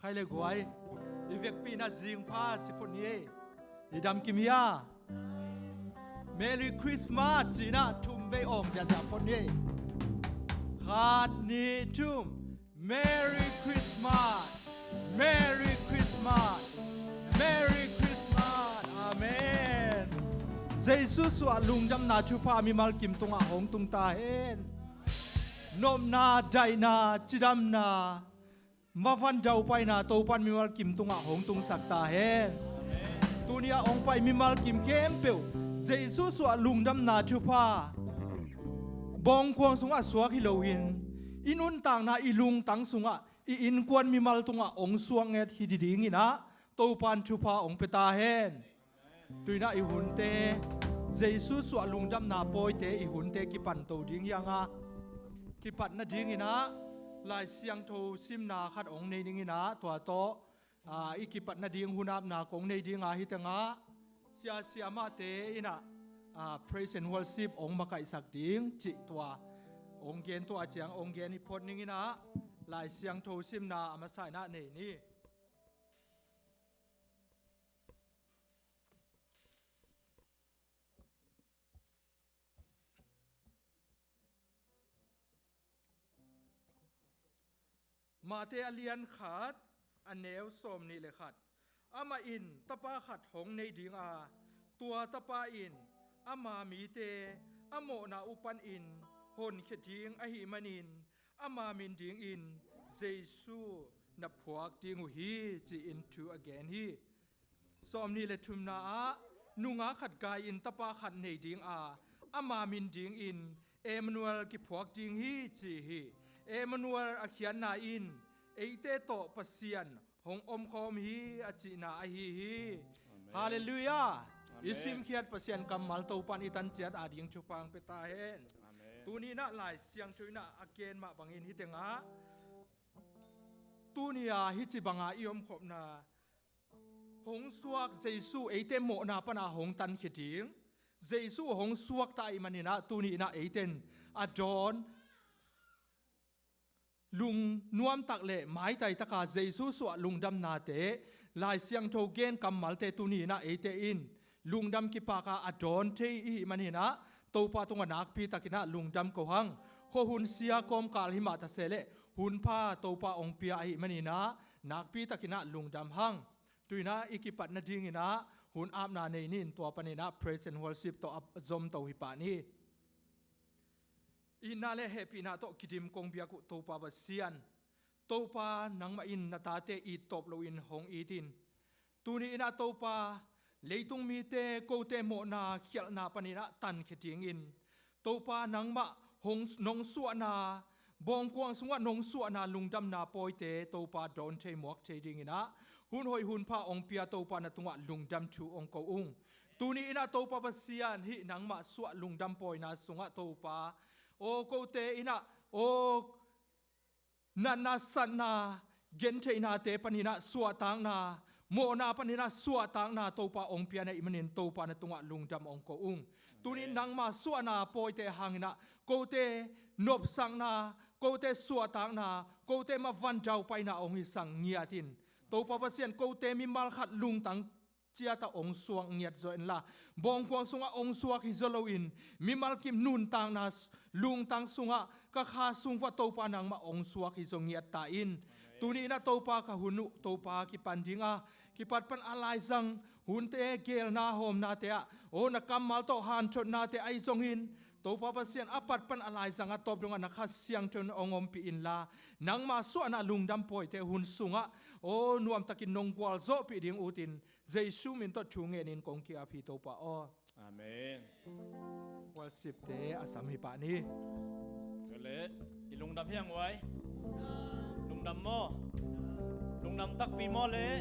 ใครเลยกวยอีเวกปีน่าจิงพาจิพนี้อีดำกิมยาเมรี่คริสต์มาสจีน่าทุ่มเวองจะจับคนนี้ขาดนี้ทุ่มเมรี่คริสต์มาสเมรี่คริสต์มาสเมรี่คริสต์มาสอาเมนเยซูสวะลุงดำนาชุพามีมัลกิมตุงอาหงตุงตาเห็นนมนาใจนาจิดำนามาฟันเจ้าไปนาโตปันมีมัลกิมตุงอาหงตุงสักตาเห็นตัวนี้องไปมีมัลกิมเข้มเปียวเยซูสวะลุงดำนาชุพาบองควงสุงอาสวกฮิโลวินอินุนต่างนาอีลุงตังสุงอาอินกวนมีมัลตุงอาองสวงเอ็ดฮิดิดิงินะโตปันชุพาองเปตาเห็นตุยน่าอีหุ่นเตเยซูสวะลุงดำนาปอยเตอีหุ่นเตกิปันโตดิ้งยังอ่ะกิปันนาดิ้งนะลายเสียงโทซิมนาขัดองในดิ้งนะตัวโตอีกิปันนาดิ้งหุ่นอับนากงในดิ้งอาฮิตงะเสียมาเตอินะpraise and worship องมาไกสักดิ้งจิตัวองเกนตัวเจียงองเกนฮิพดดิ้งนะลายเสียงโทซิมนาอามาใส่หน้านี่มาเตอเลียนขาดอันเนวสมนี่เลยขัดอามาอินตะปาขัดหงในดิงอาตัวตะปาอินอามามีเตอาโมนาอุปันอินหนเขดิงอหิมันินอามามินดิงอินเจซูนับพวกดิงอุฮีจีอินทูอเกนฮีสมนี่เลยทุมนานุงอาขัดกายอินตะปาขัดในดิงอามามินดิงอินเอมานูเอลกิพวกดิงฮีจีฮีเอมานูเอลอาเขียนนาอินเอเตโตปัสเซียนหงอมคอมฮีอาจินาอฮีฮีฮาเลลูยาอิสิมเขียดปัสเซียนกำมัลโตปันอิตันเจียดอาดิงชุปังเปตาเฮนตัวนี้น่าหลายเสียงช่วยน่าอาเกนมาบังอินฮิตเตงะตัวนี้ฮิจิบังอาอิอมขบนาหงสวกเจซูเอเตโมนาปนาหงตันเขดิงเจซูหงสวกตายมันนี่นะตัวนี้นะเอเตนอาจอนลุงนวมตักเล่ไม้ไตตะกาเจซูสวะลุงดำนาเตลายเสียงโทเกนกำมัลเตตุนีนะเอเตอินลุงดำกิปากาอดอนเทอีมันนี่นะโตปาตงนักพีตะกินะลุงดำก็หังโคหุนเสียกอมกาลหิมาตะเซเลหุนพาโตปาองเปียอีมันนี่นะนักพีตะกินะลุงดำหังตุยนะอิกิปัดนาดิงินะหุนอาบนาในนินตัวปนินะ praise and worship ตัวอับจมตัวหิปานีอินนาเลเฮปีนาโตกิดิมกงเบียกุโตปาบเซียนโตปานังมาอินนาตาเตอีตบโลอินหงอีตินตูนีอินาโตปาเลยตุงมีเตโกเตโมนาเขียลนาปนินะตันเขติงอินโตปานังมาหงนงสวนาบองกวางสงวนงสวนาลุงดำนาปอยเตโตปาโดนเทมวกเทดิงินะหุนหอยหุนพาองเปียโตปานาตุงะลุงดำชูองกอุงตูนีอินาโตปาบเซียนฮินังมาสวลุงดำปอยนาสงะโตปาโอโกเตอินะโอนานาสันนาเกนเทนาเตปนินะสวตังนาโมนาปนินะสวตังนาโตปาองเปียในอิมันนินโตปานะตุงะลุงดำองกอุงตุนินังมาสวนาปอยเตหังนะโกเตนบสังนาโกเตสวตังนาโกเตมาวันเจ้าไปนาองหิสังเงียตินโตปาปเซียนโกเตมิมัลขัดลุงตังเจียตาองสวงเงียดโจนละบองควงสุงะองสวงฮิโซโลอินมิมัลกิมนุนตังนาลุงตังสุงะก็คาสุงฟัตโตปานังมาองสวงฮิโซเงียดตาอินตุนี้นะโตปาคะหุนุโตปากิปันดิงะกิปัดปันอะไรซังหุนเตเกลนาโฮมนาเตะโอนักกำมัลโตฮันชดนาเตไอซงหินโตปาปเซียนอปัดปันอะไรซังอะตบดงะนักเสียงจนองอมปีอินลานังมาสวนาลุงดำปอยเตหุนสุงะโอนวมตะกินนงกวลโซปีดิงอุตินเจซูมินตชูเงนินกงกีอาพีโตปาออาเมนวันสิบเตอสัมหิปานีก็เลยอีลุงดำเพียงไว้ลุงดำโมลุงดำตักปีโมเลย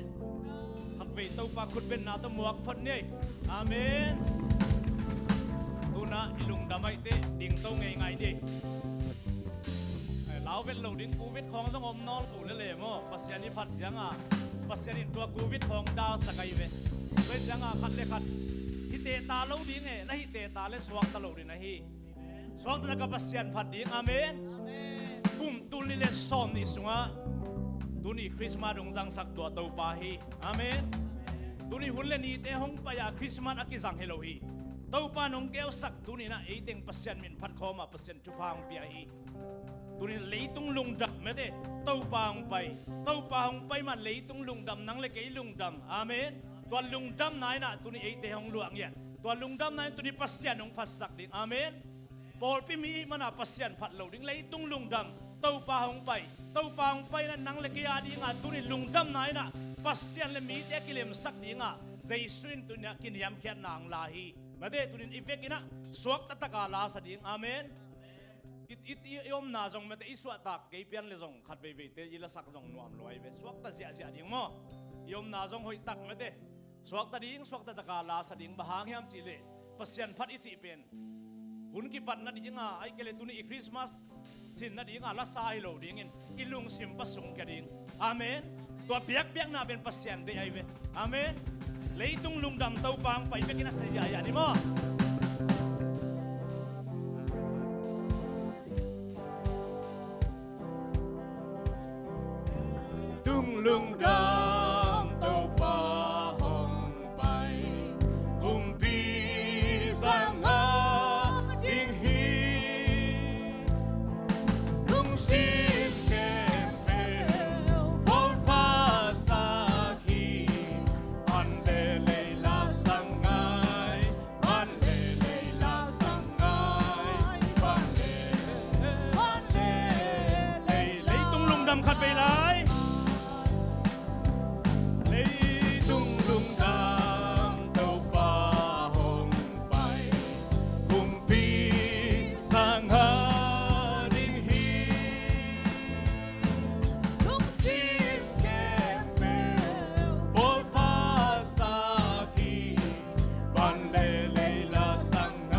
ขัดเวทตัวปากขุดเป็นนาตมวกพันนี่อาเมนตูนะอีลุงดำไม่เตะดิ่งโตไงดิเราเวทเราดิ่งกูวิทของต้องอมนอนกูเลยโมปัสยานิพัดยังอ่ะปัสยานิตัวกูวิทของดาวสกายเวเวทยังอ่ะขัดเลยขัดฮิเตตาเราดิ่งไงนะฮิเตตาเลยสว่างตลอดเลยนะฮิสว่างตลอดกับปัสยานพัดดิ่งอาเมนปุ่มตุลิเลสอนนี่สุงะ ตุนี่คริสต์มาสดงจังสักตัวเต้าปาฮีอาเมนตุนี่หุ่นเลนีเตหงปายาคริสต์มาสอากิจังเฮโลฮีเต้าปานงเกลสักตุนี่นะเอเต็งเปอร์เซ็นต์มินพัดคอมาเปอร์เซ็นต์จุพางเปียฮีตุนี่เลยตุงลุงดำไม่ได้เต้าปาหงไปมันเลยตุงลุงดำนังเลยเกยลุงดำอาเมนตัวลุงดำนายนะตุนี่เอเตหงหลวงเนี่ยตัวลุงดำนายตุนี่เปอร์เซ็นต์นงพัดสักดิ่งอาเมนปอลพิมีมันอาเปอร์เซ็นต์พัดเหลวดิ่งเลยตุงลุงดำเต้าปาหงไปนั่นนังเลยเกยดีงาตุนี่ลุงดำนายนะปัสยันเลมีเตกิเลมสักดีงาใจสุนตุนี่กินยามเขียนนางลาฮีมาเดตุนี่อีเฟกินะสวกตะตะกาลาสดิ่งอาเมนยอมนาจงมาเตอิสวตักเกยเปียนเลจงขัดเวเตอิละสักจงนวมลอยเวสวกตะเสียดิ่งมั้งยอมนาจงหอยตักมาเตสวกตะดิ่งสวกตะตะกาลาสดิ่งบะหางยามจิเลปัสยันพัดอิจิเป็นหุ่นกิปันนั่นดิ่งไอเกเลตุนี่คริสต์มาสสินนั่นดิ่งละสายโลดิ่งอิลุงซิมปัสสงแกดิ่งอาเมนตัวเปียกน่าเป็นปัสยันเดียเวอาเมนเลยตุงลุงดำเต้าปางไปเปียกินะเสียอย่างนี้มั้งตุงลุงดำเต้าปางไปกุมปีสังหาดิ่งฮีลุงซิมแกมเปลบอลภาษาฮีอันเดเลลาสังไงอันเดเลลาสังไงอันเดเลยตุงลุงดำขัดไปหลายตุงลุงดำเต้าปาหงไปกุมปีสังหาดิ่งฮีลุงซิมแกมเปลบอลภาษาฮีบันเลเลลาสังไง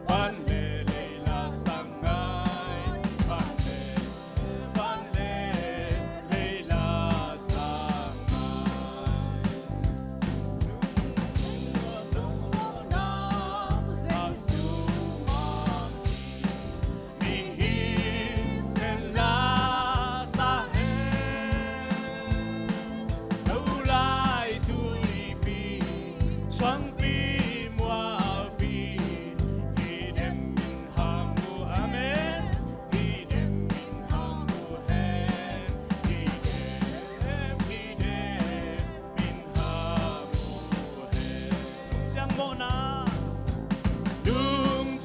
บันเลเลลาสังไงบันเลเลลาสังไง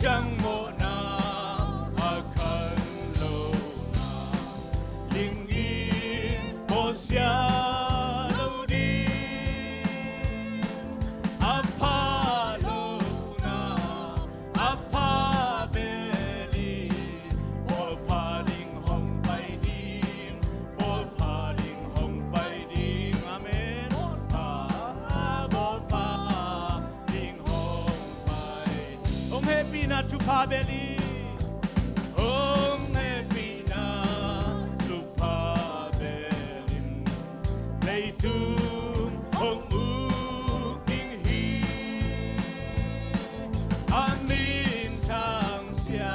Jang mo na akan lo na lingin mo siya lo di apalo na apabeli bol paling hong pai ding bol paling hong pai ding amen bol paling hong pai Om happy na chupabeli Om happy na chupabelin Leitun hong uking hi Amin tang sia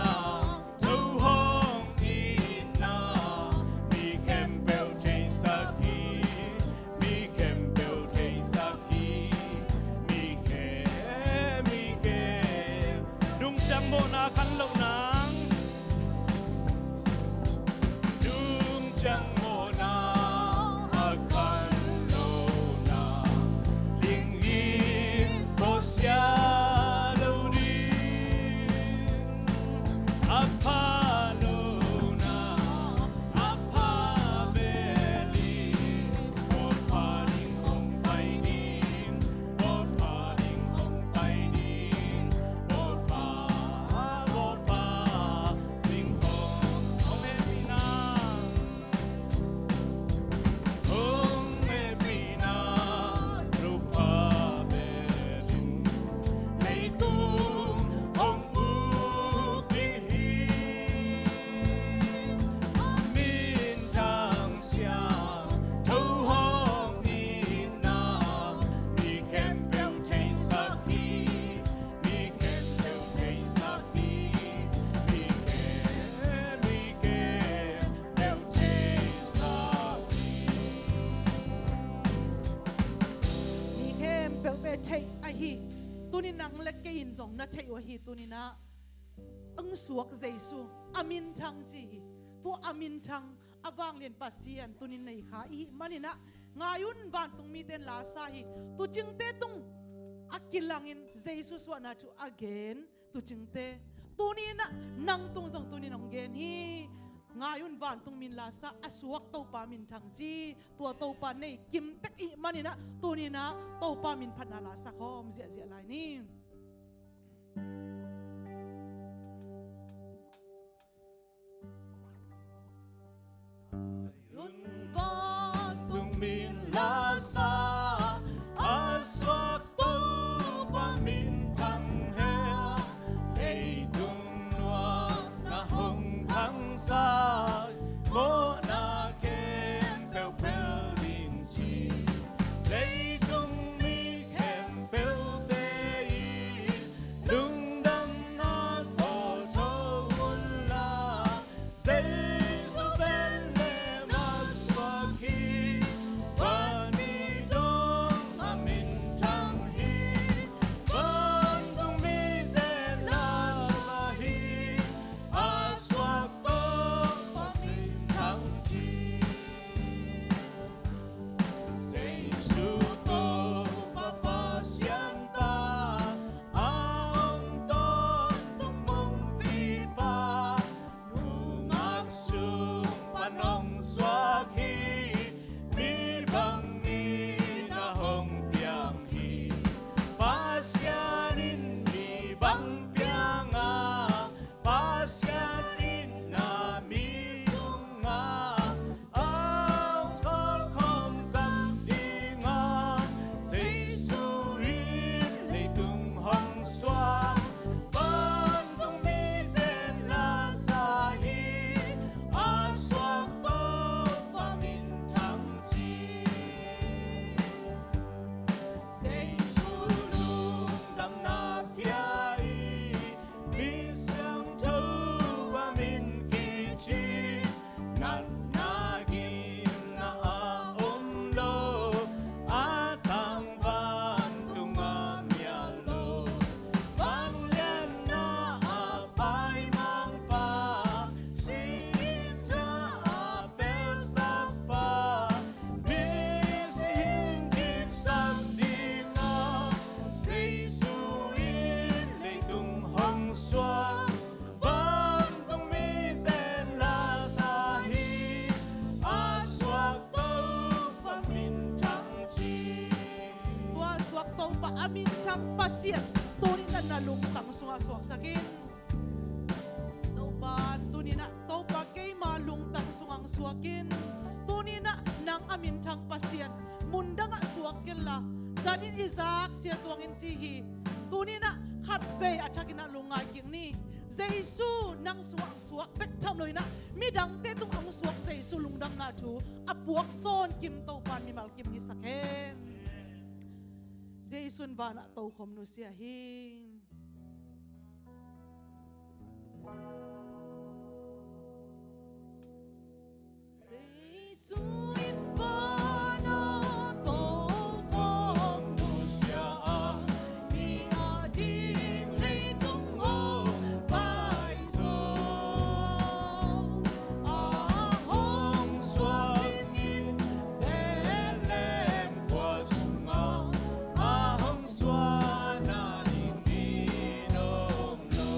Tau hong ina Mi kempel chay sakhi Mi kempel chay sakhi Mi kem Dung chang mo na kan lo nang Dung chang mo na akan lo na Ling yin mo siya lo din Apalo na apabeli Bol paling hong pai din Bol paling hong pai din Bol paling hong pai din tunin nang lek ke in zong na thei wa hi tunina ang suak Jesu amin thang chi tu amin thang awang len pasian tunin nei kha i manina ngayun ban tung mi ten la sa hi tu chingte tung akilangin Jesu swana tu again tu chingte tunina nang tung zong tunin ong gen hi ngayon van tung min lasa asuak tau pa min thang chi tua tau pa nei kim tek i manina tunina tau pa min phatna lasa khom zia zia lai ni yun van tung min lasa asuak tau pa min thang he hey dung noa na hong hang sa mo na kem pel pel din chi lấy tung mi kem pel te lung đăng na to thâu un la dây su bên le mas wa khi và ni dong amin thang hi van tung mi te la hi a swak to pa min thang chi Giêsu to pa pa siang ta a ong to tung mong pi pa nu ngak sung panong swak hi mi bang ni na hong piang hi pasyanin mi bang piang a pasyanin na mi sung a ang thol khom sam ding a Giêsu in lệ tung hong xoa van tung mi tên la sa hi a xoak to pa min thang chi Giêsu lung đam na pia i mi sang thâu pa min ki chi nan na gin na a lo a thang van tung a mia lo vang len na a pai mang pa singin cha a pel sak pa mi sing kim sang ding a Giêsu in lệ tung hong xoa van tung mi tên la sa hi a xoak to pa min thang chi tua xoak to pa amin thang pasien tunin na lung tang suak suak sakin Topa tunina topa kay malung tang sungang suakin tunina nang amin thang pasien munda nga suakin la danin Isaac siya tuangin tihi tunina khatpe athakin na lungay king ni Jesu nang suak pek tham loi na midang te tung ang suak Jesu lungdang na thu apuak son kim topan mi mal kim hi sakhen Jesu bana to khom nu sia hin Giêsu in bana to khom nu sia mi a ding lei tung ho bai zo a hong xoak in le lem qua sung a hong xoa na ding ni dong lo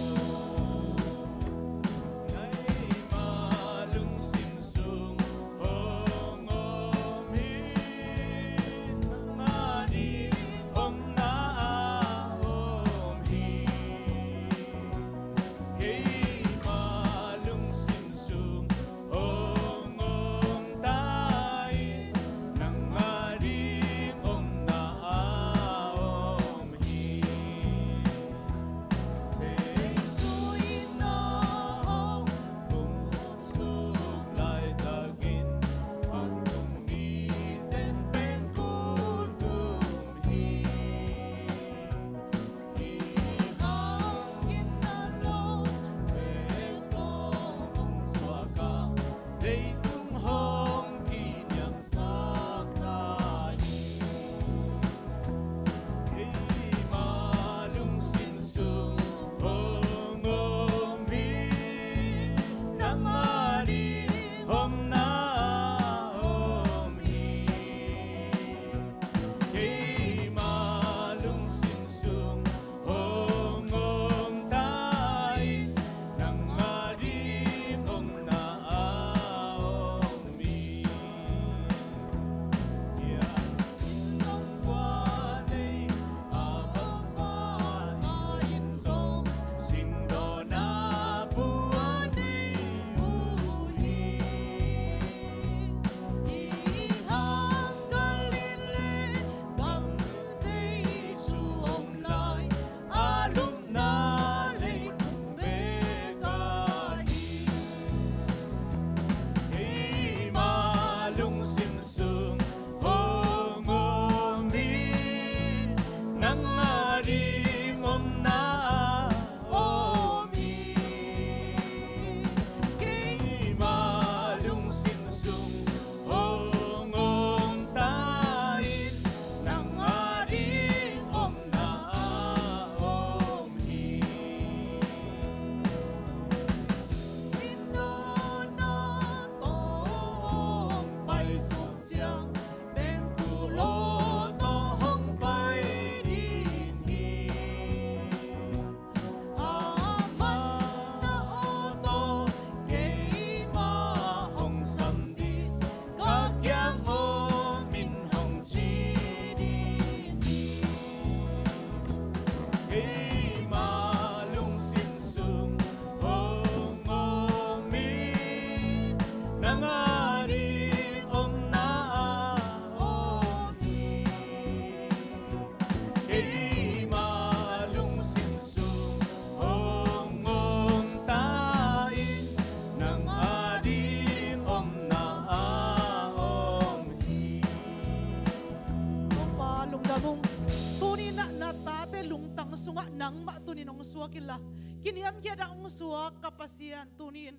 กินละกินยำเกียดองสัวกับปัสยานตูนิน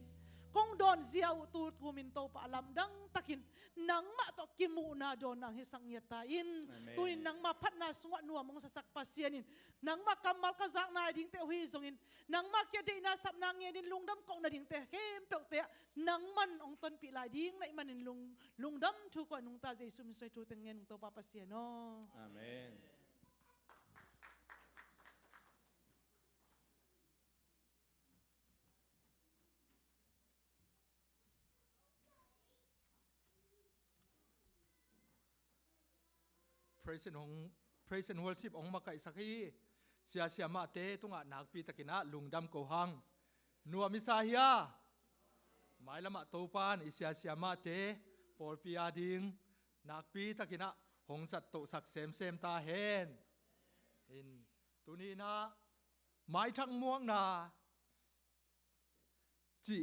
คงโดนเจียวตูทูมินโตปะลำดังตะกินนังมาตอกิมูนาโดนนังฮิสังเยตาอินตูนินนังมาพัดนาสงะนัวมงสักปัสยานินนังมากำมัลกะซักนายดิ้งเตะหุยซงอินนังมาเกียดีนาสับนางเงินลุงดำกองนาดิ้งเตะเข้มเปลเตะนังมันองตนปีลายดิ้งในมันลุงดำทุกคนนุงตาเจสุมิสวยทูเตงเงินนุงโตปาปัสยาโน อาเมน Praise and worship องมาไก่สักทีเสียมาเตตุงะนักปีตะกินะลุงดำโกหังนัวมิซาฮิยาหมายละมาโตปานอิเสียมาเตปอลปีอาดิงนักปีตะกินะหงสัตโตสักเซมตาเฮนอินตุนีนะหมายทั้งม่วงนาจิ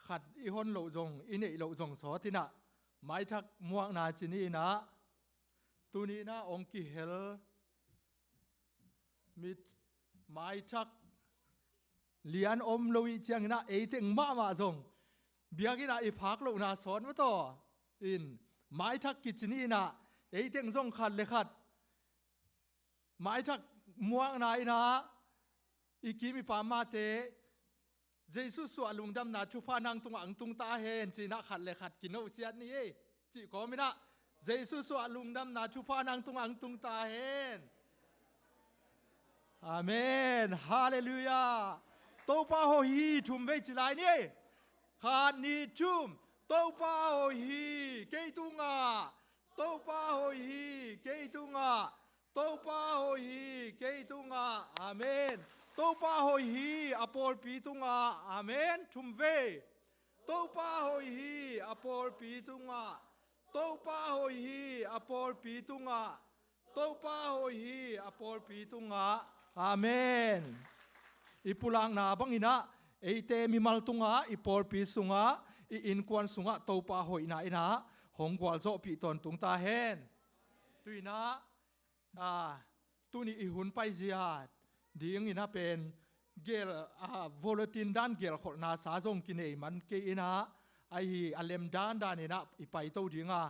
ขัดอีฮอนโลจงอินเอโลจงสอตินะหมายทักม่วงนาจินีนะตุนีนะองกิเฮลมิดไม้ทักเลียนอมลุยเจียงนะเอติงมาจงเบียกินะอีพักลูกนาสอนมาต่ออินไม้ทักกิจนี่นะเอติงจงขัดเลยขัดไม้ทักม่วงนายนะอีกิมีปามาเตเจสุสวลุงดำนาชุพานังตุงอังตุงตาเฮนจีนะขัดเลยขัดกินเอาเสียนี่จีก็ไม่นะเจสุสวลุงดำนาชุพานังตุงอังตุงตาเฮนอาเมนฮาเลลูยาโตปาโฮฮีชุมเวจิลายนี่ขานีชุมโตปาโฮฮีเกตุงาโตปาโฮฮีเกตุงาโตปาโฮฮีเกตุงาอาเมนโตปาโฮฮีอปอลปีตุงาอาเมนชุมเวโตปาโฮฮีอปอลปีตุงาโตปาโฮฮีอปอลปีตุงาโตปาโฮฮีอปอลปีตุงาอาเมนipulang na bang ina eite mimal tunga ipol pi sunga I in kwan sunga topa hoi na ina hong gwal zo pi ton tung ta hen tuina tuni ihun pai ziat ding ina pen gel volatin dan gel khol na sa zong kinei man ke ina ai alem dan dan ina ipai to dinga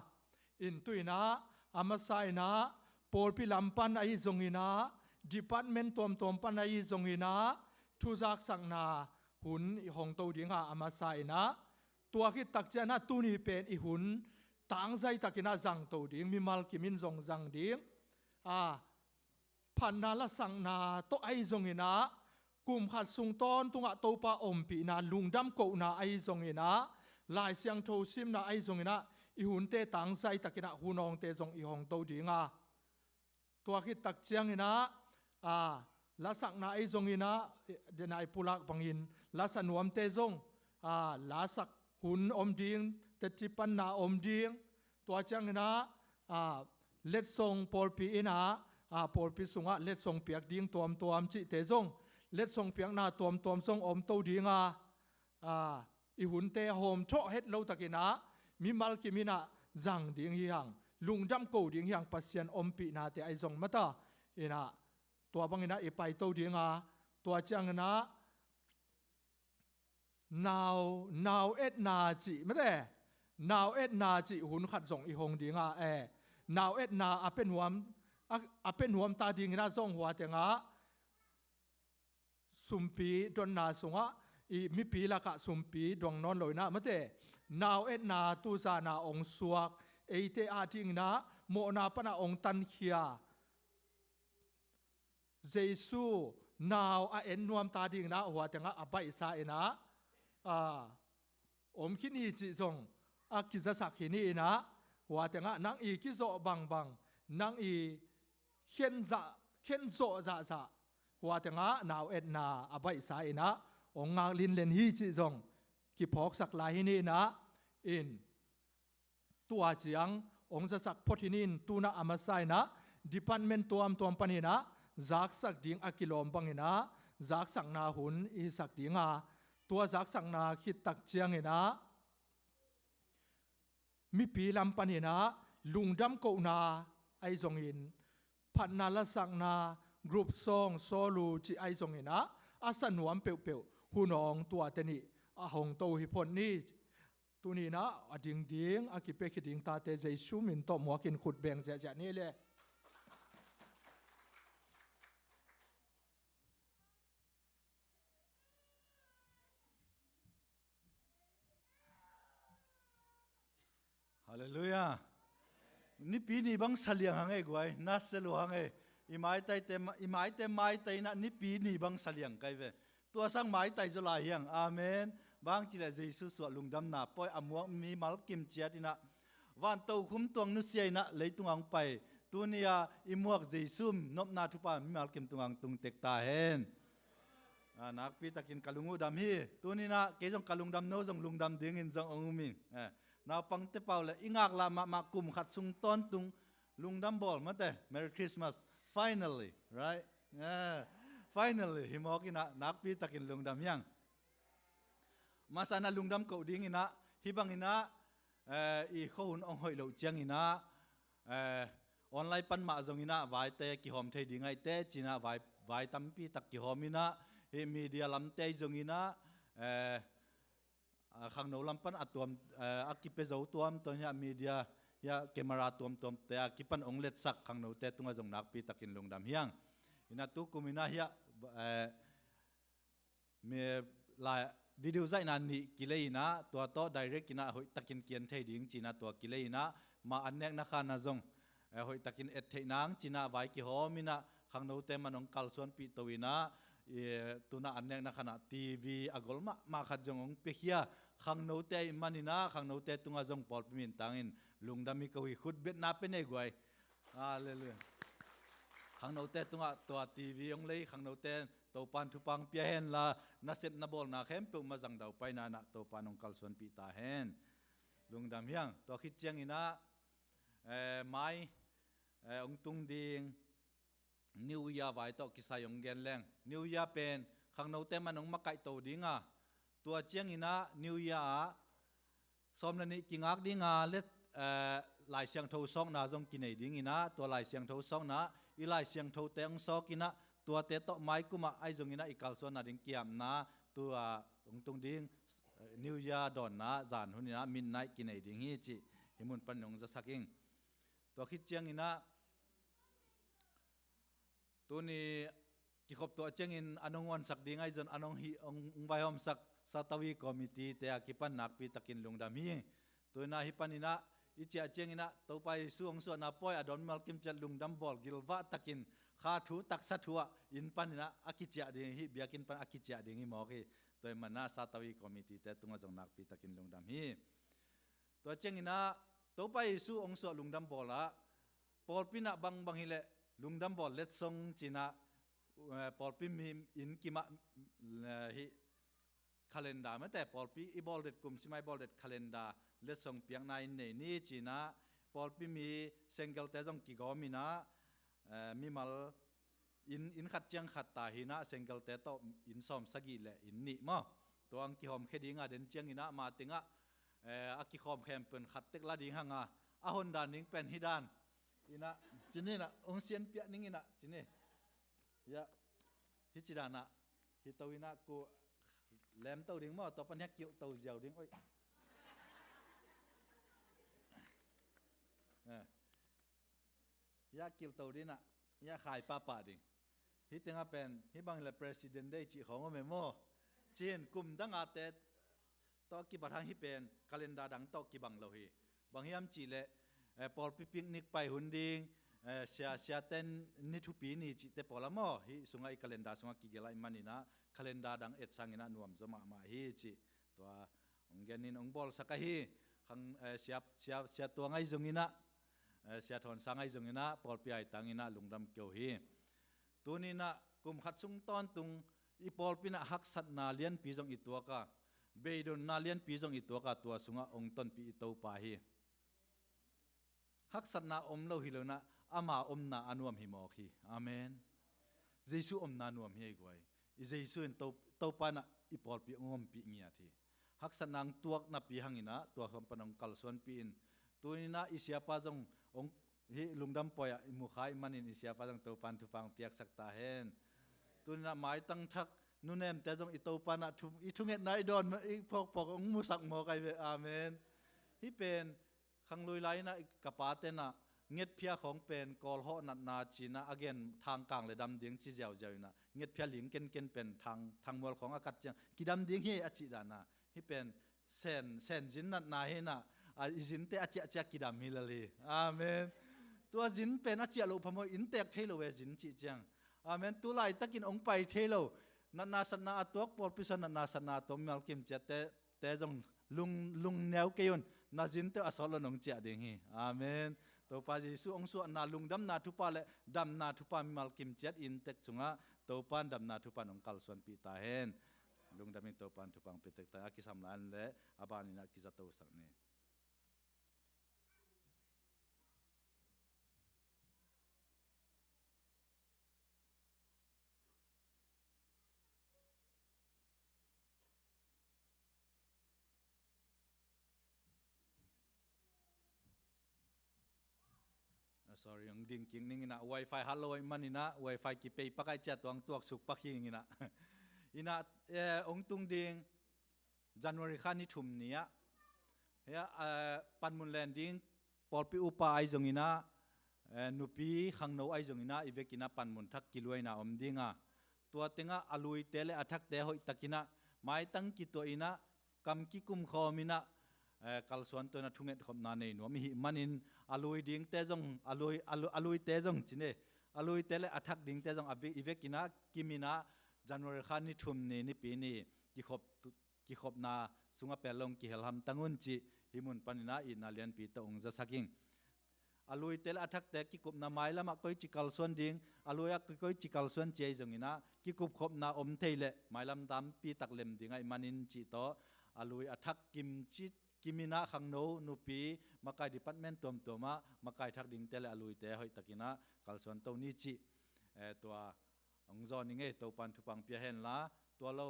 in tuina amasai na pol pi lampan ai zong ina department tom pan ai zong inaทุจักสังนาหุนหงโตดิงาอามาไซนะตัวคิดตักเจนะตุนีเป็นอีหุนต่างใจตักินะจังโตดิงมีมัลกิมินจงจังดิงพันนาละสังนาโตไอจงเนะกุมขัดสุงตอนตุงะโตปาอมปีนาลุงดำโกนาไอจงเนะลายเสียงโทซิมนาไอจงเนะอีหุนเตต่างใจตักินะหุนองเตจงอีหงโตดิงาตัวคิดตักเจียงเนะลาสักนาไอจงอินะเดนายปุลักบังอินลาสันวมเตจงลาสักหุนอมดิงเตจิปันนาอมดิงตัวจังนะเล็ดทรงปอลปีอินะปอลปีสุงะเล็ดทรงเปียกดิงตัวมจิเตจงเล็ดทรงเปียกนาตัวมทรงอมโตดิงอีหุนเตโฮมโชเฮ็ดโลตะกินะมีมัลกิมินะจังดิงฮิฮังลุงดำโกดิงฮิฮังปัสยันอมปีนาเตไอจงมาตาอินะตัวบางนะไปโตดีงาตัวจังนะนาวเอ็ดนาจิไม่ได้นาวเอ็ดนาจิหุนขัดส่งอีหงดีงานาวเอ็ดนาเป็นหัวตาดีงาส่งหัวเตงาสุมปีดอนนาส่งอ่ะมีปีละกะสุมปีดวงนอนลอยนะไม่ได้นาวเอ็ดนาตูซานาองสวกเอเตอาทิงนะโมนาปนาองตันเคียเจสูนาวเอ็นนวมตาดิ่งนะหัวแต่งะใบสายนะอมคิดนี่จิจงกิจสักหินี่นะหัวแต่งะนังอีกิโซบังนังอีเข็นโซจะหัวแต่งะนาวเอ็นนาใบสายนะองงางลินเลนฮีจิจงกิพอกสักลายหินี่นะอินตัวเจียงองจะสักพอทินินตูน่าอามาไซนะดิพาร์ตเมนต์ตัวปันหินะจักสักดิ่งกิโลบังเงินะจักสักนาหุนอีสักดิ่งตัวจักสักนาคิดตักเจียงเงินะมีปีลำปันเงินะลุงดำโกนาไอจงอินพันนาละสักนากรุ๊ปซองโซลูจีไอจงเงินะ อาสนวมเปียวหูนองตัวเตนี่อาหงโตหิพนนี่ตัวนี้นะอดิงดิงอากิเปคิดิงตาเตเจซูมินโตหมวกินขุดแบงเจนี่เลยฮาเลลูยานี่ปีนี้บังเสลียงหังไอ้กวยนัสเสลวหังไอ้อีไม้ไตเต็มอีไม้เต็มไม้ไตนะนี่ปีนี้บังเสลียงไกเวตัวสังไม้ไตจะลายยังอาเมนบางทีละเยซูสวดลุงดำนาปอยอมวงมีมัลกิมเจียตินะวันโตคุ้มตวงนุเสียนะเลยตุงอังไปตัวนี้อิมวกเยซูมนบนาทุปามีมัลกิมตุงอังตุงเตกตาเห็นนักปีตะกินกะลุงอุดำฮีตัวนี้นะเกจงกะลุงดำโนจงลุงดำดิ่งอินจงองมิงนาปังเตเปาเลยอิงากลามากุมขัดสุงต้นตุงลุงดำบอลมาเต Merry Christmas finally right finally ฮิมอกินะนักปีตะกินลุงดำยังมาสานาลุงดำเกาดิ่งอินะฮิบังอินะอีข้อหุ่นองหอยเหลาเจียงอินะออนไลน์ปันมาจงอินะไว้เตกิหอมเทดิ่งไอเตจีนะไว้ตั้มปีตะกิหอมอินะเฮมีเดียลำเตจงอินะข้างโน้นลำปันอัดตัวอากิเปเจ้าตัวมตัวเนี้ยมีเดียยาเกมราตัวมแต่อากิปันองเล็ดสักข้างโน้นแต่ตัวจงนักปีตะกินลงดำเฮียงอินาตุกุมินาเฮียมีลายวิดีโอใจนันนี่กิเลนะตัวโต direct กินะหอยตะกินเกียนเทดิ่งจีน่าตัวกิเลนะมาอันเนกนักนาจงหอยตะกินเอ็ดเทนังจีน่าไว้กิหอมินะข้างโน้นแต่มันองกัลส่วนปีตัววินะตัวน่าอันเนกนักนาทีวีอากอลมาขัดจงองเปียขังโนเตมันนี่นะขังโนเตตุงอาจงปอลมินตังอินลุงดามิกวิขุดเบ็ดนาเป็นเอกไว้ฮาเลลูยาขังโนเตตุงอาตัวทีวีองเลยขังโนเตตัวปันทุปังเปียเห็นละนัสเซปนาบอลนาเข้มเปิลมาจังดาวไปนาตัวปันองกัลส่วนปีตาเห็นลุงดามยังตัวคิดเจียงอินะไม้องตุงดิงนิวยาไว้ตัวกิสายองเกนแรงนิวยาเป็นขังโนเตมันองมาไก่ตัวดิงอ่ะตัวเจียงอินะนิวยาสมนันนี่กิงอักดิงาเล็ดลายเสียงโทซองนาจงกินไอดิงอินะตัวลายเสียงโทซองนะอีลายเสียงโทเตงซอกินะตัวเตโตไม้กุมาไอจงอินะอีกาลส่วนนาดิงเกียมนะตัวองตุงดิงนิวยาดอนนะจานหุ่นนะมินไนกินไอดิงฮีจิหิมุนปันยงจะสักอิงตัวคิดเจียงอินะตัวนี้กิขบตัวเจียงอินอนงวันสักดิงไอจนอนงฮีองไวหอมสักสตวีคอมมิตี้แต่กิปันนักปีตะกินลุงดามีตัวน่าฮิปันินะอิจฉาเจงินะตัวไปส่วงส่วนนับปอยอดอนมัลกิมจัดลุงดำบอลกิลวะตะกินขาถูตักสัตว์อินปันินะอากิจาดิ่งฮิเบียกินปันอากิจาดิ่งฮิมอกีตัวมันน่าสตวีคอมมิตี้แต่ตัวจงนักปีตะกินลุงดามีตัวเจงินะตัวไปส่วงส่วนลุงดำบอลละปอลปินะบังฮิเลลุงดำบอลเล็ดซงจีนะปอลปิมีอินกิมาฮิcalendar ไม่แต่ปอลปีอีบอลเด็ดกลุ่มใช่ไหมบอลเด็ด calendar เลสส่งเพียงในนี่จีนะปอลปีมีเซงเกิลแต่จงกี่กอมีนะมีมัลอินขัดเจียงขัดตาหินะเซงเกิลแต่ต่ออินซอมสกีแหละอินนี่มั้งตัวอังกิหอมแค่ดิ้งอ่ะเดินเจียงอินะมาติงอ่ะอังกิหอมแคมเป็นขัดเต็กลาดิ้งห่างอ่ะอาหอนดานนิ่งเป็นฮิดานอินะจีนี่นะองเซียนเปียนิ่งอินะจีนี่ยะฮิจิดานะฮิตาวินะกูแหลมเต้าดิ่งมั่วต่อปัญญาเกี่ยวเต้าเจียวดิ่งโอ้ยยาเกี่ยวเต้าดิ่งน่ะยาขายป้าดิ่งฮิตงาเป็นฮิบังเลประธานได้จีของว่าเมโมจีนกลุ่มดังอาเตต่อกี่บัตรทางฮิเป็นคาเลนดาดังต่อกี่บังเราฮีบางฮิมจีเล่ปอลปิกนิกไปหุ่นดิ่งเสียเต้นนิทุปีนี่จีเตปอลามอฮิสุงไอคาเลนดาสุงกิเกลัยมันนี่นะคาเลนดาดังเอ็ดสังอินะนวมจะมาฮีจีตัวองเกนินองบอลสักฮีขังเสียตัวไงจงอินะเสียถอนสังไงจงอินะปอลปีไอตังอินะลุงดำเกี่ยวฮีตัวนี้นะกุมขัดสุงตอนตุงอีปอลปีนะฮักสัตนาเลียนปีจงอีตัวกะเบยดนนาเลียนปีจงอีตัวกะตัวสุงองต้นปีอีตัวปาฮีฮักสัตนาอมโลหิโลนะอามาอมนาอนุมหิมอคีอาเมนเยซูอมนานุมเฮกไว้อิเยซูนตัวปานะอีปอลปีงอมปีเงียทีฮักสันนังตัวนับปีหังอินะตัวคำปนองกัลส่วนปีนตัวนี้นะอิเสียปาจงองฮิลุงดำปอยอิมุขายมันอิเสียปาจงตัวปันทุฟังเปียกสักตาเห็นตัวนี้นะหมายตั้งทัก นู่นเองแต่จงอิโตปานะทุอิทุงเงนายดอนอีพอกองมุสักโมกันเวอาเมนที่เป็นขังลุยไลนะกระปาเตนะเงียบเพียของเป็นกอลห่อนัดนาจีนะอเกนทางกลางเลยดำเดียงจีเจ้าเจ้านะเงียบเพียหลิงเกนเป็นทางมวลของอากาศจังกิดำเดียงเฮอจิดานะที่เป็นเซนจินนัดนาเฮนะจินเตอจิกิดำฮิลลีอาเมนตัวจินเป็นอจิอาลูพมอินเตกเทโลเวจินจิจังอาเมนตัวไลตะกินองไปเทโลนันนาสนาตัวปอลพิสันนันนาสนาตัวมัลกิมเจเตจงลุงแนวเกยุนนาจินเตอสอลนงเจดิงฮีอาเมนตัวปาจิสุองสุนาลุงดำนาทุปาเลดำนาทุปามัลกิมเจอินเตกจุงะตัวปานดำนาทุปานองกัลส่วนปีตาเฮนลุงดำมินตัวปานทุปังปีเตกตาคิสัมลันเลอาบานินักกิจตัวสักเนsorry ยังดิ้งกิ้งนี่นะ Wi-Fi ฮัลโหลมันนี่นะ Wi-Fi กี่ปีปักไอเจ็ดตัวสุกปักยิงนี่นะอินะองตุงดิ้ง January ขันนี่ทุ่มนี้เฮียปันมุนแลนดิ้งปอลปีอุปาไอจงอินะนุปีขังโนไอจงอินะอีเวกินะปันมุนทักกิโลยนะอมดิ้งอ่ะตัวเต็งอ่ะอลุยเตเลอัทักเตหอยตักินะไม่ตั้งกิตัวอินะกำกิกุมคอมินะกัลส่วนตัวนั้นทุ่งเงินขบนาในหนูมีหิมันินอลุยดิ้งเตจงอลุยเตจงจินเนอลุยเตเลอัทักดิ้งเตจงอีเวกินะกิมินะจันวรขันนี่ทุ่มนี่ปีนี้กิขบนาสุงเปลงกิเฮลฮัมตั้งุนจิหิมุนปนินะอินาเลียนปีตองจะสักิงอลุยเตเลอัทักเตกิขบนาไม้ละมาก้อยจิกัลส่วนดิ้งอลุยก้อยจิกัลส่วนเจจงอินะกิขบนาอมเทเลไม้ลำดำปีตักเล็มดิ้งไอมันินจิโตอลุยอัทักกิมจิกิมินะขังโนนุปีมาไกดีพาร์ตเมนต์ตัวมาไกทักดิ้งเตลอลุยเตหอยตะกินะกัลส่วนตัวนี้จิตัวองจอนี่ไงตัวปันทุปังเปียเห็นละตัวเรา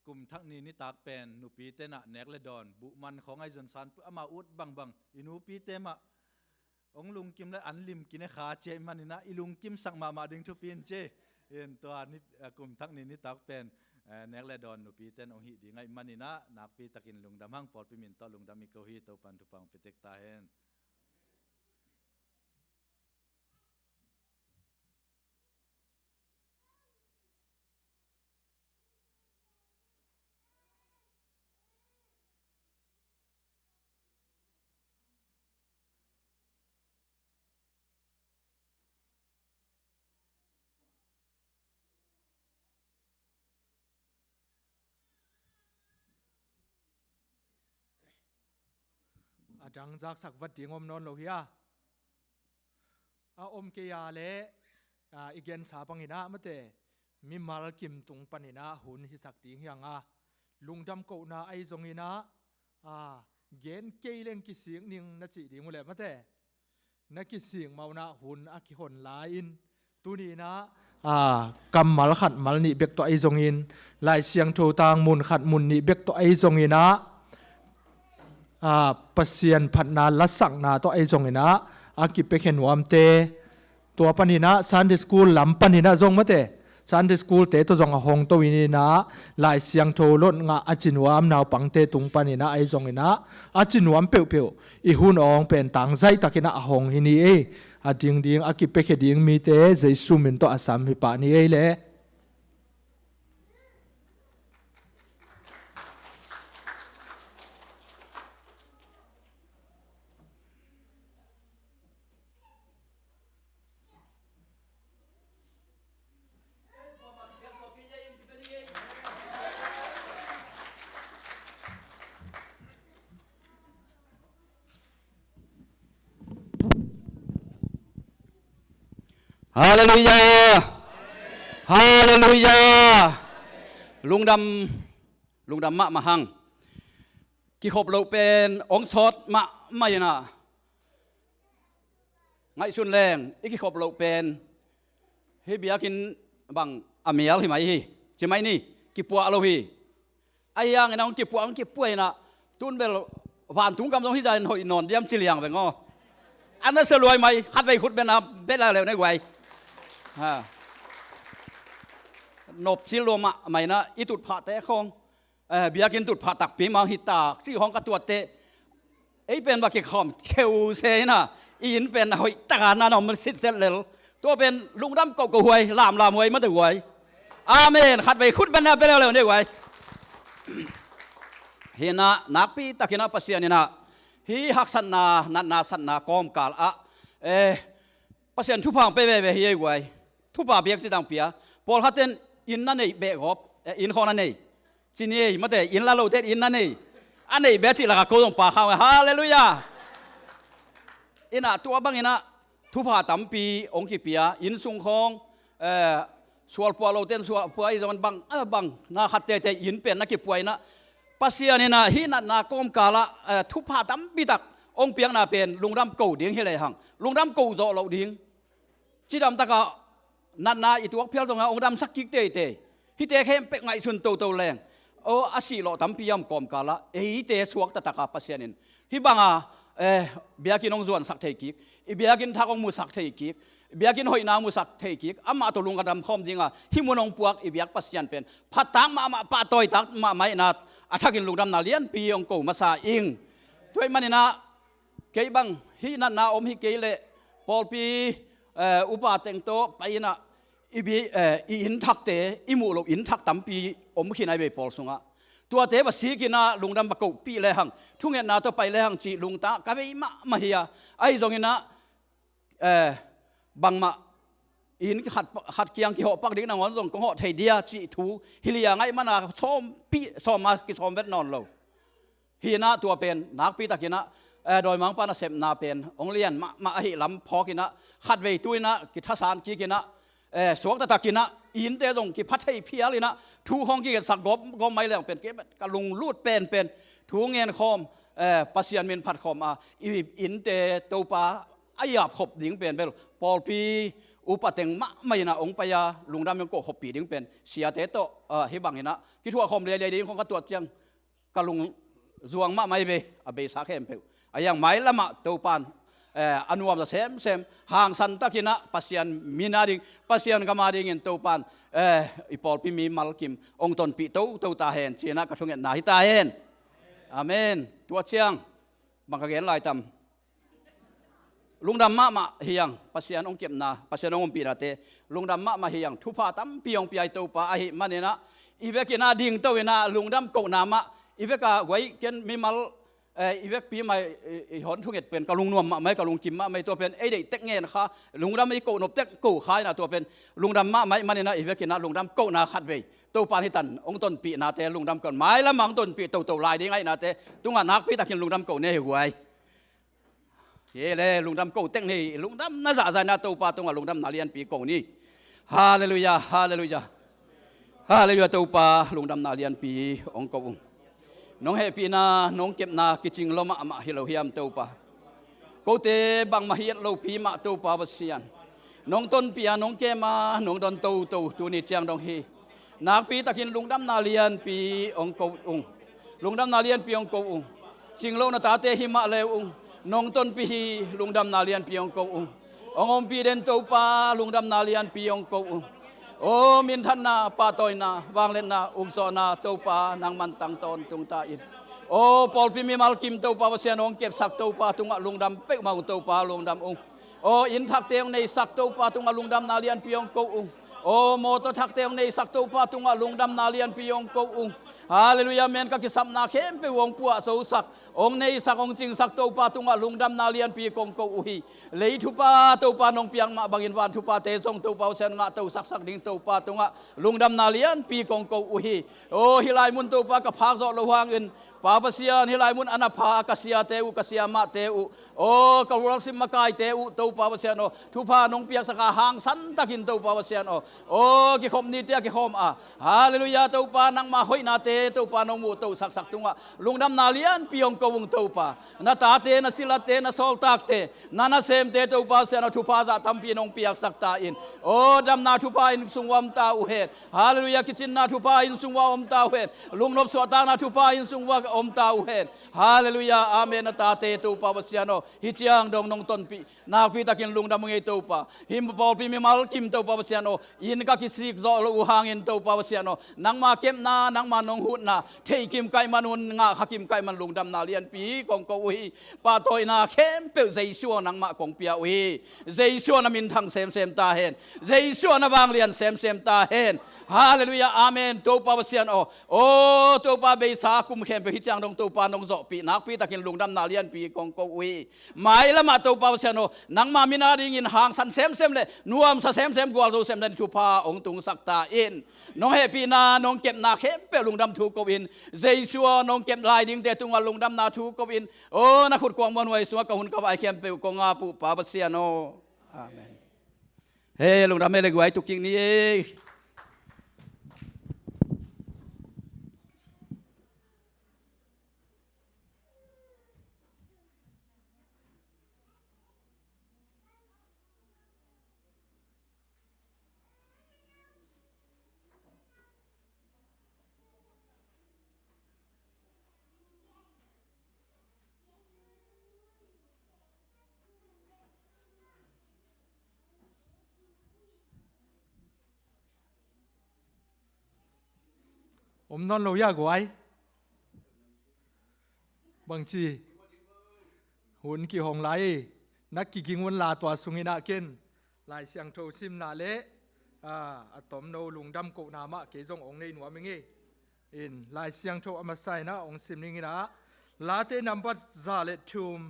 กลุ่มทักนี้นี่ตากเป็นนุปีเตนะเนกเลดอนบุมันของไอจอนซันอามาอุดบังอินูปีเตมะองลุงกิมและอันลิมกินขาเจมันนี่นะอีลุงกิมสั่งมาดึงทุปีนเจเห็นตัวนี้กลุ่มทักนี้นี่ตากเป็นเนกเลดอนนุปีเตนองหิดีไงมันนี่นะนักปีตะกินลุงดำหังปอดพิมินต่อลุงดำมิโกฮีตัวปันทุปังปิเตกตาเฮนดังจากสักวัดที่งมนนโลหิอาอมเกียเลอีกเกนสาปังอินะมะเตมีมาลกิมตุงปันินะหุนฮิสักติงยังลุงดำโกนาไอซงอินะเกนเกยเลงกิเสียงนิงนัจิดิงมุเลมะเตนักกิเสียงมานะหุนอากิหนลายอินตุนีนะกำมัลขัดมัลนิเบกตัวไอซงอินลายเสียงโทตางมุนขัดมุนนิเบกตัวไอซงอินะปัสเซียนพัฒนาลัสังนาตัวไอซงอินะอากิเปเขนวามเตตัวปัญหาซันเดสกูลลำปัญหาจงมาเตซันเดสกูลเตตัวจงหงตัววินีนะลายเสียงโทลดงาอาจินวามนาวปังเตตุงปัญหาไอซงอินะอาจินวามเปียวอีหุ่นองเป็นต่างใจตะกินะหงฮินีดิ่งอากิเปเขดิ่งมีเตใจซูมินตัวอาสามฮิปานีเล่ฮาเลลูยาฮาเลลูยาลุงดำมะหังกี่ขบเราเป็นองค์สดมะไม่นะไงสุนแรงอีกกี่ขบเราเป็นเฮเบียกินบังอเมียลใช่ไหมใช่ไหมนี่กี่ปัวเราฮีไอ้ยังไงน้องกี่ปัวกี่ป่วยนะตุนเบลผ่านถุงกำลังที่จะหอยนอนเยี่ยมสิเลียงไปง้ออันนั้นสลวยไหมคัดไปขุดเป็นอะไรในไว้ ฮะนบซิลมะไม่นะอีตุดผาแต่คงเบียกินตุดผาตักปีมาหิตาซี่ห้องกระตัวเตไอ้เป็นบักเกขอมเขวเซนะอินเป็นหอยตานาหนอมมันสิเซเลลตัวเป็นลุงดำเก่าหวยลามหวยมันแต่หวยอาเมนขัดไปคุดบันนาไปแล้วเนี่ยหวยเห็นนะนักปีตะกินะปัสยานี่นะฮีฮักสันนานันนาสันนากอมกาลอะปัสยานทุพังไปเฮียหวยทุบาเบียกจิตังเปียพอลฮัตเตนอินนั่นนี่เบกอบอินของนั่นนี่จีนี่มาแต่อินลาโลเตอินนั่นนี่อันนี้เบจิละก็โกงป่าข้าวฮาเลลูยาอินะตัวบางอินะทุพาตั้มปีองค์กิเปียอินสุงของสวลปัวโลเตนสวลปัวอีจอนบังนาขัดเตอินเป็นนักกิป่วยนะปัสยานี่นะฮินันนากอมกาละทุพาตั้มปีตักองค์เปียงนาเป็นลุงดำเก่าเดียงเฮเลยหังลุงดำเก่าโจเราเดียงจีดำตะกะนันนาอีตัวเพียงตรงนั้นองค์ดำสักกิเตฮิเตเข้มเป็กไงสุนโตแรงโอ้อาศิโลตั้มปียมกอมกาละฮิเตสวกตะตะกะปัสยานินฮิบังเบียกินองจวนสักเทกิกเบียกินทักองมุสักเทกิกเบียกินหอยนามุสักเทกิกอามาตัวลุงกระดำคอมดิงอ่ะฮิมุนองปวกเบียกปัสยันเป็นพัดตังมาปะตอยตักมาไม่นัดอาทักินลุงดำนาเลียนปีองกูมาซาอิงด้วยมันนี่นะเกยบังฮินันนาอมฮิเกยเลปอลปีอุปาเตงโตไปนะอีบีอินทักเตอิมูโลอินทักตั้มปีอมขินไอเบปอลสุงะตัวเตบสีกินาลุงดำบกปีเลยหังทุ่งเงินนาตัวไปเลยหังจีลุงตากะเบมาเฮียไอจงเงินนะบังมาอินขัดเกียงกี่หอปักดิ้งนางวันจงก็หอไทยเดียจีทูฮิลียงไงมันนาซ้อมปีซ้อมมากิซ้อมเวทนอนเราฮีนะตัวเป็นนักปีตะกินะโดยมังปานาเซมนาเป็นองเลียนมาหิลำพอกินะขัดเวตุยนะกิทัศานกีกินะสวกตะกินะอินเตจงกิพัทให้เพียเลยนะทูของกิสักกบก็ไม่เลี้ยงเป็นเก็บกะลุงลูดเป็นทูเงินคอมปัสยานเมนผัดคอมอินเตตัวปาไอหยาบขบดิ้งเป็นปอลปีอุปเตงไม่นะองปยาลุงดำยังโกขบปีดิ้งเป็นเสียเตโตฮิบังนะกิทั่วคอมเรียดิ้งของกระตัวเจียงกะลุงจวงไม่เบเบสาเข้มเปไอยังไม่ละมาตัวปานอนุวามจะเซมห่างสันตะกินะปัสยานมีนาดิงปัสยานกามาดิงเงินตัวปานอีปอลปีมีมัลกิมองตนปีตัวตาเห็นเชียนะกระทงเงินนาฮิตาเห็นอาเมนตัวเชียงบังกะเกนลายตำลุงดำมาเฮียงปัสยานองเก็บนาปัสยานองปีนาเตลุงดำมาเฮียงทุพาตั้มปีองปีไอตัวปาอหิมันเนี่ยนะอีเวกินาดิงตัวนะลุงดำโกนามะอีเวกาไว้เกนมีมัลอีเวกปีไม่หอนทุ่งเห็ดเป็นกะลุงนวมไม่กะลุงกิมไม่ตัวเป็นไอเด็กเต็กเงินค่ะลุงดำไม่โกนบเต็กโกขายนะตัวเป็นลุงดำไม่มันเนี่ยนะอีเวกินาลุงดำโกนาขัดเวตัวปานให้ตันองต้นปีนาเตลุงดำก่อนไม้ละมังต้นปีตัวลายได้ไงนาเตตุงนักปีตะกินลุงดำโกเนี่ยหวยเย่เลยลุงดำโกเต็กนี่ลุงดำน่าจะใจนาตัวปาตุงลุงดำนาเลียนปีโกนี่ฮาเลลูยาฮาเลลูยาฮาเลลูยาตัวปาลุงดำนาเลียนปีองโกน้องเฮปีนาน้องเก็บนากิจิงลมาฮิโลเฮียมตัวปาโกเตบังมาฮิตโลปีมาตัวปาบัสยันน้องต้นปีน้องเกมาน้องดอนตัวนี้เจียงดองเฮนักปีตะกินลุงดำนาเลียนปีองโกลุงดำนาเลียนปีองโกจิงโลนาตาเตหิมะเลวน้องต้นปีลุงดำนาเลียนปีองโกองปีเดนตัวปาลุงดำนาเลียนปีองโกโอ้มินทันนาปาตอยนาวางเล่นนาโซนาตัวปานางมันตังตอนตุงตาอินโอ้ปอลปีมีมัลกิมตัวปาวเสียนองเก็บสักตัวปาตุงลุงดำเป็กมาตัวปาลุงดำโอ้อินทักเตียงในสักตัวปาตุงลุงดำนาเลียนปีองโกโอ้โมโตทักเตียงในสักตัวปาตุงลุงดำนาเลียนปีองโกฮาเลลูยาเมนกักิสัมนาเข้มไปวงปัวโซสักองในสักองจริงสักตัวปาตุงลุงดำนาเลียนปีกงโกอุฮีเลยทุปาตัวปานองเปียงมาบางอินวันทุปาเตซงตัวปาเซนงะตัวสักดิ่งตัวปาตุงลุงดำนาเลียนปีกงโกอุฮีโอ้ฮิไลมุนตัวปากระพากซอระวังอินปาปเสียนฮิไลมุนอนาภากเสียเตอุกเสียมาเตอุโอ้กรุลสิมกายเตอุตัวปาปเสียนทุปานองเปียงสกาหางสันตะกินตัวปาปเสียนโอ้กิคมนิเตียกิคมฮาเลลูยาตัวปานังมาหอยนาเตตัวปานองมูตัวสักตุงลุงดำนาเลียนปีองโก ko wung to pa na ta te na sila te na sol tak te na na sem te to pa se na thu pa za tam pi nong piak sak ta in o dam na thu pa in sung wam ta u het hallelujah kitchen na thu pa in sung wa om ta u het lung nop so ta na thu pa in sung wa om ta u het hallelujah amen na ta te to pa siano hi chiang dong nong ton pi na pi takin lung dam ngai to pa him pol pi mi mal kim to pa siano in ka ki sik zo lo u hangin to pa siano nang ma kem na nang ma nong hut na thei kim kai manun nga hakim kai man lung dam na lian pi kong ko ui pa toi na khem pe zai suo nang ma kong pia ui zai suo na min thang sem sem ta hen zai suo na wang lian sem sem ta hen hallelujah amen to pa sian o to pa be sa kum khem pe hi chang dong to pa nong zo pi nak pi takin lung dam na lian pi kong ko ui mai la ma to pa sian nang ma mina ring in hang san sem sem le nuam sa sem sem gwal zo sem dan chu pa ong tung sak ta in nong he pi na nong kem na khem pe lung dam thu ko in zai suo nong kem lai ding te tung lung dam na thu ko in o na khut kwang mon wai suwa ka hun ka bai khem pe ko nga pu pa sian amen hey lung dam me le gwai tu king ni non lo ya gwai bang chi hun ki hong lai nak ki king won la twa sungina ken lai siang tho sim na le atom no lung dam ko na ma ke jong ong nei nuwa mi nge in lai siang tho ama sai na ong sim ning na la te number za le thum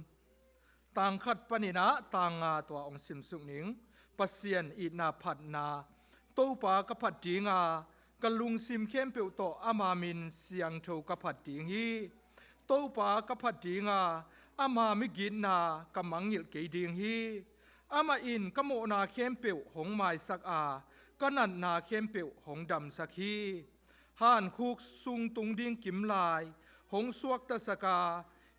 tang khat panina tanga twa ong sim sung ning pasien i na phat na to pa ka phat dingaกลุงซิมเข้มเปียวโตอามามินเสียงโชกับผัดติงฮีโตปากับผัดติงอามามิกินนากำมังยิลเกดิงฮีอามาอินกโมนาเข้มเปียวหงไม้สักก็นันนาเข้มเปียวหงดำสักฮีห่านคุกซุงตุงดิ้งกิมลายหงสวกตะสกา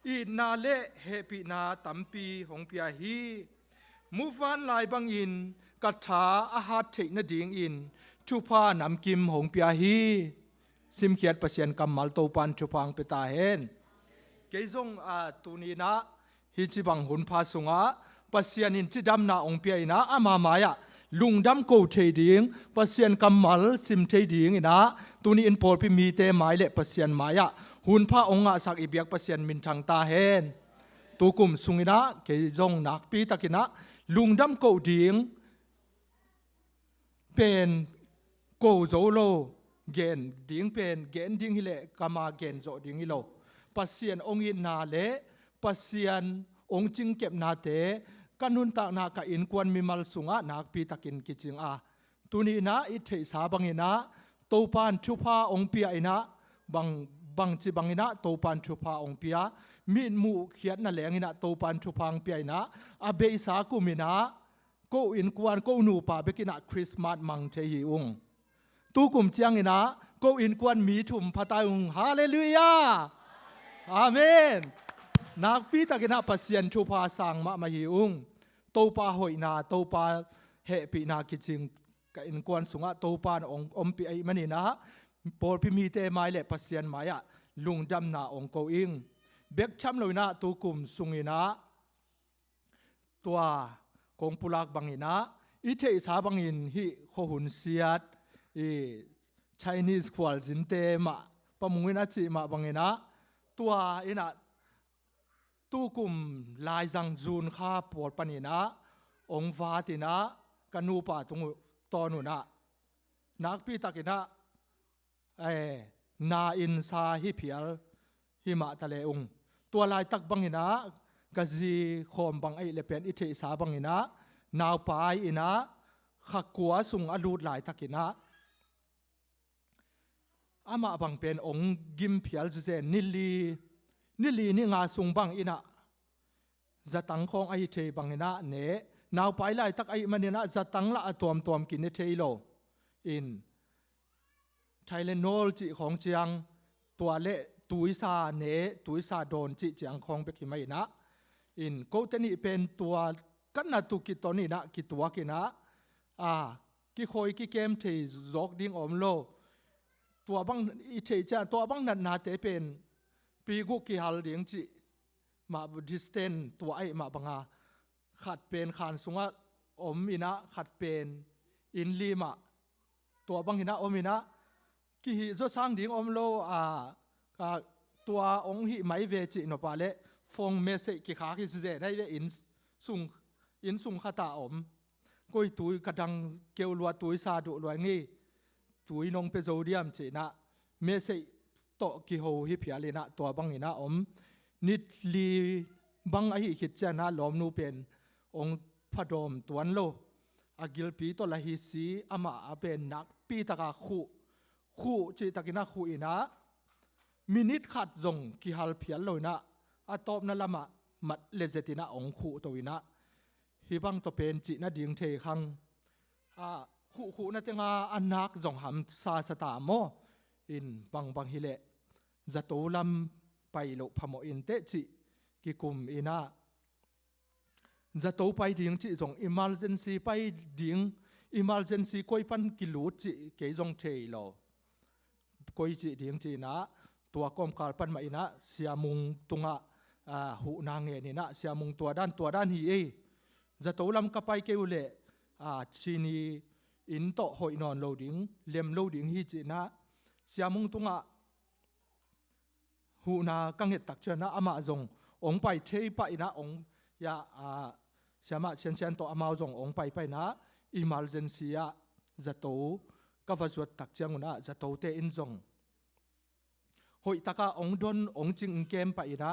อีนาเละเฮปินาตัมปีหงเปียฮีมูฟานลายบังอินกัตถาอาหารเทนดิงอินชุพานำกิมหงเปียฮีซิมเขียดประเสียนกำมัลโตปันชุพังเปตาเฮนเกยซงตูนีนะฮิจิบังหุนพาสุงประเสียนินจิดำนาองเปียนะอามามายะลุงดำโกเทดิงประเสียนกำมัลซิมเทดิงนะตูนีอินโพลพิมีเตไม้เละประเสียนมายะหุนพาองสักอิเบียกประเสียนมินทางตาเฮนตูกุมสุงนะเกยซงนักปีตะกินะลุงดำโกดิงเป็นโกโซโลเกนดิ้งเป็นเกนดิ้งฮิเลกามาเกนโซดิ้งฮิโลปัสเซียนองอินนาเลปัสเซียนองจิงเก็บนาเตกันนุนตานาคอินควนมิมัลสุงะนักปีตักินกิจิงตุนีนะอิเทสาบังอินะโตปานชุพาองเปียอินะบังจิบังอินะโตปานชุพาองเปียมินมูเขียนนั่นแหละอินะโตปานชุพังเปียอินะอาเบสากุมินะก็อินกวนก็นูป่าเบกินะคริสต์มาสมังเทฮิองตูกุมเจียงอินะก็อินกวนมีถุมพะตาองฮาเลลูยาอาเมนนักปีตะกินะปัสเซียนชูพาสังมาฮิองโตปาหอยนาโตปาเฮปีนากิจิงกอินกวนสุงะโตปาองอมปีไอมันนี่นะปอลพิมีเตไม้เละปัสเซียนไม้ลุงดำนาองโกอิงเบกช้ำเลยนะตูกุมสุงอินะตัวกงปุลักบังอินะอิเทสาบังอินฮิโคหุนเซียดChinese ควอลสินเตมาปะมุงอินะจิมาบังอินะตัวอินะตูกุมลายจังจูนข้าปวดปนินะองฟ้าตินะกันูป่าตรงตอนุนะนักปีตะกินะนาอินซาฮิเพียลหิมะทะเลองตัวลายตักบังอินะกะจีโคมบังไอเลเป็นอิเทสาบังอินะนาวปายอินะขักกัวสุงอดูดลายตักินะอามาบังเป็นองกิมเพียลเจนิลีนี่งาสุงบังอินะจะตั้งของไอเทบังอินะเนนาวไปไล่ตักไอมันเนี่ยนะจะตั้งละตัวมกินเนเทโลอินไทเลนอลจีของเจียงตัวเละ ตุยซาเนตุยซาโดนจิจังคงเปกิไม่นะอินกูเตนี่เป็นตัวกันนาตุกิตนี่นะกิตัวกินะกิคอยกิเกมที่จอกดิ้งอมโลตัวบังอิเทจตัวบังนัดนาเตเป็นปีกุกิฮัลดิ้งจิมาดิสเทนตัวไอมาบังอาขัดเป็นขานสุงะอมอินะขัดเป็นอินลีมาตัวบังหินะอมอินะกิฮิจะสร้างดิ้งอมโลตัวองหิไม่เวจินปาเลฟงเมสกิขากิสุเจได้อินสุงขตาอมกุยตุยกระดังเกลลัวตุยซาดุลวยงี้ตุยนงเปโซเดียมจีนะเมสโตกิโฮฮิพิอาเลนะตัวบังหินะอมนิดลีบังไอหิดเจนะลอมนูเป็นองพระดมตวนโลอากิลปีตัวละฮิซีอามาเป็นนักปีตะกาคู่จีตะกินะคู่อินะมินิทขัดจงกิฮัลเพียลเลยนะอาตอบนั่นละมัดเลเจตินะองคู่ตัวอินะฮิบังตัวเป็นจีนะดิ่งเทคังคู่นั่นเองอันนักจงหำซาสตาโมอินบังฮิเลจะโตลำไปโลพโมอินเตจิกิคุมอินะจะโตไปดิ่งจิจงอิมัลเจนซีไปดิ่งอิมัลเจนซีคอยปันกิลูจิเกยจงเทโลคอยจิดิ่งจีนะตัวกอมการปันมาอินะเสียมุงตุงหูนางเงินนะเสียมุงตัวด้านฮีจะโตลำกับไปเกวเลชีนีอินโตหอยนอนโลดิ่งเลียมโลดิ่งฮีจีนะเสียมุงตุงหูนากังเหตุตักเชนะอามาจงองไปเทไปนะองยาเสียมาเชนโตอามาจงองไปนะอิมัลเจนซีจะโตกับวัสดุตักเชียงนะจะโตเตอินจงหอยตะกาองดนองจิงเกมไปนะ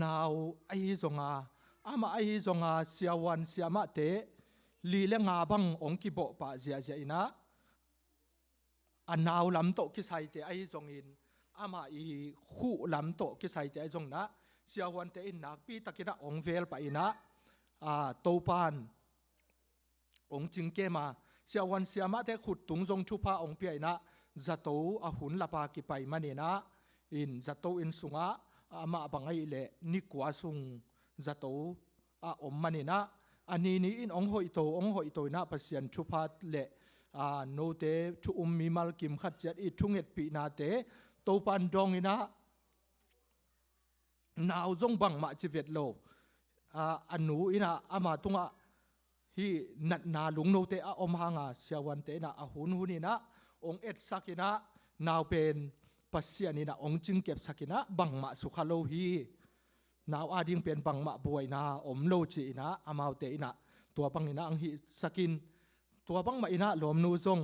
นาวไอจงอามาไอจงเสียวันเสียมาเตลีเลงาบังองกิโบปะเจียนะนาวลำโตกิไซเตไอจงอินอามาอีคู่ลำโตกิไซเตไอจงนะเสียวันเตอินนักปีตะกินะองเวลไปนะโตปานองจิงเกมาเสียวันเสียมาเตขุดตุงจงชุพาองเปียนะจะโตหุ่นละปากิไปมันเนนะอินจะโตอินสุงอามาบังไอเลนิกวาสุงจะโตอมมันเนนะอันนี้อินองหอยโตนะปัสยันชุพาเลโนเตชุมีมัลกิมขัดเจ็ดอีทุ่งเอ็ดปีนาเตโตปันดองอินะนาวจงบังมาจิเวตโลอันนูอินะอามาตุงฮีนัดนาลุงโนเตอมหางเสียวันเตนะหุ่นนี่นะองเอ็ดสักินะนาวเป็นปัสเซียนี่นะองจึงเก็บสักินะบังมาสุขโลฮีนาวอาดิงเป็นบังมาบวยนะอมโลจีนะอามาวเตนะตัวบังนี่นะอังฮีสักินตัวบังมาอินะลมนูจง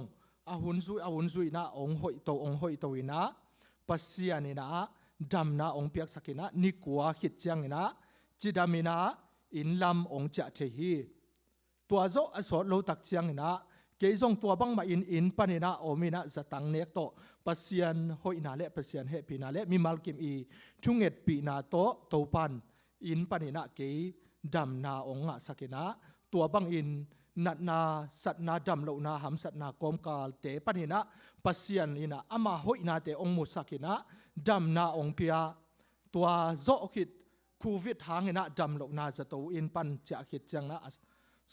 หุ่นซุยนะองหอยโตอินะปัสเซียนี่นะดำนะองเปียกสักินะนิกัวหิดจังนะจิดามินะอินลำองจะเทฮีตัวโซอสอดโลตักจังนะเกยจงตัวบังมาอินปนินะโอมินะจะตังเนกโตปัสยันหอยนาเลปัสยันเฮปีนาเลมีมัลกิมอีชุงเอ็ดปีนาโตปันอินปนินะเกยดำนาองะสักินะตัวบังอินนัดนาสัตนาดำโลนาหำสัตนากอมกาลเตปนินะปัสยันอินะอามาหอยนาเตองมุสักินะดำนาองเปียตัวโซคิดคูวิดหางนะดำโลนาจะโตอินปันจะคิดจังนะ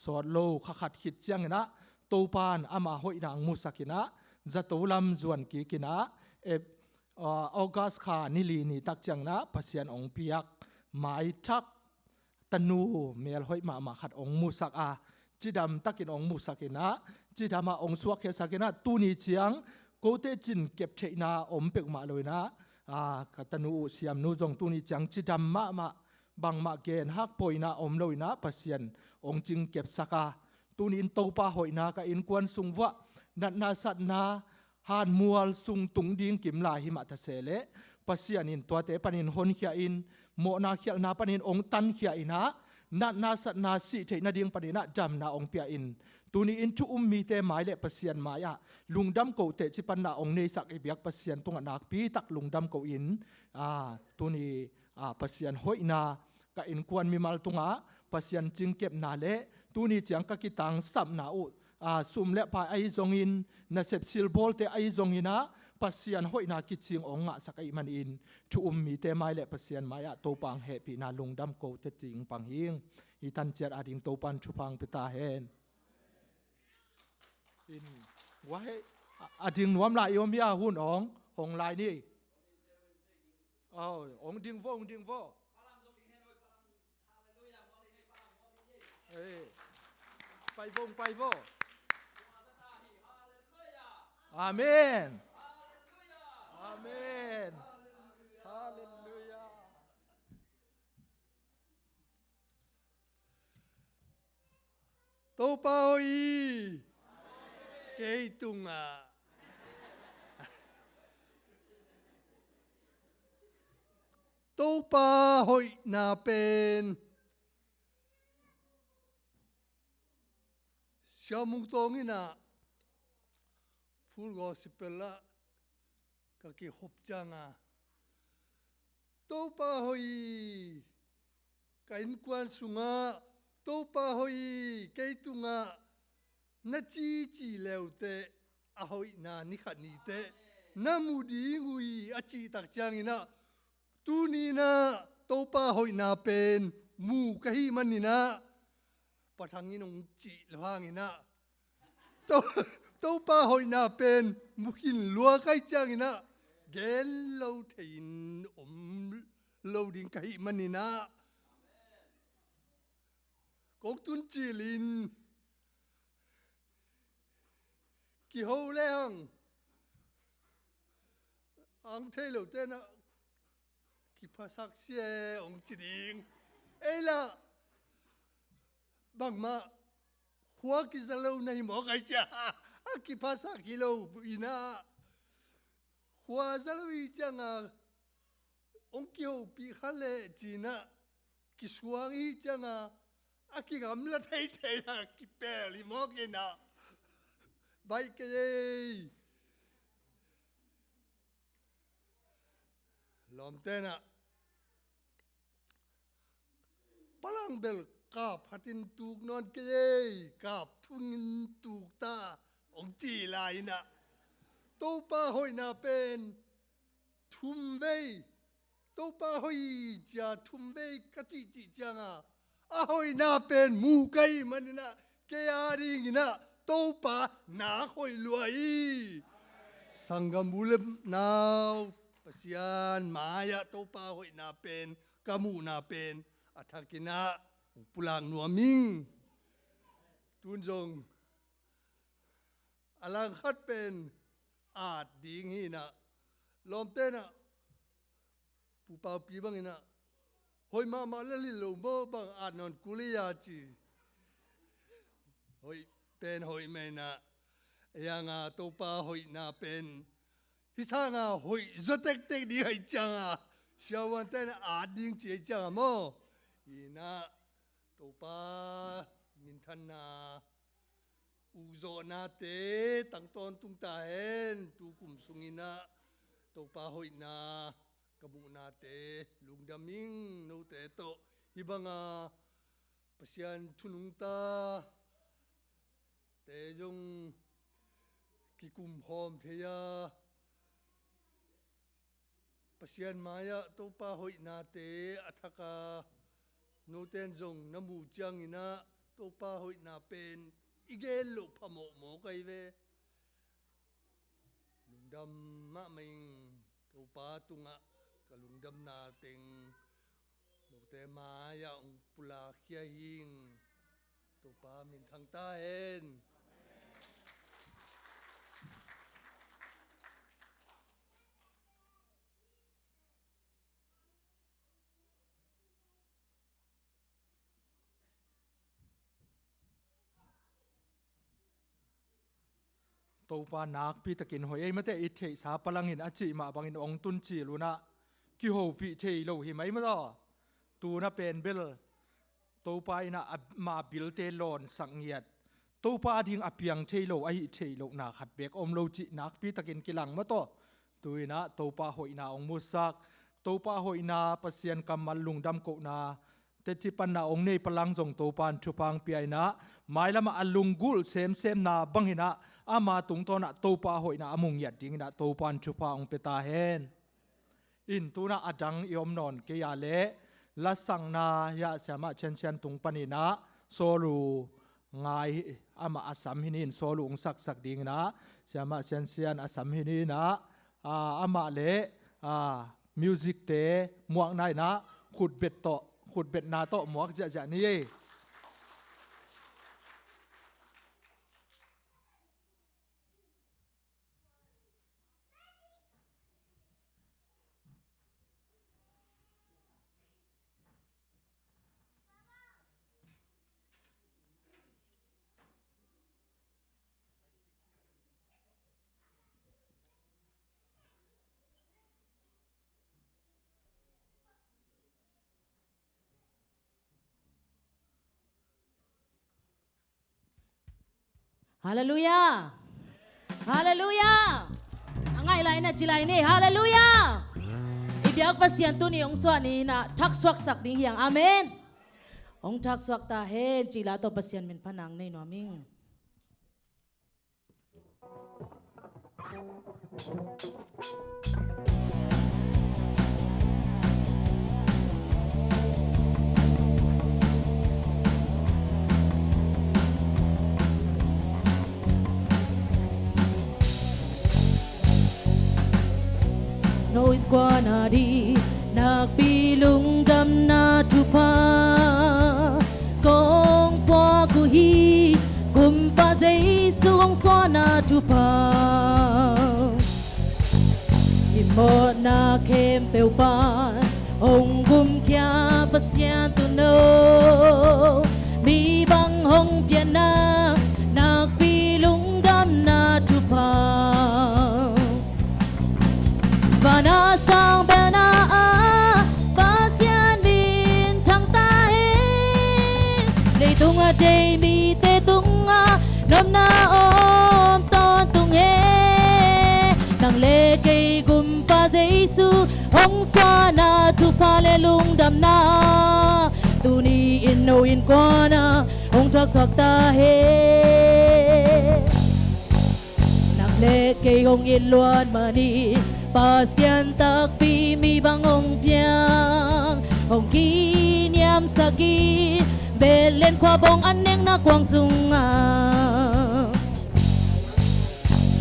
สอดโลขัดคิดจังนะโตปานอามาหอยนางมุสักินะจะโตลำจวนกีกินะออกัสขานิลีนี่ตักจังนะปัสยันองเปียกหมายทักตนูเมลหอยมาขัดองมุสักจิดำตักินองมุสักินะจิดำมาองสวกเฮสักินะตูนีเจียงโกเตจินเก็บเชนาอมเปกมาเลยนะกัตนูเสียมนูจงตูนีเจียงจิดำมาบังมาเกนฮักปอยนาอมเลยนะปัสยันองจิงเก็บสักตูนินโตปาหอยนากับอินกวนสุงวะนัดนาสัตนาฮานมัวลสุงตุงดิงกิมลาหิมาตะเสเลปัสยันอินตัวเตปันินฮอนเขียอินโมนาเขียนาปันินองตันเขียอินะนัดนาสัตนาสิเทนาดิงปันินะจำนาองเปียอินตูนิอินชุมีเตหมายเลปัสยันมายะลุงดำโกเตจิปันนาองเนสักอิบยักปัสยันตรงนักปีตักลุงดำโกอินตูนีปัสยันหอยนากับอินกวนมีมัลตุงปัสยันจึงเก็บนาเลตูนี้จังกะกิตังสับนาอุสุมเลปาไอจงอินนาเซปซิลโบลเตไอจงอินะ pasian hoi na kiching onga sakai man in thu mi te mai le pasian maya to pang happy na lungdam ko te ting pang hing hi tan chat ading to pan thu pang pita hen in wai ading nuam la yom ya hun ong hong lai ni ong ding vo pai vô Amen Amen Hallelujah Tô bao y Cây tung à Tô ba hội na bên Siya mong tongin na Full gospel la Kaki hopja nga Tô ba hội Kain quan sunga Tô ba hội Cây tung à Na chi chi leo te A hội na ni khat ni te Na mu di ngui A chi tak chang ina Tu ni na Tô ba hội na pen Mu kahi man ni na Patangin ông chị loang ina Tô ba hội na pen Mukhin lua kai chang ina Gen lâu thein lâu ding kahi man ina Kok tun chi lin Ki ho leang Ang thay lâu tên Ki pasak siya ông chị ding Ê la Bang ma Hua ki sa lâu na himo kay siya Ki pasak ki lâu ina Hua sa lâu i siya nga Ông ki ho pi khale jina Ki suang i siya nga Ki gamla thay thay na Ki pe limo kina Bai kaya Lom tena Palang bel Kap hatin tuk non kaya Kap tungin tuk ta Ông chi la ina Tô ba hội na pen Thum vei Tô ba hội Chia thum vei Kachi chi chang à A hội na pen Mu kai man ina Kaya ring ina Tô ba na hội lua i Sanggam bulim now Pasian Maya Tô ba hội na pen Kamu na pen Athakina Pulang nuaming Tun zong Alang khat pen At ding hi na Lom te na Pupao pi bang ina Hoi mama lali lo mo bang at non kuliya chi Hoi pen hoi me na Aya nga Tô ba hoi na pen Hisa nga hoi zotek tek di hai chang a Siya wan ten at ding chi chang mo Ina Tô ba min than na Uzo na te Tang ton tung ta hen Tu kum sungina Tô ba hoi na Kabu na te Lungdaming no te to Iba nga Pasian tunung ta Te yung Kikum hom te ya Pasian maya Tô ba hoi na te Athaka No ten zong namu chang ina Tô ba hoi na pen Igel lo pamo mo kay ve Lungdam ma ming Tô ba tunga Kalungdam na ting No te maya Ang pula kia hing Tô ba min thang ta hen Tô pa nak pi takin hoi ai mate i thei sa palangin achi ma bangin ong tun chi luna ki ho pi thei lo hi mai ma do tu na pen bel Tô pa ina ma bil te lon sangiat Tô pa ding apiang thei lo ai thei lo na khat bek om lo chi nak pi takin kilang ma to tuina Tô pa hoi na ong musak Tô pa hoi na pasian kamal lungdam ko na te ti pan na ong nei palang zong Tô pan thupang pi ai na mai lama alungul sem na bangina ama tung to na to pa hoi na amung ya ding na to pan chu pa ong peta hen in tu na adang iom non ke ya le la sang na ya sama chen chen tung pani na solu ngai ama asam hinin solu ong sak sak ding na sama chen chen asam hinin na ama le music te muak nai na khut bet na to muak ja ja ni Hallelujah. Hallelujah. Angay lain na jilay ni. Hallelujah. Ibiyak pasyan to ni ong swan ni na thak swak sak ding yang. Amen. Ong thak swak ta hen jila to pasyan min panang ni no aming. Noit kwa na di nagpilong dam na tupa kong po ku hi kumpa zay suwang swa na tupa imo na kempeu pa ong gum kya pasyan tu no mi bang hong pian na nagpilong dam na tupa Bana sang bana pasyan min thang ta he lei tung a day mi te tung a nom na om ton tung he nang le kei gum pa Giêsu hong sa na tu pa le lung dam na tu ni in no in kwa na hong thak sak ta he nang le kei hong in luan ma ni pasyan takpi mi bangong piang hong kiniam sagi belen kwa bong aneng na kwang sunga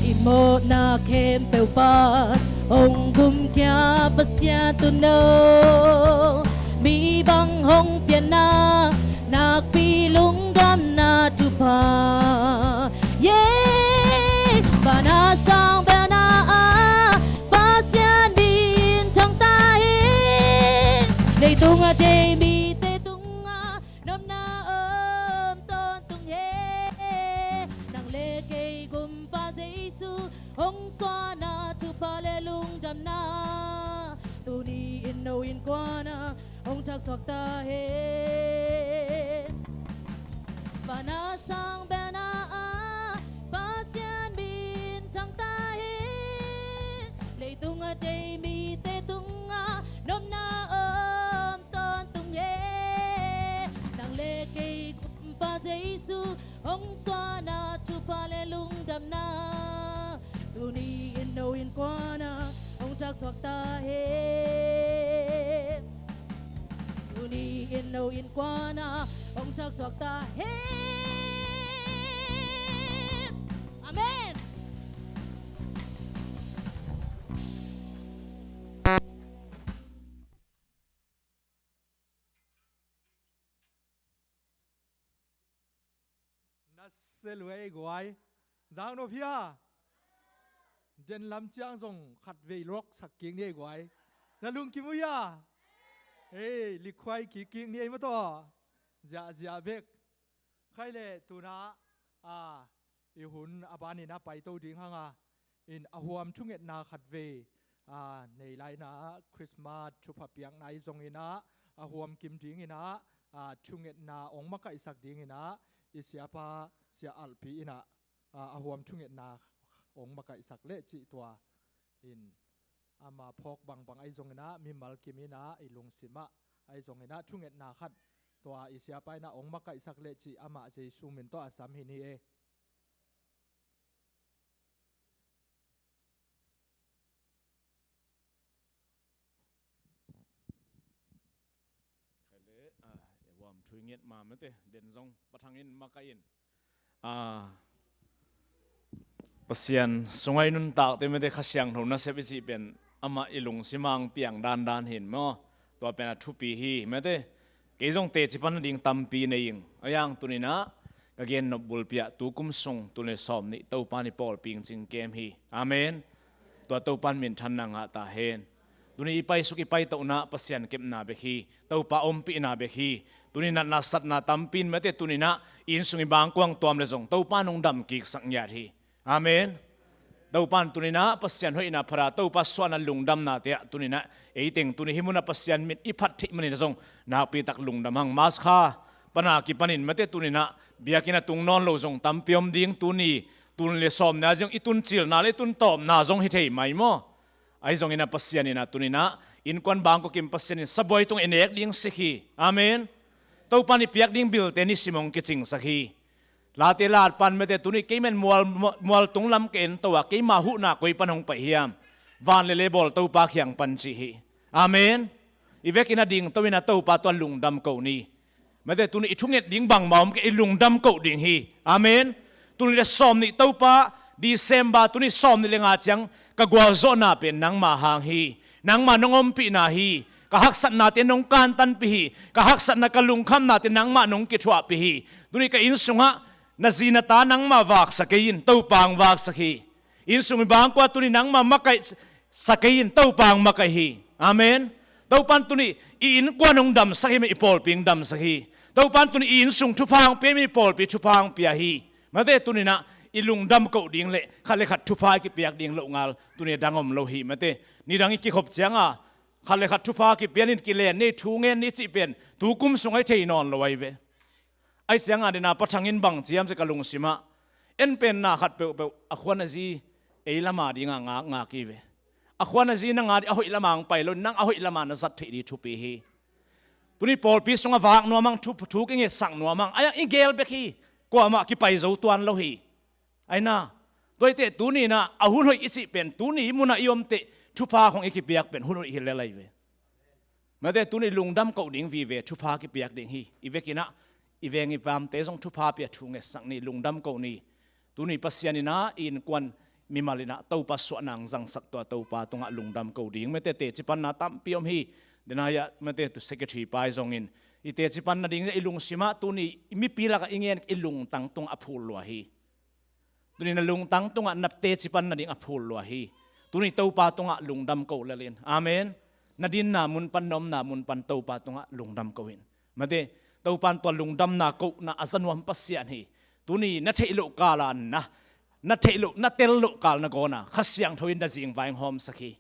imo na kempeu pa hong gum kya pasyan tu no mi bang hong pian na nakpilong dam na tu pa yeah banasang bana tung a day mi te tung a nom na ton tung he nang le kei gum pa Giêsu hong xoa na tu pa le lung dam na tu ni in no in kwa na hong thak swak ta he và na sang be na pa sian bin thang ta he le tung a day mi te tung a nom na pa Giêsu hong xoa na tu pa le lung dam na tu ni in no in kwa na hong thak swak ta he tu ni in no in kwa na hong thak swak ta he amen sẽ lùi gọi giang nộp hia dân làm chiang rong khát về lóc sạc kiếng đi gọi là lung kim hia ê lịch khoai kí kiếng đi mà to dạ dạ bек khai lệ tu na ihun abani na pai to ding hanga in ahuam chunget na khát về nei lai na Christmas chupa piang nai zong ina ahuam kim ding ina chunget na ong makai sak ding ina isiapa sia alpi ina ahuam chunget na ong makai sak le chi tua in ama phok bang bang ai zong ina mi mal kimina ilung sima ai zong ina chunget na khat tua isiapa ina ong makai sak le chi ama Jesu min to asam hi ni e ถุยเงียดมาเมื่อเตเด่นซงปะทังอินมาไกอินปัสยันสงไอนุนตากเต็มไปด้วยขยันหนุนนัสเปจิเป็นอามาอิลุงสิมังเปียงดานเห็นมั้งตัวเป็นทุปีฮีเมื่อเตเกี่ยงเตจิปันดิ่งตัมปีในยิงอย่างตุนินะก็เกี่ยนนบุลเปียตุกุมทรงตุนสอมนิตัวปานิปอลปิงจิงเกมฮีอาเมนตัวปันมินทันนังอาตาเฮนตุนีไปสุกิไปตัวนาปัสยันเก็บนาเบฮีตัวปาอมปีนาเบฮีตุนินัสัตนาตัมปีนเมื่อเตตุนินะอินสุงิบางกวางตัวมเลซงตัวปานงดำกิกสังยาทีอาเมนตัวปันตุนินะปัสยันหอยนาพระตัวปัสสวนันลุงดำนาเตะตุนินะเอติงตุนิหิมุนาปัสยันมิดอิพัทธิมันนี่ซงนาปีตักลุงดำหังมาสคาปนากิปันินเมื่อเตตุนินะเบียกินาตุงนอนโลซงตัมเปียมดิ้งตุนีตุนเลสอมนาจงอิตุนจิลนาเลตุนตอมนาจงฮิเทยไม่มั้งไอซงอินาปัสยันอินาตุนินะอินควันบางก็กิมปัสยันสบอยตุงเอเนกดิ้งสิกีอาเมนตัวปันอิเปียกดิ้งบิลเตนิสิมงกิจิงสักฮีลาเตลาดปันเมเตตุนิเกมันมัวตุงลำเกนตัวเกมาหุนากุยปันหงไปเฮียมวานเลบอลตัวปากยังปันจีฮีอาเมนอีเวกินาดิ่งตัวนาตัวปาตัวลุงดำเก่านี้เมเตตุนิชุงเงดิ่งบังมอมเกลุงดำเก่าดิ่งฮีอาเมนตุนิจะซ้อมนี่ตัวปาดีเซมบาตุนิซ้อมนี่เลงอาจังกะกวาโซนาเป็นนังมาหางฮีนังมานงอมปีนาฮีกะฮักสันนาเตนงการตันปีฮีกะฮักสันนากะลุงคำนาเตนังมานงกิจวะปีฮีตุนิกะอินสุงะนาจีนตานังมาวักสกินเต้าปางวักสกีอินสุมิบางกว่าตุนีนังมามักไกสกินเต้าปางมักไกฮีอาเมนเต้าปันตุนีอินกว่านงดำสกีมีปอลปิงดำสกีเต้าปันตุนีอินสุงทุพางเปียมีปอลปีทุพางเปียฮีมาเตตุนีนะอิลุงดำเก่าดิ่งเละขัดเลขัดทุพายกิเปียกดิ่งโลงาลตุนีดังอมโลหีมาเตนี่ดังอีกขบเจียงอ่ะขัดเลขัดทุพายกิเปียนินกิเลนนี่ทูเงินนี่จีเป็นตูกุมสงไอเทนอนลอยเวไอ้เสียงอะไรนะปัจจังอินบังเจียมจะกระลุงสิมาเอ็นเป็นนาขัดเปลวอควานาจีเอลามาดีงากีเวอควานาจีนังงาดีอหอยละมังไปแล้วนังอหอยละมานะสัตย์ดีทุปีฮีตุนี่ปอลปีสงวากนัวมังทุกเงี้ยสั่งนัวมังไอ้ยังอิเกลเบคีกว่ามากี่ไปเจ้าตัวนั้นแล้วฮีไอ้น่ะโดยเตะตุนี่นะเอาหุ่นหอยอิสิเป็นตุนี่มุนาอิยมเตะทุพาของเอกิเปียกเป็นหุ่นหอยฮิเลไลเวมาเตะตุนี่ลุงดำเก่าดิ่งวีเวทุพากิเปียกดิ่งฮีอีเวกินะอีเวงิปามเตะส่งทุพาเปียทุงเงสังนี่ลุงดำเก่านี่ตุนี่ปัสยานินะอินควันมีมาลินะเต้าปัสสวนังจังสักตัวเต้าปาตรงลุงดำเก่าดิ่งไม่เตะจิปันนาตัมพิยมฮีเดนายะไม่เตะตุเซกเรตรีไปซงอินอีเตะจิปันนาดิ่งอีลุงสิมาตุนี่มีปีละก็อิงเงินอีลุงตั้งตรงอภูลวะฮีตุนี่นลุงตั้งตรงนับเตะจิปันนาดิ่งอภูลวะฮีตุนี่เต้าปาตรงลุงดำเก่าละเลียนอาเมนนาดินนามุนปันนมนามุนปันเต้าปาตรงลุงดำเก่าอินมาเตตัวปันตัวลุงดำนากุนาอาสนวมปัสยานฮีตัวนี้นัทเทลุกาลานนะนัทเทลุนัทเตลุกาลนกอนะขัสยังทวินดาจิงไวงหอมสักฮี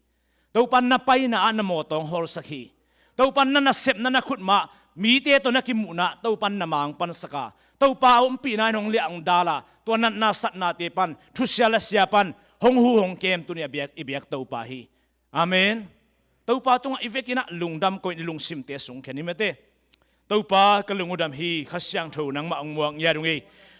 ตัวปันนาไปนาอันโมตองฮอลสักฮีตัวปันนาเสพนาขุดมามีเตตัวนักกิมุนะตัวปันนามังปันสกาตัวป่าอมปีนายนงเลี้ยงดาลาตัวนั้นนาสัตนาเตปันทุเสียละเสียปันหงหูหงเกมตัวนี้เบียกอีเบียกตัวป่าฮีอาเมนตัวป่าตัวอีเวกินะลุงดำก็ลุงซิมเตสงแค่นี้ไม่เตตัวป้ากลุงอุดมฮีขัสยังเท่านังมาองมวงยาดุงเอ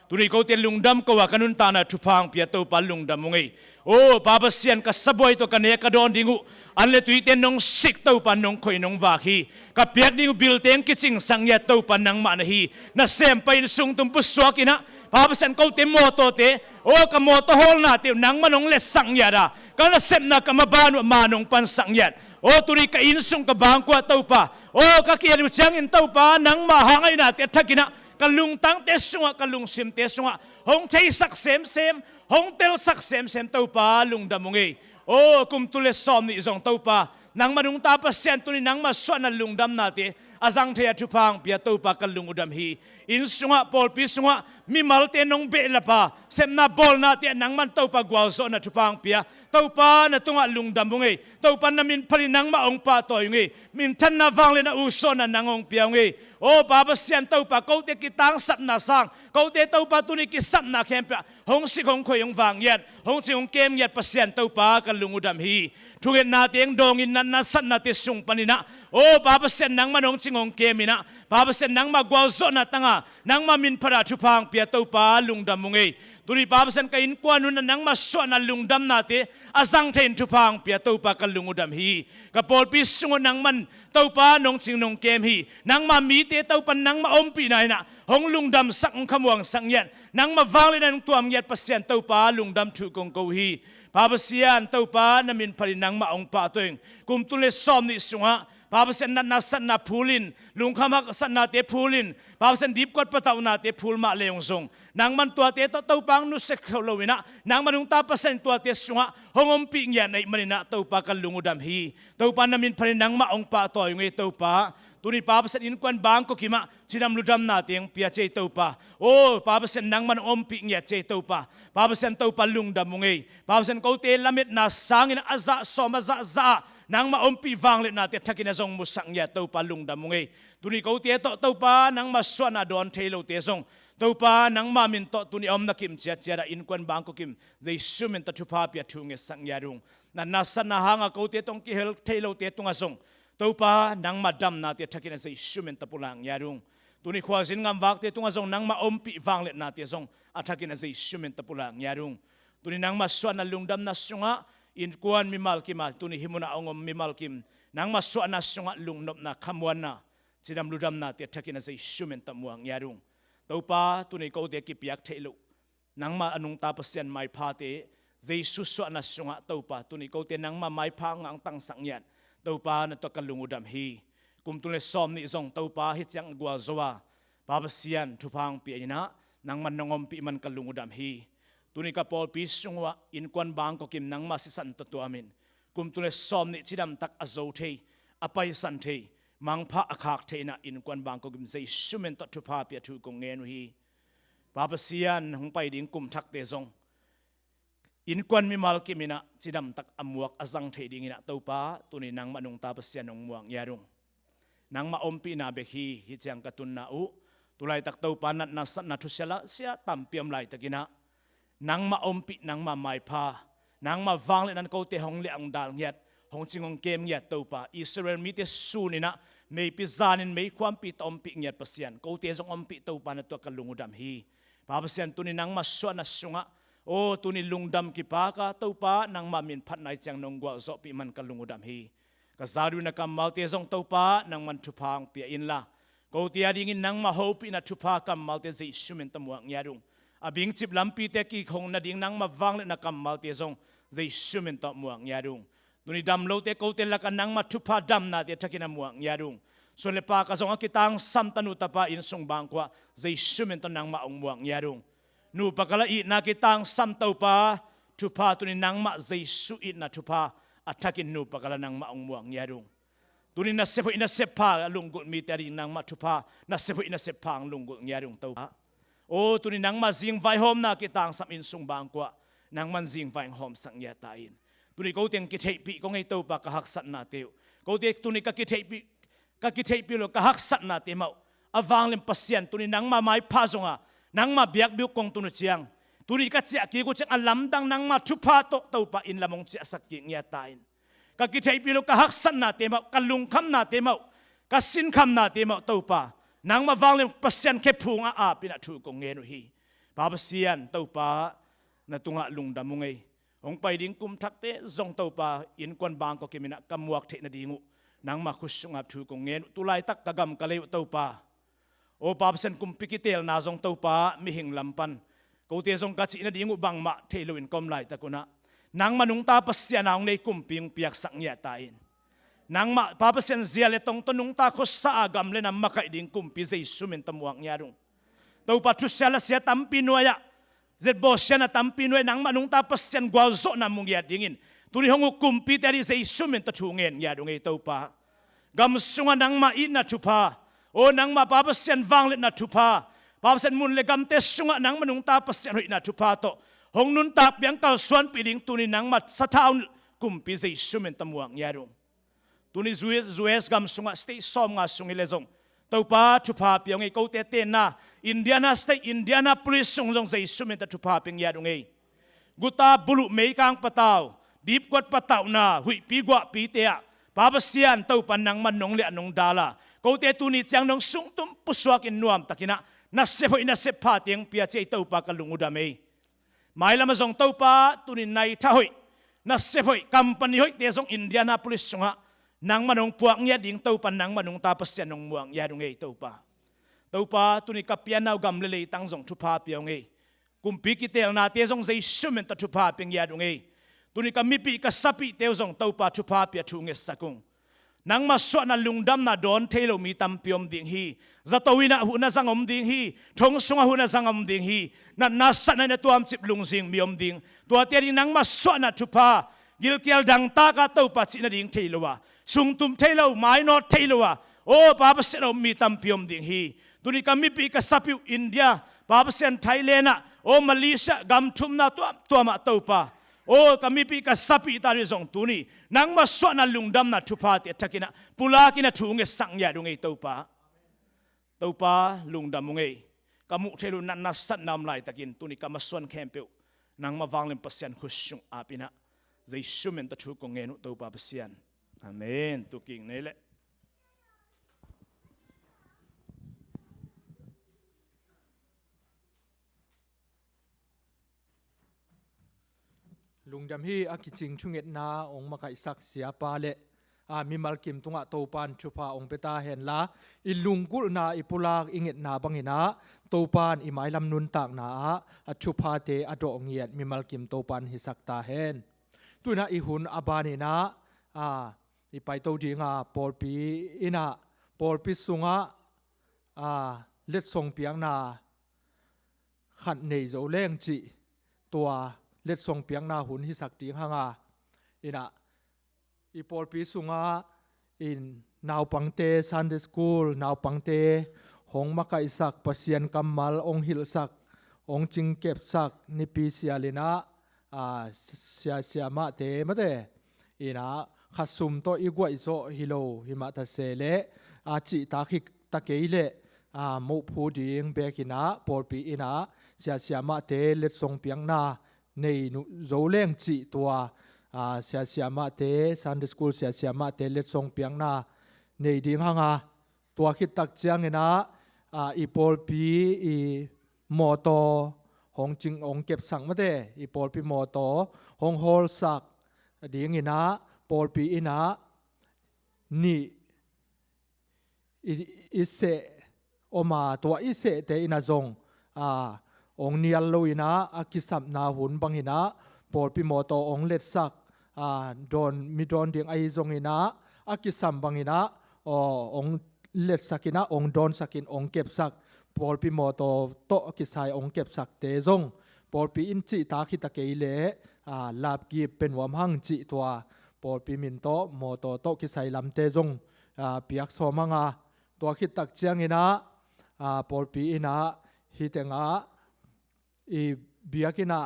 ตุนี่เขาเตลุงดำก็ว่ากันุนตานะทุพังเปียตัวป้าลุงดำมงเอโอ้ป้าเปเซียนกับสบอยตัวกันเอกระดอนดิ้งูอันเลตุยเตนนงสิกตัวป้านงคอยนงวาฮีกับเปียกดิ้งูบิลเตงกิจิงสังยาตัวป้านังมานะฮีน่าเซมไปสุงตุมปุสวากินะป้าเปเซียนเขาเตมโมโตเตโอ้กับโมโตฮอลนาเตนังมานงเลสังยาดากันน่าเซมนักกับมาบานุมานงปันสังยาโอ้ตุริกอินสุงกับบางกว่าเต้าป่าโอ้ก็เกียรติเชียงอินเต้าป่านังมาหางไอ้นาเตทักกินะกัลุงตั้งเตสุงกัลุงซิมเตสุงหงเทสักเซมหงเตลสักเซมเต้าป่าลุงดำมงเอโอ้กุมตุเลสอมนี่จงเต้าป่านังมาดุงตาเปเซนตุนี่นังมาสวนนัลุงดำนาเตอาจังเทียทุพังเปียเต้าป่ากัลุงอุดมฮีอินสุงปอลปีสุงมีมัลเตนงเบลป่าเซมนาบอลนาเตนังมันเต้าป่ากวาโซนาทุพังเปียเต้าป่านาตุงลุงดำมงเอเต้าป่านามินพลินังมาองป่าต่อยงเอมินทันนาฟังเลนาอุโซนานังองเปียงเอโอ้ป้าเปเซียนเต้าป่าเขาเตกิตังสัตนาสังเขาเตเต้าป่าตุนี่กิสัตนาเข้มเปียหงสิหงคอยงวางเย็ดหงสิหงเกมเย็ดเปเซียนเต้าป่ากัลุงอุดมฮีทุกเห็นนาเตียงดองอินนันนาสัตนาเตสุงปนินะโอ้ป้าเปเซียนนังมาหงสิหงเกมินะป้าเปเซียนนังมากวาโซนาตังะนังมามินพระราชุพังเปียเต้าป่าลุงดำมงเอต tuni papasan ka in kwa nun nang maswa na lungdam nate azang thein thupang pia to pa ka lungudam hi ka pol pi sungo nang man to pa nong ching nong kem hi nang ma mi te to pan nang ma om pi nai na hong lungdam sak khamuang sang yan nang ma wang le nan tuam yat pasien to pa lungdam thu kong ko hi papasian to pa namin parin nang ma ong pa toing kum tule som ni sunga papasan na san na phulin lungkhamak san na te phulin papasan deep kot pataw na te phul ma leong song nang man tua te to pang nu se kholowina nang manung tapasan tua te sunga hongom pi ngya nei manina to pa kal lungudam hi to pa namin parin nang ma ong pa toy ngai to pa tuni papasan in kwan bang ko kima chinam ludam na teng pia che to pa o papasan nang man om pi ngya che to pa papasan to pa lungdam ngai papasan ko te lamit na sangin aza soma za nang ma ompi wang le na te thakina zong musang ya to pa lungdam ngai tuni ko te to pa nang ma swana don thelo te zong to pa nang ma min to tuni om na kim chia chia in kwan bang ko kim zai sumin ta thu pa pia thu nge sang ya rung na san na hanga ko te tong ki hel thelo te tunga zong to pa nang ma dam na te thakina zai sumin ta pulang ya rung tuni khwa zin ngam wak te tunga zong nang ma ompi wang le na te zong athakina zai sumin ta pulang ya rung tuni nang ma swana lungdam na sunga in kuan mi malkim tuni himuna ongom mi malkim nang maswa na sunga lungnop na khamwan na chidam ludam na te thakina zai shumen tamuang yarung topa tuni ko te kipiak thelo nang ma anung tapasian mai phate zai suswa na sunga topa tuni ko te nang ma mai pha ngang tang sangyan topa na to kalungudam hi kum tule som ni zong topa hi chang gwal zowa babasian thupang pi ina nang man nongom pi man kalungudam hi tuni ka pol pi sungwa in kwan bang ko kim nang ma si san to amin kum tule som ni chidam tak azo thei apai san thei mang pha akhak thei na in kwan bang ko kim zai sumen to thu pha pia thu ko nge nu hi papa sian hong pai ding kum thak te zong in kwan mi mal kimina chidam tak amuak azang thei ding ina to pa tuni nang manung ta pa sian ong muang yarung nang ma ompi na be hi chang ka tun na u tulai tak to pa na san na thu sela sia tampiam lai takina nang ma ompi nang ma mai pha nang ma wang le nan ko te hong le ang dal ngiat hong chingong kem ngiat to pa Israel mi te sunina mei pi zanin mei kwam pi tom pi ngiat pasian ko te jong ompi to pa na to ka lungudam hi pa pasian tuni nang ma so na sunga o tuni lungdam ki pa ka to pa nang ma min phat nai chang nong gwa zo pi man ka lungudam hi ka zaru na kam mal te jong to pa nang man thu phang pi in la ko te ading in nang ma ho pi na thu pha kam mal te zai shumen tamuang yarung abing chip lampi te ki khong na ding nang ma wang le na kam mal te zong zai shumen to muang yarung nuni dam lo te ko te la ka nang ma thu pha dam na te thakina muang yarung so le pa ka zong kitang sam tanu ta pa in sung bang kwa zai shumen to nang ma ong muang yarung nu pakala i na kitang sam to pa thu pha tu ni nang ma zai su i na thu pha athakin nu pakala nang ma ong muang yarung tuni na sepo ina sepa lungul mi tari nang ma thu pha na sepo ina sepang lungul yarung to o tuni nang ma zing vai hom na kitang sam in sung bang kwa nang man zing vai hom sang ya tain tuni ko teng ki thei pi ko ngai to pa ka hak sat na teu ko te tuni ka ki thei pi lo ka hak sat na te mau awang lem pasian tuni nang ma mai pha zonga nang ma biak biu kong tunu chiang tuni ka chia ki ko chang alam dang nang ma thu pha to pa in lamong chia sak ki nya tain ka ki thei pi lo ka hak sat na te mau ka lung kham na te mau ka sin kham na te mau to pa nang ma wang lem pasien ke phunga a pina thu ko nge nu hi pa pasian to pa na tunga lungdam mungai ong pai ding kum thak te zong to pa in kon bang ko kimina kamuak the na dingu nang ma khusunga thu ko nge nu tulai tak kagam ka le to pa o pa pasian kum pikitel na zong to pa mi hing lampan ko te zong ka chi na dingu bang ma thelo in kom lai takuna nang manung ta pasian ong nei kum ping piak sang ya tain nang ma papasen ziale tong tonung ta ko sa agam le nam makai ding kumpi zai sumen tamuang yarung to patu sala sia tampi noya zet bosya na tampi noy nang manung ta pasen gwal zo na mung ya dingin turi hongu kumpi tari zai sumen ta thungen yarung ei to pa gam sunga nang ma ina thupa o nang ma papasen wang le na thupa papasen mun le gam te sunga nang manung ta pasen hoi na thupa to hong nun ta piang kal suan piling tuni nang ma sathaun kumpi zai sumen tamuang yarung tuni zues gam sunga stay som nga sungi lezong topa thupa piang ei ko te te na Indiana state Indiana police sung jong zai sumen ta thupa ping ya dong ei guta bulu mei kang pataw deep kot pataw na hui pi gwa pi te a babasian to panang manong le anong dala ko te tuni chang nong sung tum puswak in nuam takina na sepo ina sepa tiang pia che to pa kalungudam ei mai lama zong to pa tunin nai tha hoi na se hoi company hoi te zong Indianapolis sunga nang manong puak nya ding to pan nang manong ta pasyan nong muang ya dong ei to pa tuni kapian nau gam le tang zong thu pa piang ei kumpi ki tel na te zong zai sumen ta thu pa ping ya dong ei tuni ka mi pi ka sapi te zong to pa thu pa pia thu nge sakung nang ma so na lungdam na don thelo mi tam piom ding hi zatowina hu na zangom ding hi thong sunga hu na zangom ding hi na sat na tuam chip lungsing miom ding tua te ding nang ma so na thu pa gil kial dang ta ka to pa chi na ding theilowa sung tum theilo mai no theilowa o pa pa se mi tam piom ding hi tuni ka mi pi ka sapiu India pa pa sen Thailand o Malaysia gam thum na to ma to pa o kami pi ka sapi tari zong tuni nang ma so na lungdam na thupa te thakina pula kina thunge sangya dungei topa lungdam ngei kamu thelu na sat nam lai takin tuni kama son khempeu nang ma wanglem pasyan khusyung apina zai shumen ta thu ko ngenu topa pasyan amen tuking neleลุงดำฮีอากิจิงชุงเอ็ดนาองมาไก่สักเสียปาเลมีมัลกิมตุงะโตปานชุพาองเปตาเห็นละอิลุงกุลนาอิปุลากอิงเอ็ดนาบังเห็นะโตปานอิไม้ลำนุนตากนาชุพาเตอดองเงียดมีมัลกิมโตปานฮิสักตาเห็นตุนะอิหุนอบานีนะอิไปโตดีงาปอลปีอินะปอลปีสุงะเล็ดทรงเปียงนาขัดเนยโจเล่งจีตัวเล็ดทรงเปียงนาหุนฮิสักติงหางอินะอีปอลปีสุงาอินนาวปังเตซันเดสคูลนาวปังเตหงมาไกสักปเสียนกัมมัลองฮิลสักองจิงเก็บสักนิปีเสียลินะเสียมาเตมาเตอินะขัดซุมโตอีกวยโซฮิโลหิมาตาเซเลจิตาคิกตะเกยเลมุพูดิงเบกินะปอลปีอินะเสียมาเตเล็ดทรงเปียงนาในโจเล่งจีตัวเสียมาเตซันเดสคูลเสียมาเตเล็ดทรงเปียงนาในดิ่งหางตัวคิดตักเจียงนะอีปอลปีอีมอโตหงจิงองเก็บสั่งมาเตอีปอลปีมอโตหงโฮลสักดิ่งนะปอลปีอินะนี่อิเสอมาตัวอิเสเตอินาจงองเนียลลุยนะอากิสัมนาหุนบังหินะปอลปีมอโตองเล็ดสักโดนมีโดนเดียงไอจงหินะอากิสัมบังหินะองเล็ดสักินะองโดนสักินองเก็บสักปอลปีมอโตโตอากิสายองเก็บสักเตจงปอลปีอินจิตาคิตะเกยเลลาบกีเป็นวามหังจิตัวปอลปีมินโตมอโตโตกิสายลำเตจงเปียกโซมังตัวคิดตักเจียงหินะปอลปีอินะฮิเตงอีเบียกินะ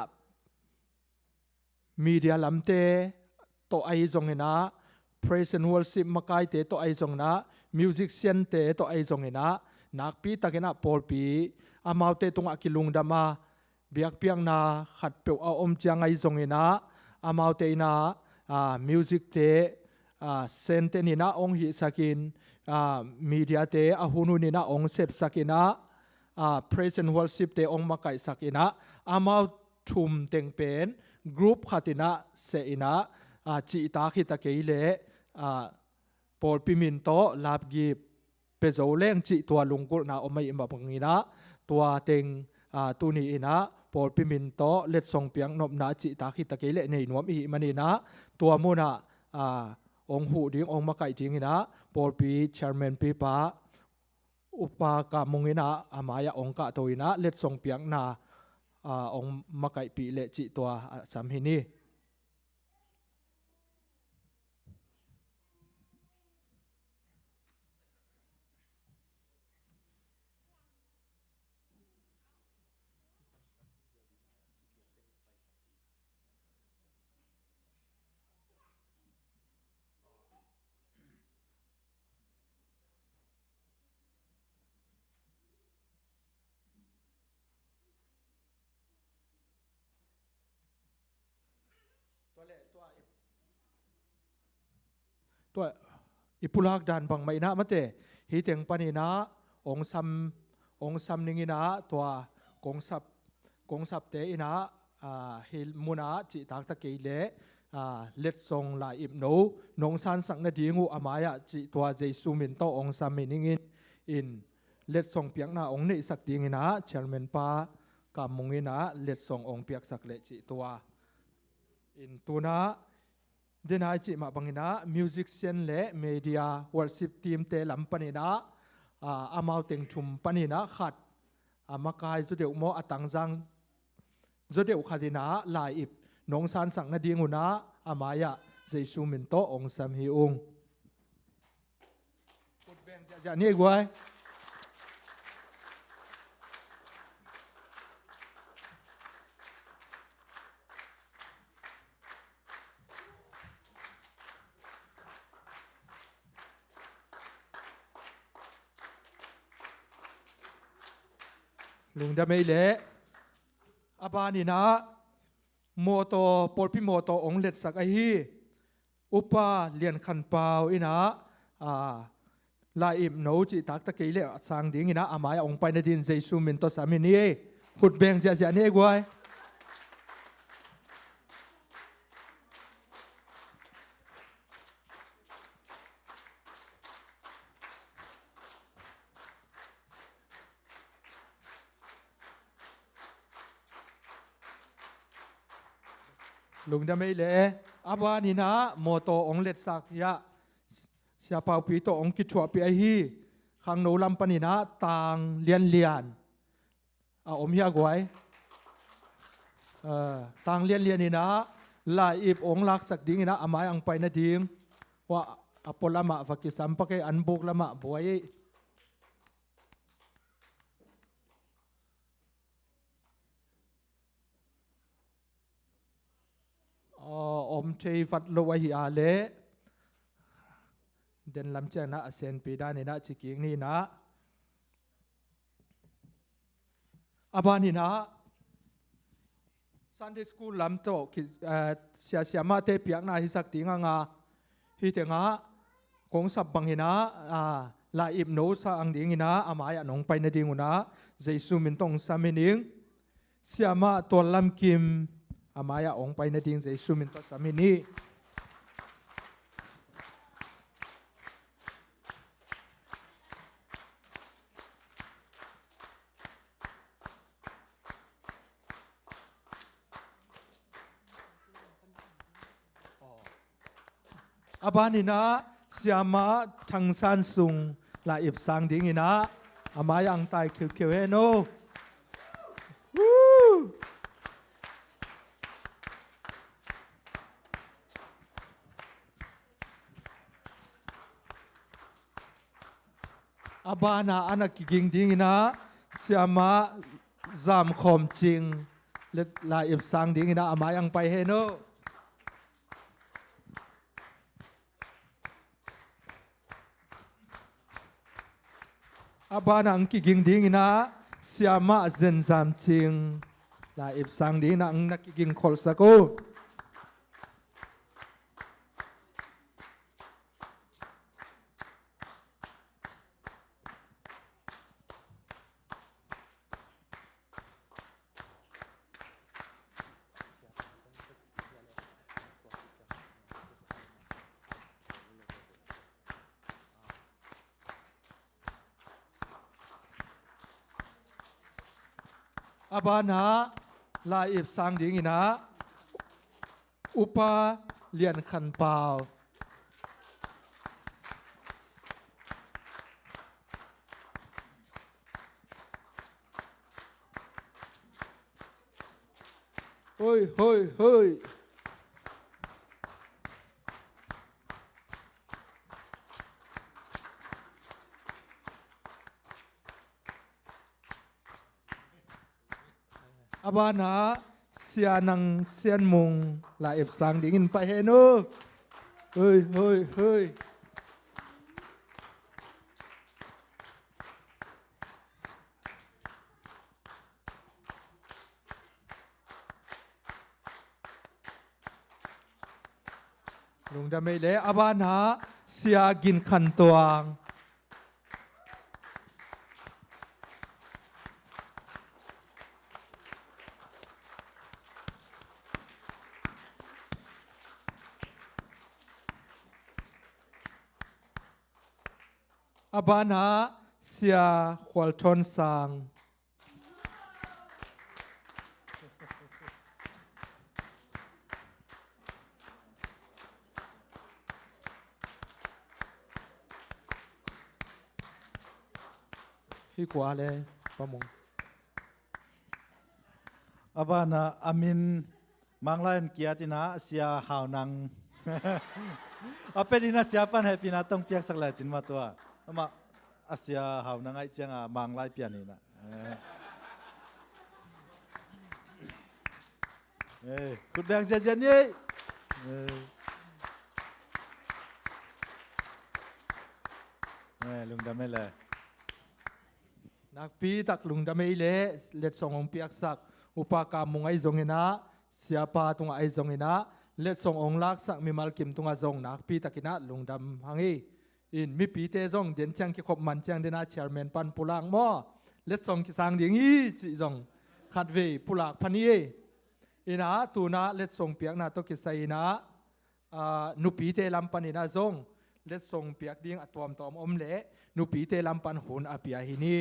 มีเดียลำเตโตไอจงนะ praise and worship มาไกเตโตไอจงนะ musician เตโตไอจงนะนักปีตะกินะปอลปีอามาวเตตงอากิลุงดามาเบียกเปียงนาขัดเปียวเอาอมเจียงไอจงนะอามาวเตนะmusic เตเซนเตนินะองหิสกินมีเดียเตอหุนุนินะองเซบสกินะpraise and worship เตองมาไกสักินะอามาวทุมเต็งเป็นกรุ๊ปขัตินะเสอินะจิตาคิตะเกยเลปอลปิมินโตลาบกีเปโจเล่งจิตัวลุงกุลนาอไม่อิมบังงีนะตัวเต็งตุนีนะปอลปิมินโตเล็ดทรงเปียงนบนาจิตาคิตะเกยเลในนวมอิมันนีนะตัวมุนะองหูดิ้งองมาไก่จริงนะปอลปีเชอร์แมนปีปาอุปากามงนะมายาองกะตัวนะเล็ดทรงเปียงนาองมาไก่ปีเลจิตัวสามหินีตัวอิปุลักดันบังไม่นะมะเตฮีเต็งปานีนะองซัมนิงินะตัวกงสับเตอินะ เฮลมุนาจิตักตะเกยเลเล็ดทรงลายอิบโนนงสันสังนาดีงูอามายะจิตัวเจสุมินโตองสามินิงินอินเล็ดทรงเปียกนาองนี่สักดีงินะเชลเมนปากามุงินะเล็ดทรงองเปียกสักเลจิตัวอินตัวนะเดนายจิมาบังงินะมิวสิกเซนเลเมเดียวอร์ชิปทีมเตลัมปนินะอามาเต็งชุมปนินะขัดมากายจุดเดียวโมอตังจังจุดเดียวขัดินะลายอิบนงสันสังนาดีงูนะอามายะเจสุมินโตองสามฮิองกดแบ่งจะนี่กวยลุงดาไม่เละอาบานีนะโมโตปอลพิโมโตองเล็ดสักไอฮีอุปาเลียนขันเปล่าอินะลายอิมโนจิตักตะกี้เละสังดิ้งอินะอามายองไปในดินเจสุมินโตสามินีขุดแบ่งจะนี่กวยลุงดาไม่เละอาบานีนะโมโตองเล็ดสักยะเสียเปาปีโตองกิจชัวปีไอฮีขังโนลัมปนีนะต่างเลียนอมเฮียกวยต่างเลียนนี่นะลายอิบองลักสักดิ้งนะอามายอังไปนะดิ้งว่าอปอลละมะฟักกิสัมปะเกอันบุกละมะบวยอมเทฟัดโลวะฮิอาเลเดินลำเจ้านะเซนปีดานี่นะจิกิงนี่นะอาบานี่นะซันเดย์สคูลลำโตเสียมาเตเปียกนาฮิสักติงงาฮิเตงะคงสับบังหินะลาอิบโนซาอังดิงหินะอามายนงไปนาดิงุนะเจสุมินตงสามินิงเสียมาตัวลำกิมอามายองไปนาดิงเจสุมินตสามินีอาบานินะเสียมาทางสันสุงลาอิบสังดิ้งนะอามายอังไตเขียวเฮโนอาบานาอันกิงดิ้งนะเสียมาจามคมจริงลาอิบสังดิ้งนะอามายอังไปเฮโนอาบานังกิกิงดิ้งนะเสียมาเซนซามจริงลาอิบสังดิ้งนะอังนักกิกิงคอลสกูอาบานาลาอิบสังดิ้งนะอุปาเลียนขันเปล่าเฮ้ยเฮ้ยเฮ้ยอาบานาเสียนังเสียนมุงลาเอฟสังดิ้งไปเฮโนเฮ้ยเฮ้ยเฮ้ยลุงดาไม่เละอาบานาเสียกินขันตวง อบานาเสียขวัลทนสังพี่กว่าเลยประมง Abana amin manglain kiatina sia haunang. Apelina siapan happy na tong piak sakla chin ma tua. Ama asia haunang ai changa manglai pianina. Kut bang jajan ye. Lung damela. นักปีตักลุงดำเมเลเล็ดส่งองเปียกสักอุปกรรมมุงไอจงเงินะเสียปาตุงไอจงเงินะเล็ดส่งองลักสักมีมัลกิมตุงอาจงนักปีตักินะลุงดำฮังอีอินมีปีเตจงเดินจังกิขบมันจังเดนาเชอร์แมนปันปุลังมอเล็ดส่งกิสังเดียงอีจิจงขัดเวปุลักพันยีอินะตูนะเล็ดส่งเปียกนาตกิไซนะนุปีเตลัมปันอินะจงเล็ดส่งเปียกดิ้งอัตวมตอมอมเละนุปีเตลัมปันหุนอภิยาหินี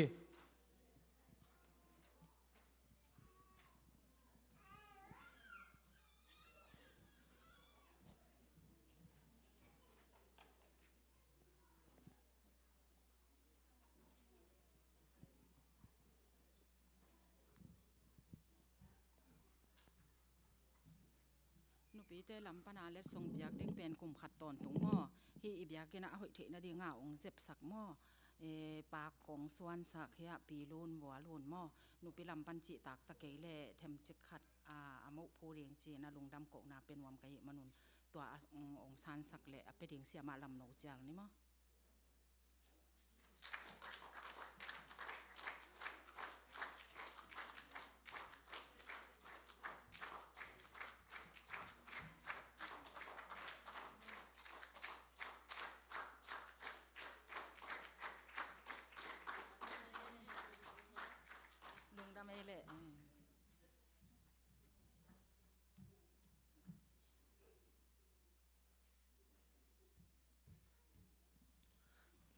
นุปีเตลำปนาเล็ดทรงเบียกเด้งเป็นกลุ่มขัดตอนตุงหม้อฮีอีเบียกเกนะหอยเทนะดีง่าองเจ็บสักหม้อปากของสวนสักเฮียปีลูนบัวลูนหม้อนุปีลำปันจิตากตะเกยเล่เทมจิกขัดอมุภูเรียงจีนะลุงดำกกนาเป็นวมกะเหมนุนตัวองซานสักเล่ไปเดียงเสียมาลำหนูจางนี่มั้ง ลุงดำไม่เละ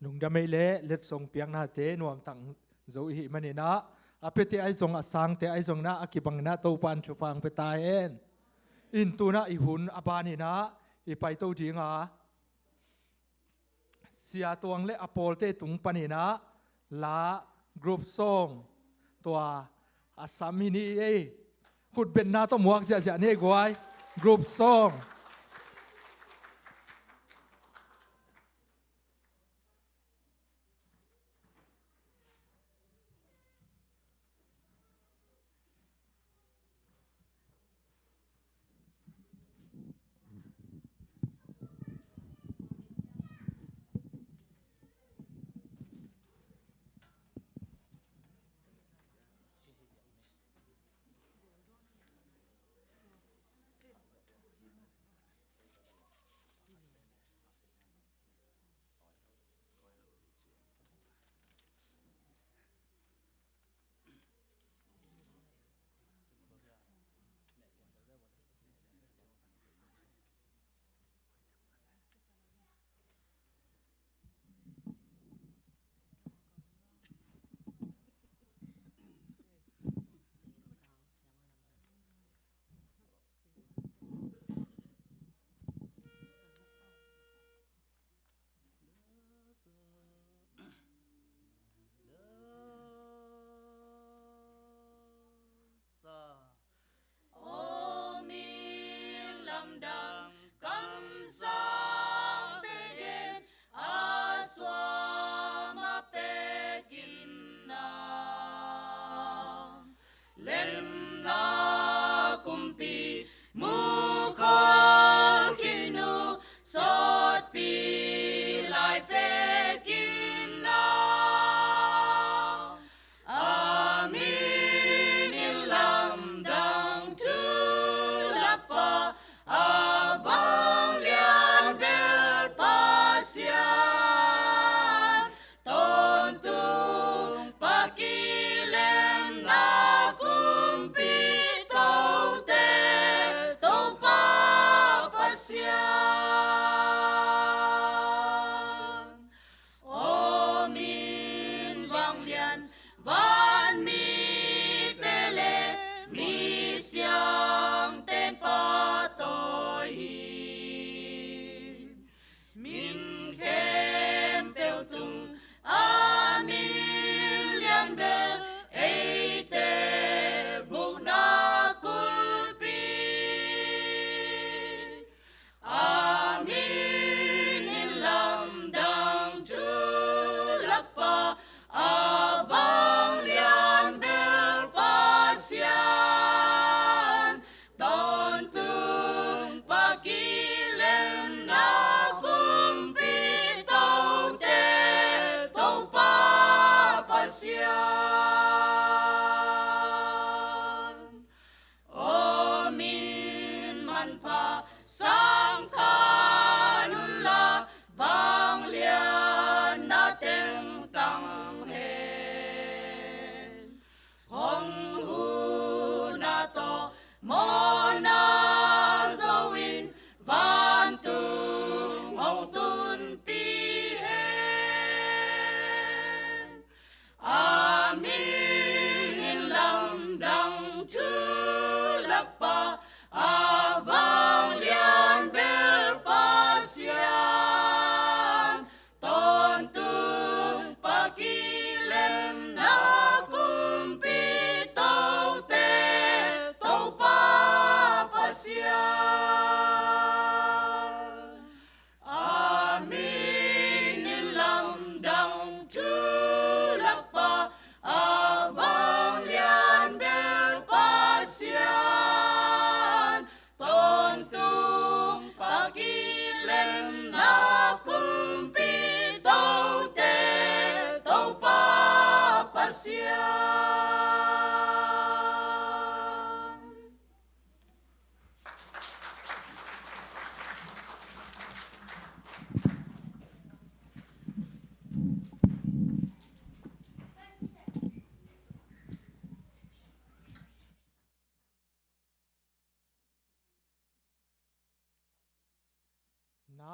ลุงดำไม่เละเล็ดส่งเปียงนาเตนวมตังโจหิมันนี่นะอเปเตไอส่งอสังเตไอส่งนะอากิบังนะโตปันชุฟังไปตายเอ็นอินตูนะอิหุนอบานี่นะอีไปโตจีงาเสียตัวงเละอโปลเตตุงปันนี่นะลากรุ๊ปส่งตัวอาสามินีเอขุดเป็นนาต้องหมวกจะเนี่ยกวยกรุ๊ปส่ง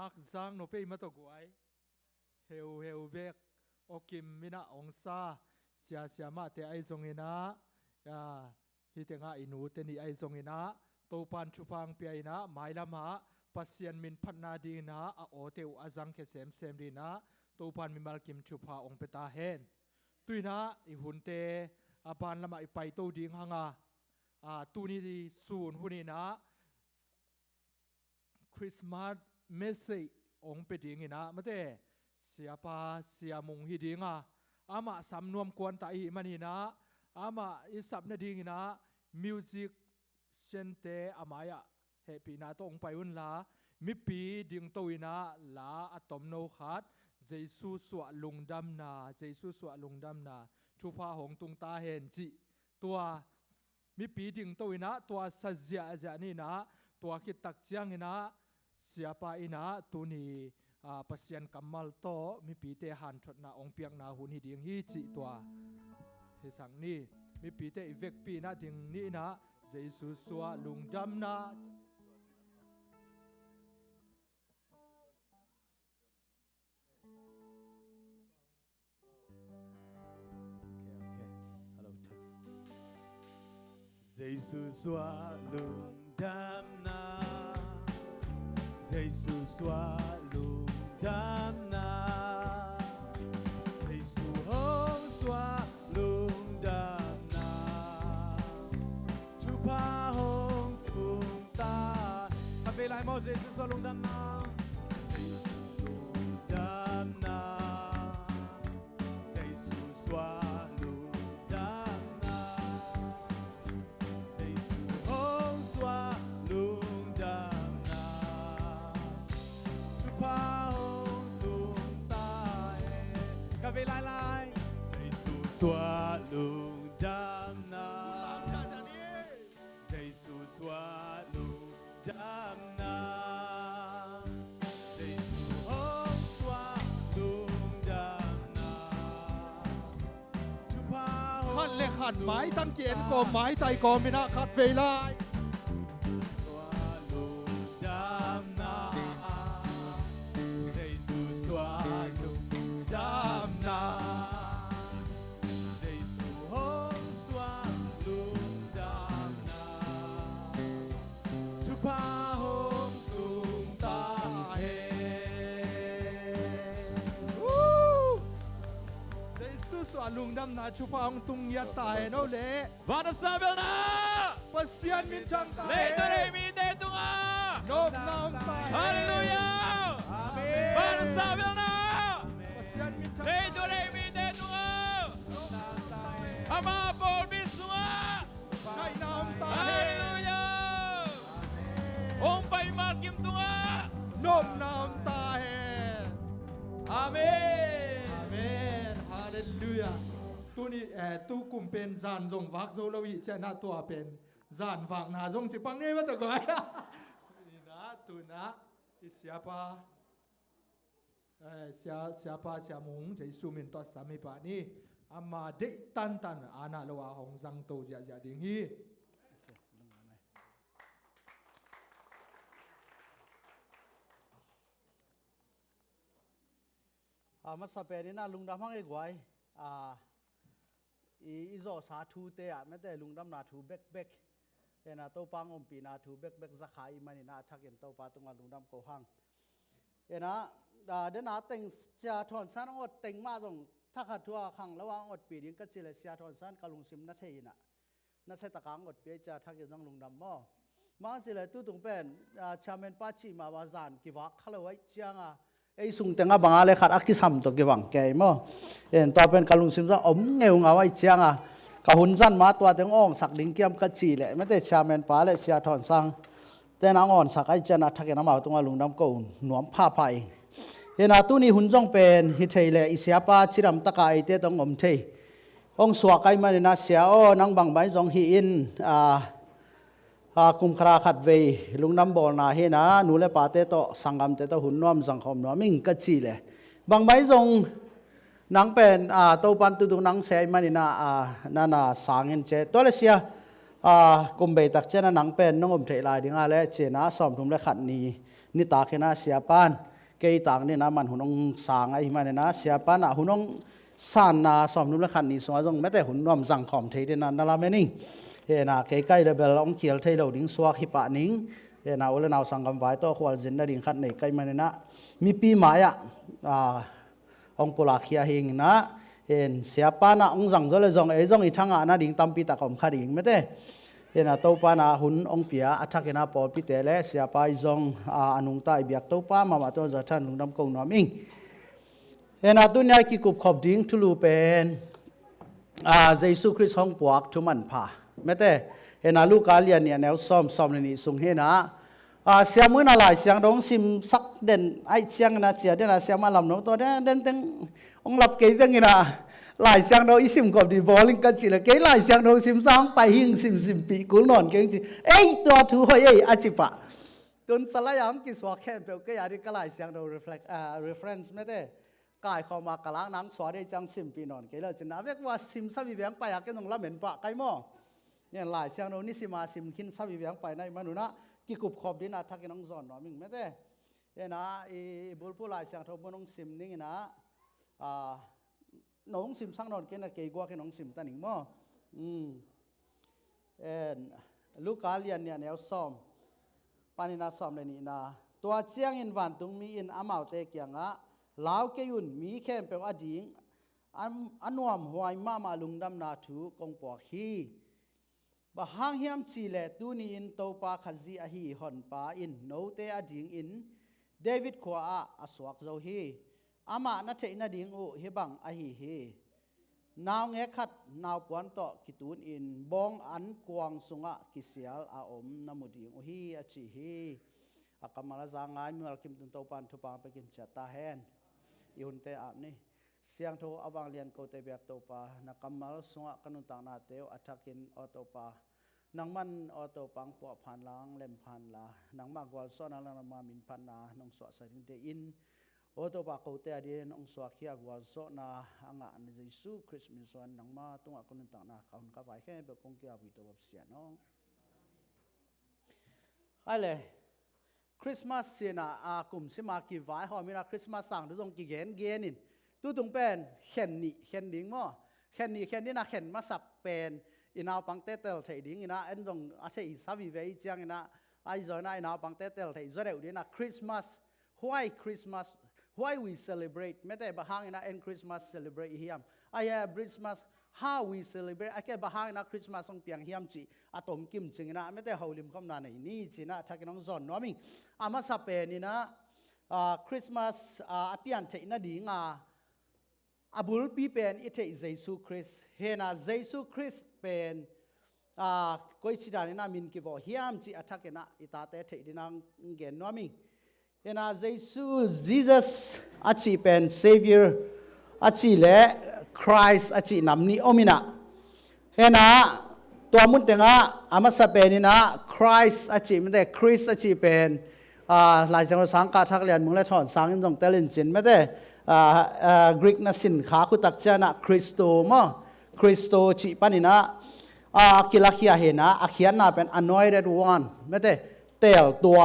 ak zang no pe ma to guai heu bek okim mina ongsa sia ma te ai zong ina ya hi te nga inu te ni ai zong ina to pan chupang pe ina mai lama pasian min phatna di na a o te u azang ke sem di na to pan mi mal kim chupa ong peta hen tuina I hun te apan lama I pai to ding hanga tu ni sun hunina Christmas message ong pe ding ina mate siapa siamung hidinga ama samnuam kwan ta hi manina ama isap na ding ina music sente amaya happy na to ong payun la mi pi ding to ina la atom no khat jesu swa lungdam na chupa hong tung ta hen chi tua mi pi ding to ina tua sajia ja ni na tua khit tak chiang ina siapa ina tuni pasian kamal to mi pi te han thot na ong piang na hun hi ding hi chi tua he sang ni mi pi te ivek pi na ding ni na jesu swa lungdam na Jesus xóa lùng đam na Jesus xóa lùng đam na Jesus hong xóa lùng đam na Chúa pa hong cùng ta cà phê lại mò Jesus xóa lùng đam na Jesus lùng đam na Jesus xóa lùng đam na cà phê lại lại xóa lùng đam na Giêsu xóa lùng đam na Giêsu hong xóa lùng đam na khat le khat mai tam kien ko mai tai ko mina khat ve lai xóa lùng đam na Giêsu xóa lùng đam na Giêsu hong xóa lùng đam na Chúa pa hong cùng ta jesu swa lungdam na chupa ong tung ya ta he no le Vada sabel na pasian min chang ta le to le mi te tunga nop nam ta Hallelujah Vada sabel na pasian min chang le to le mi te tunga ama pol bisua nai nam ta he Hallelujah Ong pai mal kim tunga nop nam ta he Amen amen hallelujah tu ni tu kum pen zan zong vak zo lo hi cha na tua pen zan vak na zong chi pang nei ma to ko ni na tu na siapa siapa siamung jesu min to sami pa ni ama de tan ana lo wa hong zang to ja ding hi mà sắp về đến là lùng đam hăng cái quái izo sa thu te mấy te lùng đam na thu bek cái na tàu pang om pi na thu bek ra khai mani na thắc hiện tàu pa tung lùng đam cổ hang cái na đến na tình cha thon san ngọt tình ma dòng thắc hạt thua khangแล้วว่าngọtปีดิ้งก็สิเลยcha thon sanกะลุงซิมนัทเฮนะนัทเซตะกางงดเปียcha thắc hiện năng lùng đamมอมาสิเลยตู้ตุงเป็นชาเมนป้าชีมาว่าจานกี่วักเขาเลยไว้เชียงไอ้สุงเตงบางอะไรขัดอักขิสัมตัวกี่วังแก่มั้งต่อเป็นกะลุงซิมว่าอมเงียวเงาไว้เชียงกะหุ่นจันมาตัวเตงอ่องสักดิ้งเกี่ยมกัดสีเลยไม่แต่ชาเมนป้าเลยเสียถอนสังแต่นางอ่อนสักไอ้เจนะทักยังน้ำเอาตรงลุงดำกูหนวมผ้าไผ่ตู้นี้หุ่นจ้องเป็นฮิตเทเลอิเสียป้าชิรำตะกายเตต้องอมเทองสวกไอ้มาในนาเสียนางบางใบจงฮีอินกุมคราขัดเวลุงน้ำบอลนาเฮนะนูเลปาเตโตสังกามเตโตหุ่นน้อมสังคมน้อมิงกัดจีเลยบางใบจงนังเป็นตัวปันตุนังเสียมันนี่นานาสางเงินเจตัวเลเสียกุมเบตักเจนะนังเป็นน้องอมเทลายดิ้งอะไรเจนะสอมทุ่มเลขัดนี้นิตาเขนะเสียปาน เกยต่างนี่นะมันหุ่นองสางไอ้มาเนี่ยนะเสียปานะหุ่นองสานนาสอมนุ่มละขันนี่สวงไม่แต่หุ่นนวมสังขอมเทเดนันนั่นละไม่นิ่งเฮนะเกยใกล้เลเบลองเขียลเทเราดิ้งสวกฮิปะนิ่งเฮนะอุลนาวสังกำไว้ตัวขวาจินนาดิ้งขัดในใกล้มาเนี่ยนะมีปีหมายองปุลาเขียหิงนะเห็นเสียปานะองสังจะเลยจงจงอีทั้งอ่ะนะดิ้งตั้มปีตะกอมขัดดิ้งไม่แต่เห็นตัวปานะหุ่นองเปียอัฐกินาปอปิเตเลเสียปายจงอนุงตาเบียกตัวปามาตัวจะทันลุงดำกงนอมิงเห็นตุนยากิกุบขอบดิ้งทุลูเป็นเยซูคริสต์ห้องปวกทุมันพาไม่แต่เห็นลูกกาเลียนเนี่ยแนวซ้อมนี่ส่งเห็นนะเสียมือน่าหลายเสียงร้องซิมสักเด่นไอเสียงนะเสียเด่นนะเสียงมาลำน้องตัวเด่นองหลับเกยตั้งงี้นะหลายเสียงเราอิสิมกอบดีบอลลิงกันจีละเกยหลายเสียงเราซิมสร้างไปหิงซิมปีกูนอนเกยจีตัวถูเฮ้ยอาจิปะจนสลายอังกิสวาแค่เปลวเกยอาริกหลายเสียงเรา reference ไม่ได้กายเข้ามากลางนังสวาได้จังซิมปีนอนเกยเราจะนับว่าซิมสวิเวียงไปอยากจะต้องรับเหม็นปะไก่หม้อเนี่ยหลายเสียงเรานี่สิมาซิมขินสวิเวียงไปในมนุษย์นะกิกุบขอบดินะทักกินน้องจอนหนอมิงไม่ได้นะบุลผู้หลายเสียงทบน้องซิมนี่นะน้องซิมสังนอนเกนะเกยกว่าแค่น้องซิมตันหนิงมั้งลูกกาเลียนเนี่ยแนวซ้อมปานินาซ้อมเลยนี่นะตัวเจียงอินวันตุงมีอินอามาเตเกียงอ่ะลาวเกยุนมีแค่เป็นอดีงอันวมหวยมาลุงดำนาถูกงปอกฮีบะหางเฮียมจีเลตูนีอินโตปาขจีอหีหอนปาอินโนเตอดิงอินเดวิดขวาอสวกเจ้าฮีอามานัทเทนดิงอุเฮบังอหีเฮนาวเงขัดนาวปวนโตกิตูนอินบองอันกวางสุงะกิเสียลอาอมนามุดิงอุฮีอจิฮีอากามาลาจางายมีอัลคิมตุนโตปันทุปังไปกิมจัตตาแฮนอิหุนเตอาบนี่เสียงโทอวังเลียนโกเตเบียกโตปานักกำมัลสุงะกันุตังนาเตวอัฐกินออโตปานังมันออโตปังปวพันลังเล่มพันลานังมากวาลซ้อนนังมามินพันนานงสวดใส่ถึงเตอินออโตปาโกเตอดีนงสวดเขียกวาลซ้อนนาอังอันเยซูคริสต์มิสวนนังมาตุงกันุตังนาเขากับไว้แค่เบกงเกียวิโตแบบเสียน้องไอ้เลยคริสต์มาสเสียนะกลุ่มสิมากีไว้หอมีนะคริสต์มาสสั่งทุกตรงกี่เกนินตู้ตรงเป็นเข็นดิ่งมั้งเข็นนี่นะเข็นมาสับเป็นอินเอาปังเตเตลเทดิ่งอินะเอ็นตรงอาเซียสาวิเวจียงอินะไอจอยนะอินเอาปังเตเตลเทจะเดี๋ยวนี้นะคริสต์มาส why Christmas why we celebrate ไม่แต่บางอินะเอ็นคริสต์มาส celebrate เฮียมไอ้Christmas how we celebrate ไอ้แค่บางอินะคริสต์มาสต้องเปียงเฮียมจีอะตอมกิมจิงนะไม่แต่เขาลิมคำนานนี่จีนะถ้ากินน้องจอนน้อมิงอามาสับเป็นนี่นะคริสต์มาสเปียนเทน่าดีงาอบุลปีเป็นอิเทเยซูคริสต์เฮน่าเยซูคริสต์เป็นก็อิชิดานินามินกิโวเฮียมจีอัฐกินะอิตาเตเทดินังเกนน้อมิงเฮน่าเยซู Jesus อาชีเป็น Savior อาชีเล่ Christ อาชีนำนี้อมินะเฮน่าตัวมุนเตงะอามาสเปนินะ Christ อาชีไม่ได้ Chris อาชีเป็นหลายจังหวัดสังกัดทักเรียนมึงและถอนสังอินทร์เตลินจินไม่ได้กรีกนัสินขาคุตักเจนะคริสโตมั้งคริสโตจีปานินะกิลักยาเห็นนะอาเขียนน่าเป็น anointed one ไม่ได้เตลตัว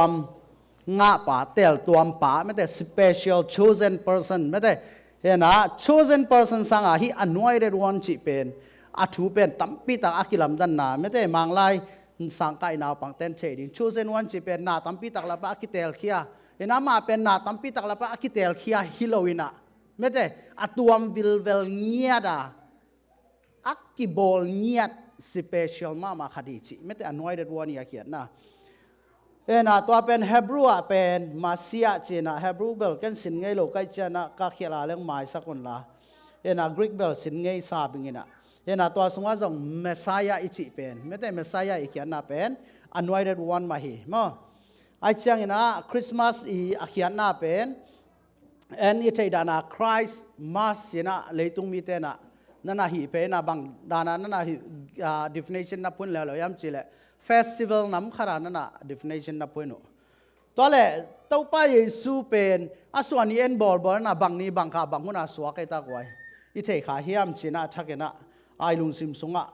งาป่าเตลตัวป่าไม่ได้ special chosen person ไม่ได้เห็นนะ chosen person สังอาฮี anointed one จีเป็นอาถูเป็นตั้มปีตักอากิลัมดันนาไม่ได้มังไลสังกัยนาวปังเต้นเทดิ้ง chosen one จีเป็นนาตั้มปีตักละปะอากิเตลเขียเห็นนะมาเป็นนาตั้มปีตักละปะอากิเตลเขียฮิโลวินะไม่ได้อาตัวมวิลเวลเงียดาอักกิบอลเงียด special มาคดีจีไม่ได้ anointed one นี่เขียนนะเอ็นะตัวเป็น Hebrew เป็นมาเซียจีนะ Hebrew เบลกันสินไงโลกไอเจนะก็เขียนเรื่องหมายสักคนละเอ็นะ Greek เบลสินไงซาบิงินะเอ็นะตัวสงฆ์จง Messiah อิจิเป็นไม่ได้ Messiah อีเขียนนะเป็น anointed one มาฮีมั้งไอเจียงนะคริสต์มาสอีอาเขียนนะเป็นเอ็นอิเทดานาคริสต์มาสสินะเลยตุงมีเตนะนั่นน่ะฮีเป็นนะบางดานานั่นน่ะฮีdefinition นับพุ่นแล้วย้ำจีเลย festival น้ำขนาดนั่นน่ะ definition นับพุ่นตัวเลยตัวป้าเยซูเป็นอาส่วนนี้เอ็นบอลนะบางนี้บางขาบางคนอาสวะกันตากไว้อิเทขาเฮียมจีนะทักกันนะไอลุงซิมซุงะ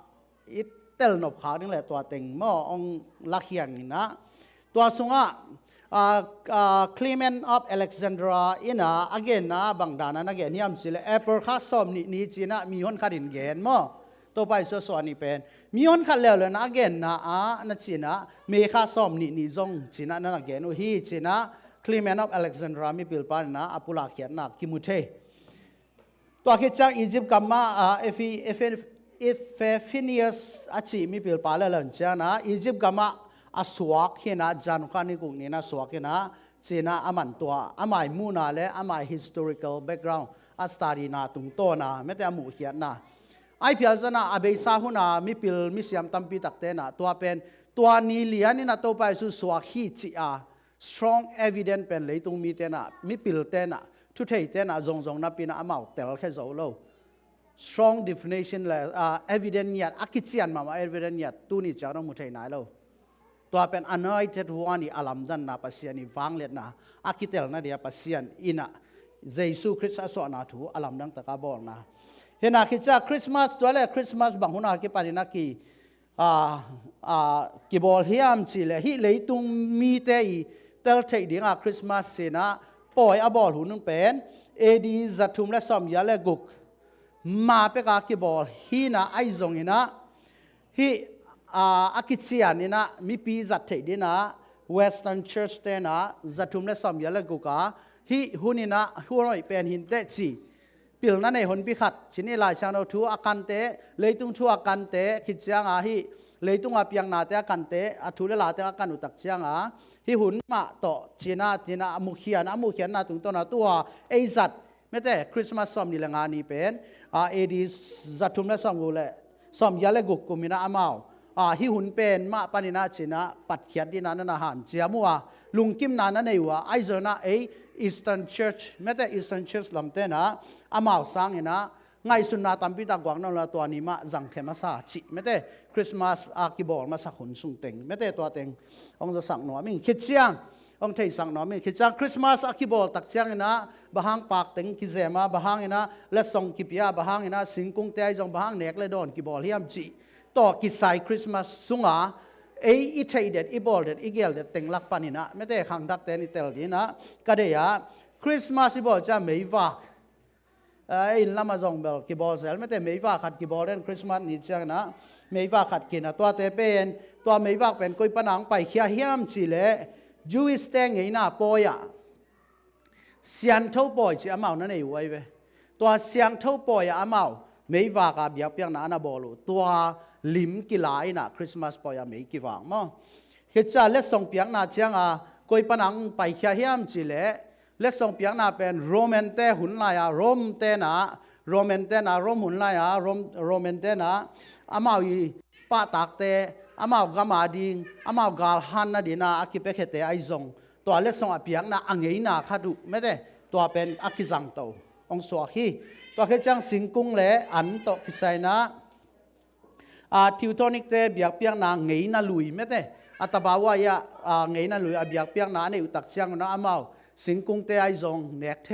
อิเตลนบขานี่แหละตัวเต็งหม้อองลักเฮียงนะตัวซุงะ Clement of Alexandria ina again na bangdana na again yam sila apple kha som ni china mi hon kharin gen mo to pai so so ni pen mi hon kha le na again na na china me kha som ni zong china na again o hi china Clement of Alexandria mi pil pan na apula khian na kimuthe to khi chang Egypt kamma if Phineas achi mi pil pa la lan cha na Egypt kamma aswak hina janukani kung nina swak hina china aman tua amai muna le amai historical background a study na tung to na mete amu hian na ai phial jana abeisa huna mi pil mi siam tampi takte na tua pen tua ni lian na to pai su swak hi chi a strong evidence pen leitung mi te na mi pil te na thu thei te na zong zong na pina amau tel khe zo lo strong definition le evidence yat akichian ma evidence yat tu ni cha no mu thei nai loตัวเป็น anointed one นี่อาลัมดันนาปัสยานี่ฟังเล็ดนะอาคิเตลนะเดียปัสยานอินะเยซูคริสต์สอนนาถูอาลัมดังตะกาบอลนะเห็นอาคิจ้าคริสต์มาสตัวเล็กคริสต์มาสบางคนอาคิปานินักกีบอลเฮียมจีเลฮิเลยตุงมีเตยเตลเทดิ้งอาคริสต์มาสเสนาปล่อยอาบอลหุ่นเป็นเอดีจัตุมและสอมยาเลกุกมาเปกากีบอลฮีนะไอซงฮินะฮิอาคิดเสียนี่นะมีปีจัดเทดินะ Western Church เตนะจัตุมและสอมยาเลกุกาฮิหุนินะหัวหน่อยเป็นหินเตจีปิลนั่นในหนพิขัดชินีลายชาโนทัวอากันเตเลยตุงทัวอากันเตคิดเสียงฮิเลยตุงอาเปียงนาเตอากันเตอาทุเลลาเตอากันอุตักเสียงฮิหุนมาต่อจีน่าทีน่ามุขียนนาตุงต้นตัวไอจัดไม่แต่คริสต์มาสสอมนี่ละงานนี้เป็นเอดีจัตุมและสอมกูเลยสอมยาเลกุกกุมินะอามาฮิหุนเป็นมาปานินาชินะปัดเขียนดินานาหันเจียมัวลุงกิมนานาในวัวไอโซนาEastern Church แม้แต่ Eastern Church ลำเตนะอามาสังเห็นะไงสุนนาตัมพิตากวางนั่นละตัวนี้มาจังเขมาซาจิแม้แต่คริสต์มาสอากิบอลมาสักหุ่นสุงเต็งแม้แต่ตัวเต็งองจะสั่งหน่อยมิ่งคิดเสียงองเทสั่งหน่อยมิ่งคิดจังคริสต์มาสอากิบอลตักเสียงนะบะฮังปากเต็งกิเซมาบะฮังนะและส่งกิปยาบะฮังนะสิงกุงเตยจงบะฮังเนกเลยโดนกิบอลเฮียมจิต่อกิสายคริสต์มาสสุงอีเทเด็ดอีบอลเด็ดอีเกลเด็ดเต็งลักปานินะไม่ได้ขังดักเตนิเตลดีนะก็ได้ยาคริสต์มาสอีบอลจะไม่ว่าอินลามาจงเบลกีบอลเซลไม่แต่ไม่ว่าขัดกีบอลเล่นคริสต์มาสนี่จังนะไม่ว่าขัดกินนะตัวเตเป็นตัวไม่ว่าเป็นกุยปนังไปเขียเฮียมสิเลจูอิสเตงไงนะปอยะเสียงเท่าปอยจะอามานั่นเองไว้เว้ตัวเสียงเท่าปอยอามาไม่ว่ากับเบียบเปียงนานาบอลูตัวลิมกิลายนะคริสต์มาสปอยไม่กี่วังมั้งเหตุการณ์เล็กส่งเปียงนาเชียงกุยปนังไปเขียเฮียมสิเลเล็กส่งเปียงนาเป็นโรแมนเตหุ่นลายโรมเตนะโรแมนเตนะโรมหุ่นลายโรแมนเตนะอามาอีป้าตักเตอามากามาดิงอามากาลฮันนะดีนะอากิเปเคเตไอซงตัวเล็กส่งเปียงนาอังเงินาขัดูไม่ได้ตัวเป็นอากิจังโตองสวาคีตัวแค่จังสิงกุงเล่อันโตกิไซนะทิวโทนิกเตเบียกเปียงนาเงินาลุยไม่ได้อัตบาวายะเงินาลุยเบียกเปียงนาในอุตักเชียงนะอามาสิงกุงเตไอซงเนกเท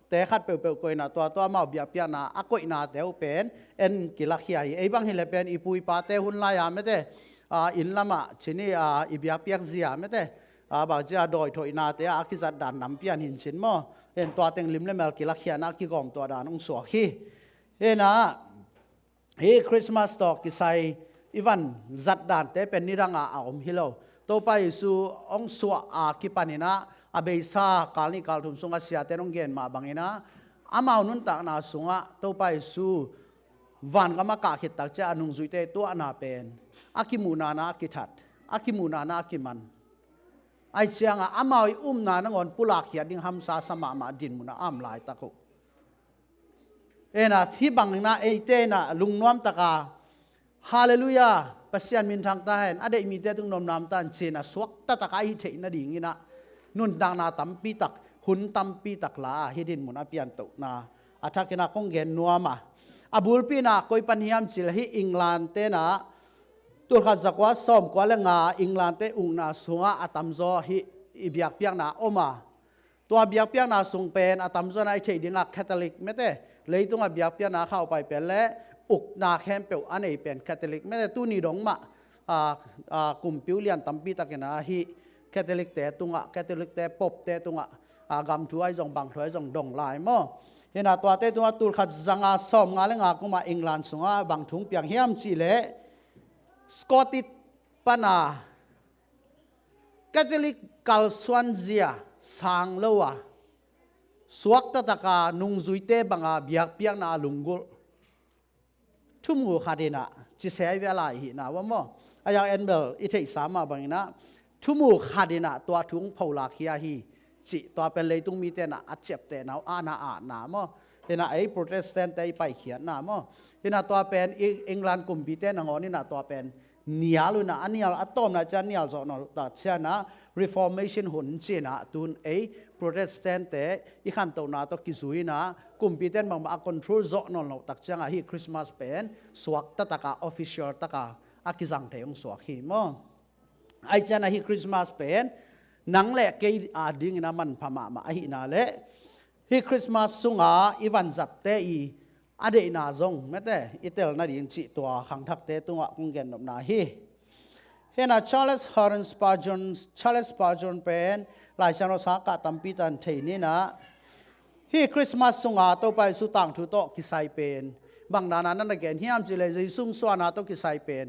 แต่ขัดเปลวๆก้อยนะตัวมาเบียเปียนาอก้อยนาเตวเป็นเอ็นกิลักยาไอ้บางเฮเลเป็นอีปุยปาเตหุนลายไม่ได้อินละมาชินีอีเบียเปียกเสียไม่ได้บางจะโดยถอยนาเตอาคิจัดด่านน้ำเปียนหินชินมั้งเห็นตัวเต็งลิมเลเมลกิลักยานักกิกอมตัวด่านองสวกีเห็นนะเฮ้คริสต์มาสตอกกิไซอีวันจัดด่านเตเป็นนิรังอาอมฮิโลตัวไปสู่องสวกิปานินะอาเบซ่ากาลนี่กาลทุมสุงอาเซียเตนองเกนมาบางเงินะอามาอุนตักนาสุงะตัวไปสู่วันก็มากาขิดตักเจ้านุงสุยเตตัวอนาเป็นอากิมูนานากิทัดอากิมูนานากิมันไอเชียงอามานานงอนปุลาขียดิ้งฮัมซาสมามาดินมุนาอัมลายตะกุเอ็นะที่บางนะเอเตนะลุงน้อมตะกาฮาเลลูยาปัสยานมินทางตาเห็นอเดมีเตตุงนอมนามตันเชนะสวกตะตะกาอิเทนะดิ่งนะนุนดังนาตัมปีตักหุนตัมปีตักลาฮิดินมุนาเปียนตุนาอาทักนะคงเกนนัวมาอาบุลปีนะคอยปัญญามจิลฮิอังแลนเตนะตัวขัดจักว่าซ้อมกว่าเลงาอังแลนเตอุงนาสุงะอาตัมโซฮิอิเบียกเปียงนาอมาตัวเบียกเปียงนาสุงเป็นอาตัมโซนาไอเชดิงาแคทอลิกไม่ได้เลยตัวเบียกเปียงนาเข้าไปเป็นและอุกนาแคมเปลอันนี้เป็นแคทอลิกไม่ได้ตู้นี้ดงมากลุ่มปิวเลียนตัมปีตักนะฮิ แคทอลิกแต่ตุงะแคทอลิกแต่ปบแต่ตุงะกำช่วยจงบังช่วยจงดงลายมั้งเห็นตัวแต่ตุงะตูขัดจังอาสอมงาเลงอากุมาอังกฤษสงะบังทุ่งเปียงเฮียมจีเล่สกอตติปนาแคทอลิกกัลสวนเซียสังเลวะสวกตะตะกานุงจุยเตบังอาเบียกเปียงนาลุงกุลทุ่มหัวขาดินะจิเสียเวลาหินะว่ามั้งอายังเอ็นเบลอิเทสามาบังนะทุ่มหัวขาดินะตัวทุ่งเผาลาคียาฮีจิตัวเป็นเลยตุงมีเตนะอัดเจ็บเตนะอาณาอาณามั้งเห็นไอ้โปรเตสแตนต์ไอ้ไปเขียนนะมั้งเห็นตัวเป็นอังกฤษกลุ่มปีเตนะงอนี่นะตัวเป็นเนียลุนะอันเนียลอะตอมนะจันเนียลจอนตัดเช่นนะ reformation หุ่นเจนะตุนไอ้โปรเตสแตนต์เตอีขันตัวนะตัวกิซุยนะกลุ่มปีเตนบางมาคอนโทรลจอนเราตัดเช่นไอ้คริสต์มาสเป็นสวกตะตะกา official ตะกาอากิจังเทยงสวกฮีมั้งไอ้เจ้านะฮีคริสต์มาสเป็นนังเละเกยอาดิ้งนะมันพม่ามาไอ้นาเละฮีคริสต์มาสสุงอาอีวันจับเตอีอเดนาจงแม้แต่อิตาลีน่าดิ้งจิตัวขังทักเตตัวคงเกินนบนาฮีเห็นชาร์ลส์ฮอร์นสปาจอนเป็นหลายชนชาติกตัมปีตันเทนี่นะฮีคริสต์มาสสุงอาตัวไปสุตังทุโตกิไซเป็นบางนานั้นนั่นเกณฑ์ที่อัมจิเลจิซุงสวานาตัวกิไซเป็น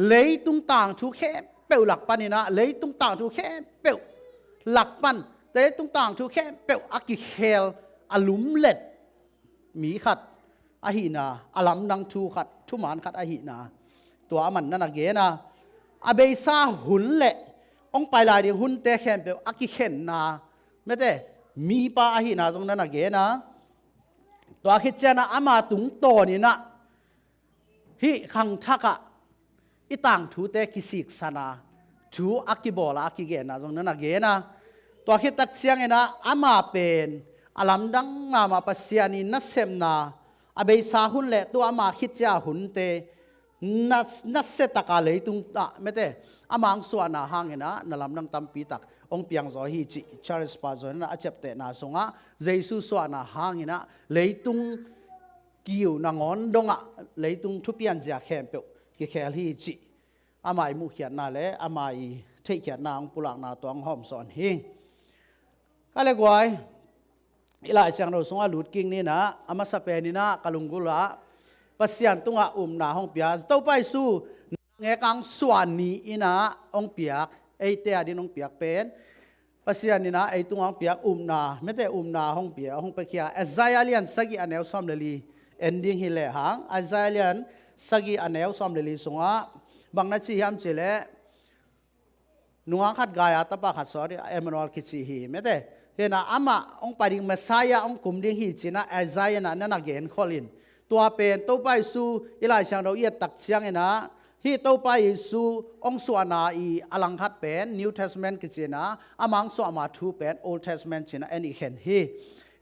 เลยตุงต่างทุกแค่เปลวหลักปันนี่นะเลยตุงต่างทุกแค่เปลวหลักปันแต่ตุงต่างทุกแค่เปลวอากิเคลอลุมเล็ดมีขัดอาหินาอลัมนังทูขัดทุมานขัดอาหินาตัวมันนั่นเกณฑ์นะอาเบซาหุ่นเละองไปลายเดียหุ่นเตะแค่เปลวอากิเข็นนาไม่ได้มีปาอาหินาตรงนั้นเกณฑ์นะตัวคิดเจนะอามาตุงโตนี่นะฮิขังทักะอีต่างทูเตกิสิกสนาทูอากิบอลาอากิเกนะตรงนั้นเกนะตัวคิดตักเสียงนะอามาเป็นอลัมดังนามาปัสยานีนัสเซมนาอาเบสาหุนเละตัวอามาคิดจะหุนเตนัสเซตกาเลยตุงตะไม่ได้อามังสวนาหางนะนลัมดังตัมปีตักองเปียงจอฮีจิชาร์ลส์ปาจอนนะอาเจ็บเตนาสงะเจสุสวนาหางนะเลยตุงกิวนางอนดงะเลยตุงทุเปียนเจียแคมเปลกิเคลฮีจิอามามุขยันนาเลอามาเทขยันนางปุลังนาตัวงหอมสอนเฮงก็เลยกวยอีหลายเสียงเราสงะหลุดกิ่งนี่นะอามาสเปนี่นะกะลุงกุละปัสยันตุงะนาห้องเปียเต้าไปสู้เงกังสวานีอินะองเปียกไอเตียดินองเปียกเป็นปัสยันนี่นะไอตุงองเปียกนาไม่แต่นาห้องเปียห้องเปียเอซายาเลียนสกิอันเอลซอมเลลีเอนดิ้งฮิเลหังเอซายาเลียนสกิอันเอลซอมเลลีสงะบางนัดชียามเจเลนัวขัดกายตบขัดสอดีเอมานอลคิดฮีไม่ได้เห็นนะอามาองปาริงเมสายาองคุมดิ้งฮีจีนะเอซายานะนั่นนักเกนคอลินตัวเป็นตัวไปสู้อีหลายเสียงเราเอียดตักเสียงนะที่ตัวไปสู้องสวนาอีอลังคัดเป็น New Testament กิจนะอามังสวมาทูเป็น Old Testament จีนะเอ็นอีเห็นฮี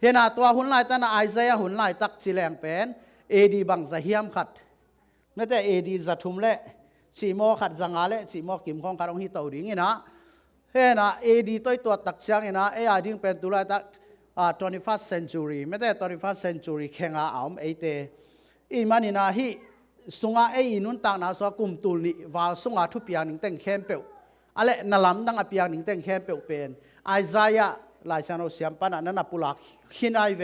เห็นนะตัวหุ่นลายตั้งไอซายาหุ่นลายตักจีแรงเป็นเอดีบังจะเฮียมขัดไม่แต่เอดีจะทุ่มเละชีโมขัดจังอาเละชีโมกิมของคารองฮิตาวดิ้งนะเห็นนะเอดีตัวตักเสียงนะเออาดิ้งเป็นตัวลายตัก21st century ไม่แต่ 21st century แข่งอาเอเตอีมันนี่นะฮีสงอาเอนุนต่างนาสกุมตุลนิวาสงอาทุเปียนิงเต็งเข้มเปวอะไรนั่นลำดังอเปียนิงเต็งเข้มเปวเป็นไอซายาลายชานอเสียมปานันนับปุลักหินไอเว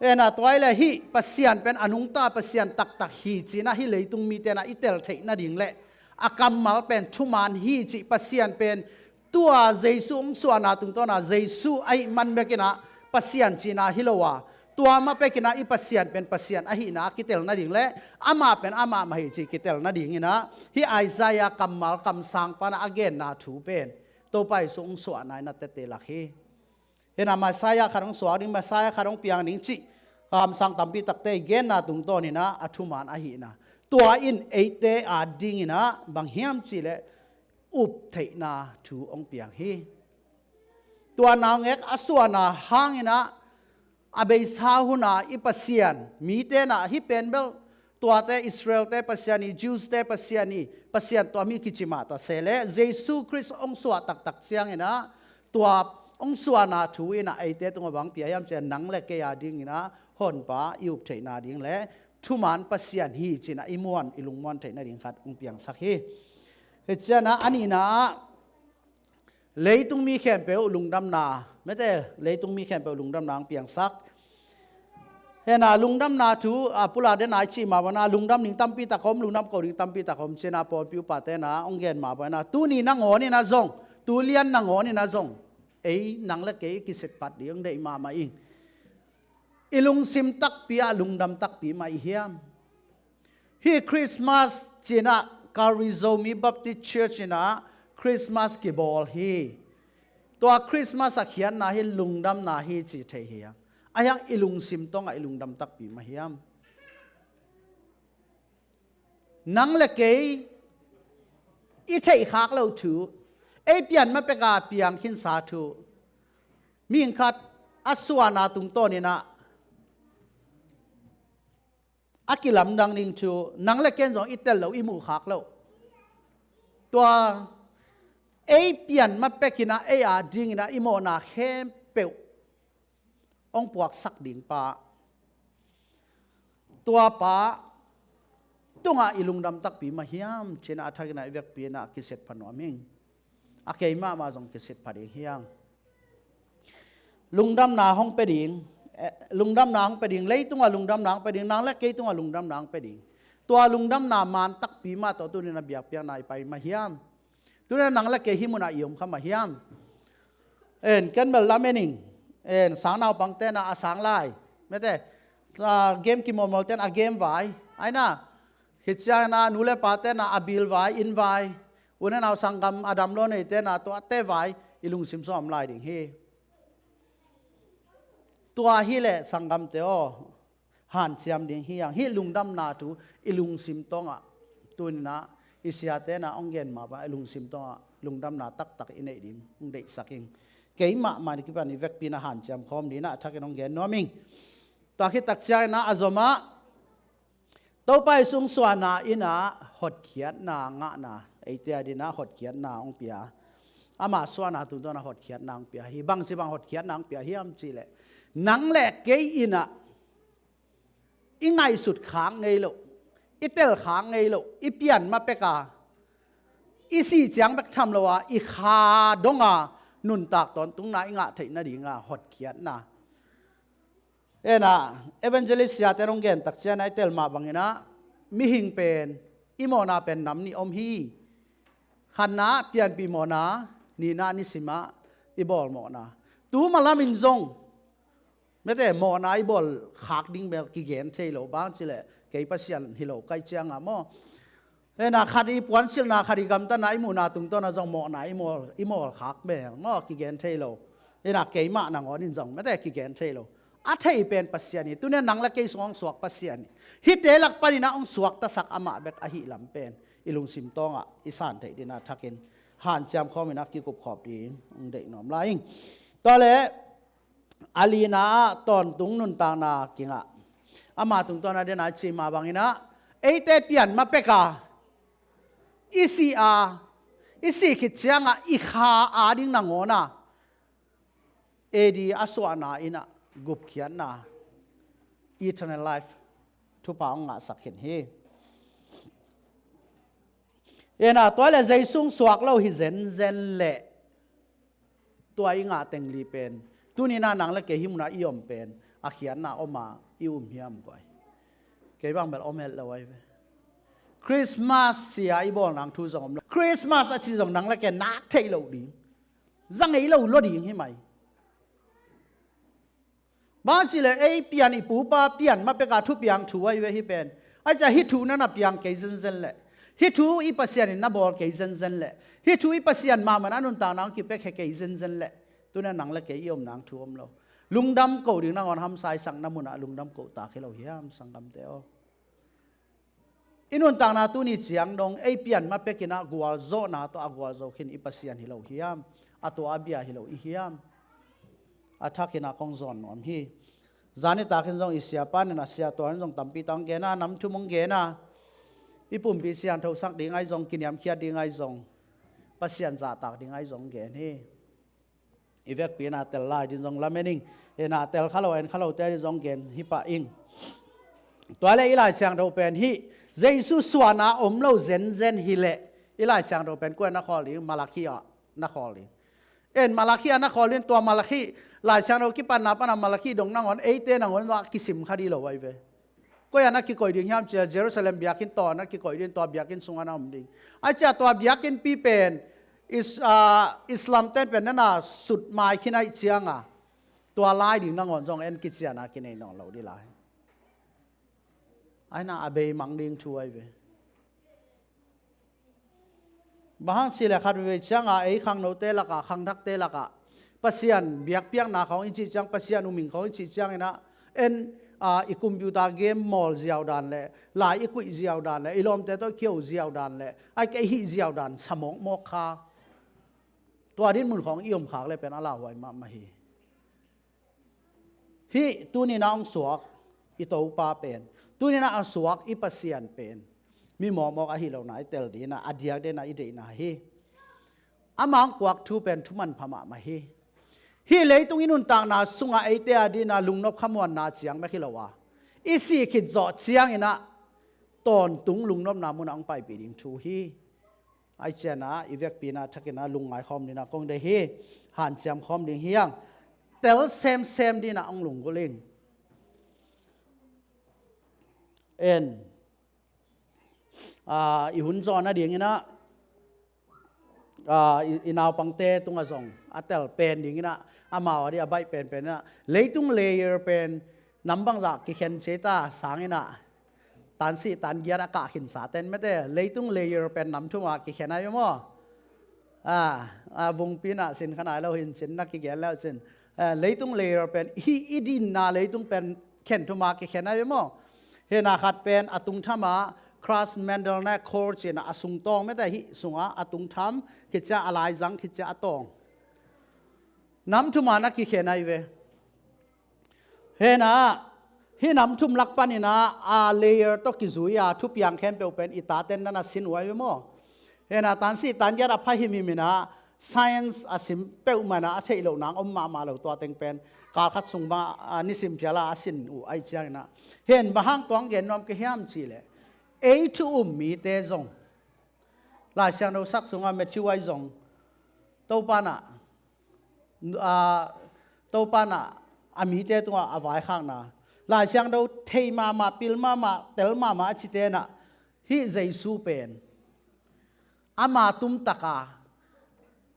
เอ็นะตัวไอเลยฮีปัสยันเป็นอนุงตาปัสยันตักตักฮีจีนะฮีเลยตุงมีเตนะอิเตลเทนะดิ่งเละอากัมมาเป็นทุมานฮีจีปัสยันเป็นตัวเจสุมส่วนนาตุงตัวนาเจสุไอมันเบกินะปัสยันจีนะฮิโลวาตัวมาเปกินะอีปัสยันเป็นปัสยันอหินะกิเตลนะดิ่งเละอามาเป็นอามามาฮิจีกิเตลนะดิ่งนะฮีไอซายากัมมากัมสังปานะอเกนนาถูเป็นตัวไปสงส่วนนายนัตเตลักฮีเห็นมาซายาคารองสวาดิมาซายาคารองเปียงดิ่งจีคำสั่งตัมปีตักเตเกนนาตุงโตนี่นะอัทุมานอหินะตัวอินเอเตอาดิ่งนะบางเฮียมจีเลอุบเทนาถูองเปียงฮีตัวนางเอกอสวนาหางนะอาเบสาหุนาอิปัสยันมีเตนะฮิเป็นเบลตัวเตอิสราเอลเตปัสยานีจิวส์เตปัสยานีปัสยันตัวมีกิจิมาตาเซเลเยซูคริสต์องสวตักตักเสียงนะตัวองสวนาถูอินะไอเตตรงบางปียามเจนังเล็กเกียดิ่งนะฮอนป้ายุบเทนาดิ่งและทุมานปัสยันฮีจินะอิมวนอิลุงมวนเทนาดิ่งขัดองเปียงสักฮีเจนะอันนี้นะ lấy tung mi khen bèo lùng đâm nà mấy thế lấy tung mi khen bèo lùng đâm nàng piang sắc hè na lùng đâm nà chú pula đến ai chi mà na lùng đâm nín tâm pi ta khom lùng đâm cầu nín tâm pi ta khom trên na pol piu pa te na ông gen mà na tu ni na ngõ ni na zong tu lian na ngõ ni na zong ấy nang la ke ki set pat diang dei ma ing ilung sim tak pi a lùng đâm tak pi ma hiam hi Christmas china Karizomi Baptist Church na Christmas ki ball hi tua Christmas a khian na hi lungdam na hi chi thei hi ayang ilung sim tong a ilungdam tak pi ma hiam nang le ke i thei khak lo thu e pian ma pe ka piang khin sa thu ming khat aswana tung to ni na akilam dang ning chu nang le ken jong itel lo imu khak lo tua ei pian ma pekina ei a ding na imo na khem peu ong puak sak ding pa tua pa tunga ilungdam tak pi ma hiam chena athagina vek pi na kiset panoming akeima ma jong kiset phade hiang lungdam na hong pe ding lungdam nang pe ding leitunga lungdam nang pe ding nang le ke tunga lungdam nang pe ding tua lungdam na man tak pi ma to tu ni na biak piang nai pai ma hiam tu na nang le ke hi muna iom kha ma hiam en kan bel lamening en sang naw pang te na asang lai me te game ki mol ten a game vai ai na hitcha na nule pa te na abil vai in vai una naw sangam adam lo nei te na to te vai ilung sim som lai ding hi tua hi le sangam te o han chiam ding hi yang hi lungdam na tu ilung sim tonga tunna isia te na ongen ma ba ilung sim tonga lungdam na tak tak inei ding ung dei saking keima ma ni ki ban vek pina han chiam khom ni na thaken ongen noming ta khi tak chai na azoma to pai sung swana ina hot khiat na nga na eite adina hot khiat na ong pia ama swana tu do na hot khiat na ong pia hi bang si bang hot khiat na ong pia hiam chi le nang le ke ina ingai sut khang ngei lo itel khang ngei lo ipian ma peka isi chang bek tham lo wa I kha donga nun tak ton tung na inga thei na ringa hot khiat na ena evangelist ya terong gen tak chen ai tel ma bangina mi hing pen imona pen nam ni om hi khanna pian pi mona ni na ni sima ibol mo na tu malamin zongไม่แต่หมอนายบอลขากดิ้งแบบกี่เกนเทโลบ้างสิแหละเกี่ยปัสยันฮิโลไกเจียงอ่ะมั่วเอ็นะคดีปวนเสียงนาคดีกำตันนายมูนาตุงต้นนะจงหมอนายอีโมขากแบงมั่วกี่เกนเทโลเอ็นะเกี่ยมานางอนินจงไม่แต่กี่เกนเทโลอาเทยเป็นปัสยันนี่ตัวเนี่ยนังละเกี่ยสองสวกปัสยันนี่ฮิตเตลักปานินะองสวกตะสักอามาเบกอหิลำเป็นอิลุงซิมตองอ่ะอิสานเทดินาทักเกนหันจำข้อมินักกี่กบขอบดีเด็กหนอมลายตอนเละอาลีนาตอนตุงนุนตางนากิงะอามาตุงตอนนั้นเดนาชิมาบังอินะเอเตเปียนมาเปกาอิสิขิดเชียงะอิขาอาดิงนางโอนาเอดีอสวานาอินะกุบเขียนนา eternal life ทุปางะสักเห็นเฮเอ็นะตัวเลใจซุงสวกเราหิเซนเซนเละตัวอิงะเต็งลีเป็นตุนี่นานังละเกหิมนาอิยอมเป็นอาเขียนนาออกมาอิวมเฮียมก่อยเกบังเบลอมเฮลเอาไว้คริสต์มาสเสียอีบอลนังทูสองคริสต์มาสอาทิตย์สองนังละเกนักเทโลดีจังไงเราลดดีใช่ไหมบางทีเลยไอ้เปลี่ยนอีปูปาเปลี่ยนมาเป็นการทุบยังถูไว้เว้ยเป็นไอ้จะฮิทูนั่นน่ะเปลี่ยนเกยเซนเซนเลยฮิทูอีปัสยานี่น่ะบอลเกยเซนเซนเลยฮิทูอีปัสยานมามันนั่นนุ่นต่างนังกิบเป็กเกยเซนเซนเลยตัวนั้นนังละเกยอมนังท่วมเราลุงดำโกดึงนังอนทำสายสังน้ำมันลุงดำโกตาให้เราเฮียมสังกำเตออินุนต่างนาตัวนี้เสียงดงไอเปลี่ยนมาเป็นกินะกัวโซนาตัวกัวโซขินอิปัสยันให้เราเฮียมอัตัวอาเบียให้เราเฮียมอัทักกินะคงซอนนอมฮีจานิตาขินซงอิเสียปานนะเสียตัวนั้นซงตั้มปีตังเกนะน้ำชุ่มงเกนะอีปุ่มปีเสียนเท่าสักดิ่งไอซงกินยำเคียดดิ่งไอซงปัสยันจ่าตากดิ่งไอซงเกนี่อีเวกปีนาเตลไลดินจงลาเมนิงเอนาเตลข้าเราเอ็นข้าเราเตลดิจงเกนฮิปะอิงตัวเลอีไลเสียงเราเป็นฮิเจสุสวานาอมเราเซนฮิเลอีไลเสียงเราเป็นกวนนครหรือมาลาคีอะนครหรือ เอ็นมาลาคีอันนักขอเรียนตัวมาลาคีหลายเช้าเราคิดปันนับปันมาลาคีดงนั่งวันเตนั่งวันว่ากิสิมคดีเราไว้เวก็ยันนักกิโกยดิ้งยามเจอเยรูซาเล็มบิอากินต่อนักกิโกยดิ้งตัวบิอากินสุงานามดิ้งอาจจะตัวบิอากินปีเป็นอิสลามเต้นเป็นนั่นน่ะสุดหมายขี้นายเชียงอ่ะตัวลายดิ้งนั่งวันจงเอ็นกิจยานักกินไอ้น้องเราดีลายไอ้น่าอาเบยมังดิ้งช่วยเวบางสิ่งเลยขัดเวจังไอ้ขังโนเตลักะขังทักเตลักะปัสยันเบียกเปียกนาเขาอิจิจังปัสยันอุมิงเขาอิจิจังนะเอ็นอีคอมพิวเตอร์เกมมอลเจียวดันเลยหลายอีกุยเจียวดันเลยอีลอมเตโตเขียวเจียวดันเลยไอ้ไอ้ฮิเจียวดันสมองมอกคาตัวดินมุนของอียมขากเลยเป็นอะไรไว้มาฮีตัวนี้น้องสวกอีโตปาเป็นตัวนี้น้องสวกอีปัสยันเป็นมีหมอมอกอาฮิเราไหนเตลดีนะอดียกเดนะอีเดนะฮีอามังกวักทูเป็นทุมันพม่ามาฮีเลยตรงนี้นุนต่างนาสุงอาไอเตอดีนะลุงนบขมวนนาเจียงไม่คิดละว่าอีสี่ขิดจ่อเจียงอินะตอนตุงลุงนบนามุนอังไปปีดิงทูฮีไอเจนะอีเวกปีนาทักนะลุงไงคอมดีนะกงเดฮีหันเจียมคอมดิงเฮียงเตลเซมดีนะอังลุงกุลิงเอ็นอีหุ่นจอนะเดียงนะอีนาวปังเตตุงอาซองอัตเตลเป็นอย่างนี้นะอามาวดีอาใบเป็นนะเลยตุงเลเยอร์เป็นน้ำบังจากกิเคนเชต้าสางนี่นะตันสีตันเกียร์อากาศหินสาเต้นไม่ได้เลยตุงเลเยอร์เป็นน้ำทุ่งกิเคนอะไรมั้งวงปีน่ะสินขนาดเราเห็นสินนักกิเคนแล้วสินเลยตุงเลเยอร์เป็นอีดินนาเลยตุงเป็นเข็นทุ่งกิเคนอะไรมั้งเห็นอาขัดเป็นอตุงธรรมะคราสแมนเดลนะโคอร์เจนะอสุงตองไม่ได้หิสุงอตุงทำคิดจะอะไรจังคิดจะอตองน้ำทุ่มานักกิเขนายเวเฮนะฮิน้ำทุ่มลักปันนี่นะเลเยอร์ตกิจุยาทุบยังแคมเปลเป็นอิตาเตนนั่นสินไว้เวมั้งเฮนะตันสิตันยารับพาหิมินะ science สิมเปลมานะเทโลนังมาเหล่าตัวเต็งเป็นการคัดส่งมานิสิมเจลาสินไอเจ้านะเห็นบางตัวเงินน้อมกิเฮียมจีเลยเอทูมีเตจงหลายเช้าเราสักสงฆ์เมชิวายจงตัวปานะมีเตตัวอวัยข้างนะหลายเช้าเราเทมาปิลมาเตลมาจิเตนะฮิเจสูเป็นอามาตุมตะกา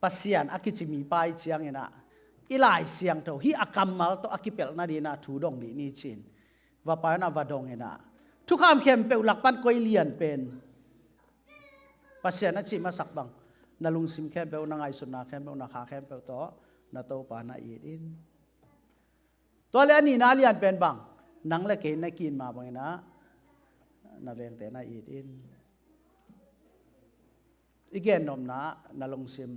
ปัสยันอากิจิมีไปเชียงนะอีหลายเสียงเท่าฮิอากัมมาลตัวอากิเปลนาดีนะถูดงดีนี่ชินว่าไปนะว่าดงนะทุกคำเข้มเปลหลักปันกวยเลียนเป็นปัสยันนั่นจิมาสักบังนาลุงซิมเข้มเปลนางไอสุนาเข้มเปลนาขาเข้มเปลต่อนาโตปานาอีดินตัวเล่นนี่นาเลียนเป็นบังนังเล็กเห็นนักกินมาบังนะนาเวงแต่นาอีดินอีกแก่นมนาลุงซิม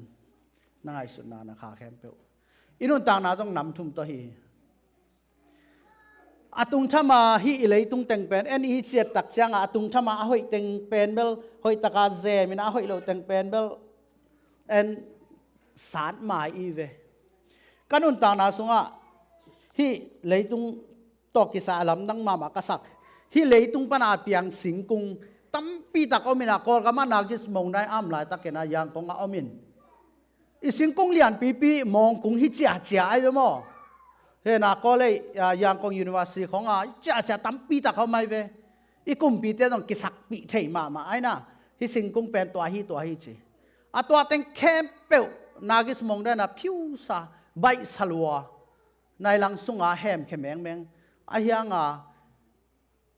นางไอสุนานาขาเข้มเปลอินุนต่างนาต้องนำทุ่มตัวฮีอาตุงทมาฮีอิเลยตุงเต็งเป็นเอ็นอีเจียตักจังอาตุงทมาหอยเต็งเป็นเบลหอยตะกาเซมินาหอยเราเต็งเป็นเบลเอ็นสารหมายอีเวกันุนต่างนาสุงะฮีเลยตุงตอกิสาลำดังมามากษักฮีเลยตุงปนาเปียงสิงกุงตั้มปีตักอมินากอลกามานากิสมงได้อ้ำหลายตักเกนายังกงอมินอีสิงกุงเลียนปีมองกุงฮิจ่าจ่าไอ้เว้อเฮน่ะก็เลยยังกงยูนิเวอร์ซิตี้ของจ่าตั้มปีตักเขาไม่เวอีกุมปีเตต้องกิสักปีเทมาไอ้น่ะฮิสิงกุงเป็นตัวฮีจีตัวเต็งเข้มเปลนากิสมงได้น่ะผิวซาใบสลัวในหลังสุงแฮมเข้มแมงไอ้ยัง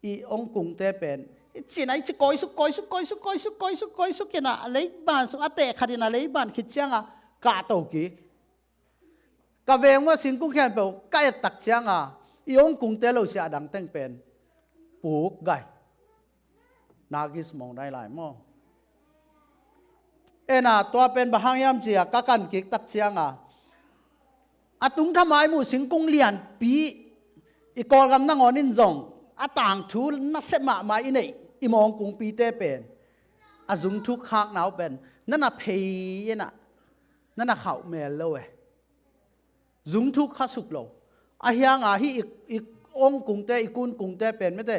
อีองกุงเตเป็นจีนไอ้จะก้อยสุกันนะเลยบ้านสุอาเตะขัดนะเลยบ้านคิดจังกาโตกิกะเวงว่าสิงกุงแค่เปล่าใกล้ตักจังอีองกุงเตเราเสียดังเต็งเป็นปลูกไก่นากิสมองได้หลายมั่งน่ะตัวเป็นบางยามเจียกะกันกิกตักจังอาตุงทำไมมูสิงกุงเลียนปีอีกอลกำนังอนินจงอาต่างทูนัสเสมามาอินเออีมองกุงปีเตเป็นอาจุงทุกขากหนาวเป็นนั่นน่ะเพย์น่ะนั่นน่ะเขาเมลเลยจุงทุกข้าสุกโลอาเฮียงฮีอีองกุงเตอีกุนกุงเตเป็นไม่ได้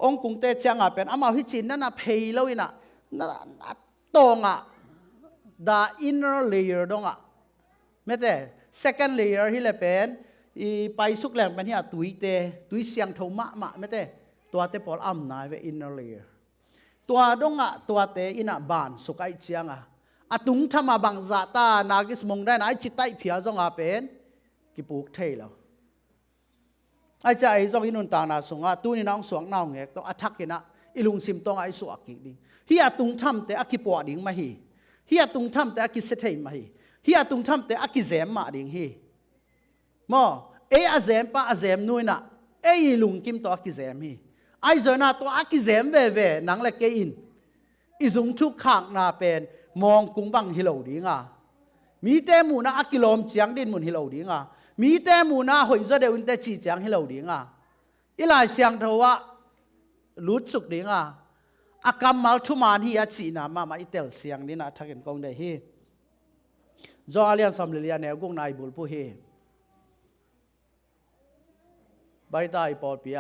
องกุงเตจังเป็นอามาฮิจินนั่นน่ะเพย์เลยน่ะนั่นตรงthe inner layer ดง ไม่แต่ second layer ที่เลยเป็นอีไปสุกแหลงเป็นที่ตุยเตตุยเสียงเท่ามะไม่แต่ตัวเตปอลอัมนายเว inner layer ตัวดงอ่ะตัวเตอินะบานสุกไอเชียงอ่ะอะตุงทำมาบังซาตานากิสมงได้นะไอจิตไตเพียจงอาเป็นกิปุกเทแล้วไอจะไอจงอินุนตางนาสงอ่ะตัวนี้น้องสวงน้องเงกต้องอัทักกินะอิลุงซิมต้องไอสวกกิดิเฮียตุงทำแต่อักิปวดดิ่งมาฮีเฮียตุงทำแต่อักิเสถียมาฮีเฮียตุงทำแต่อักิเซมมาดิ่งฮีมอเออาเซมปะอาเซมนุยนะเออิลุงกิมตัวอักิเซมฮีไอจะน่าตัวอักิเซมเว่นังเล็กเกอินอิซุงทุกข้างนาเป็นมองกุงบังฮิโลดีงามีแต่มูนาอักิโลมเจียงดินมุนฮิโลดีงามีแต่มูนาหอยจะเดอุนแต่จีเจียงฮิโลดีงาอีหลายเสียงเทว่าลุดสุกดีงาอากรรมมาทุมานฮีอาชีนามาอิเตลเสียงนี่นะทักกันกงได้ฮีจอเลียนสำเลียนแนวกงนายบุลผู้ฮีใบตายปอดเปีย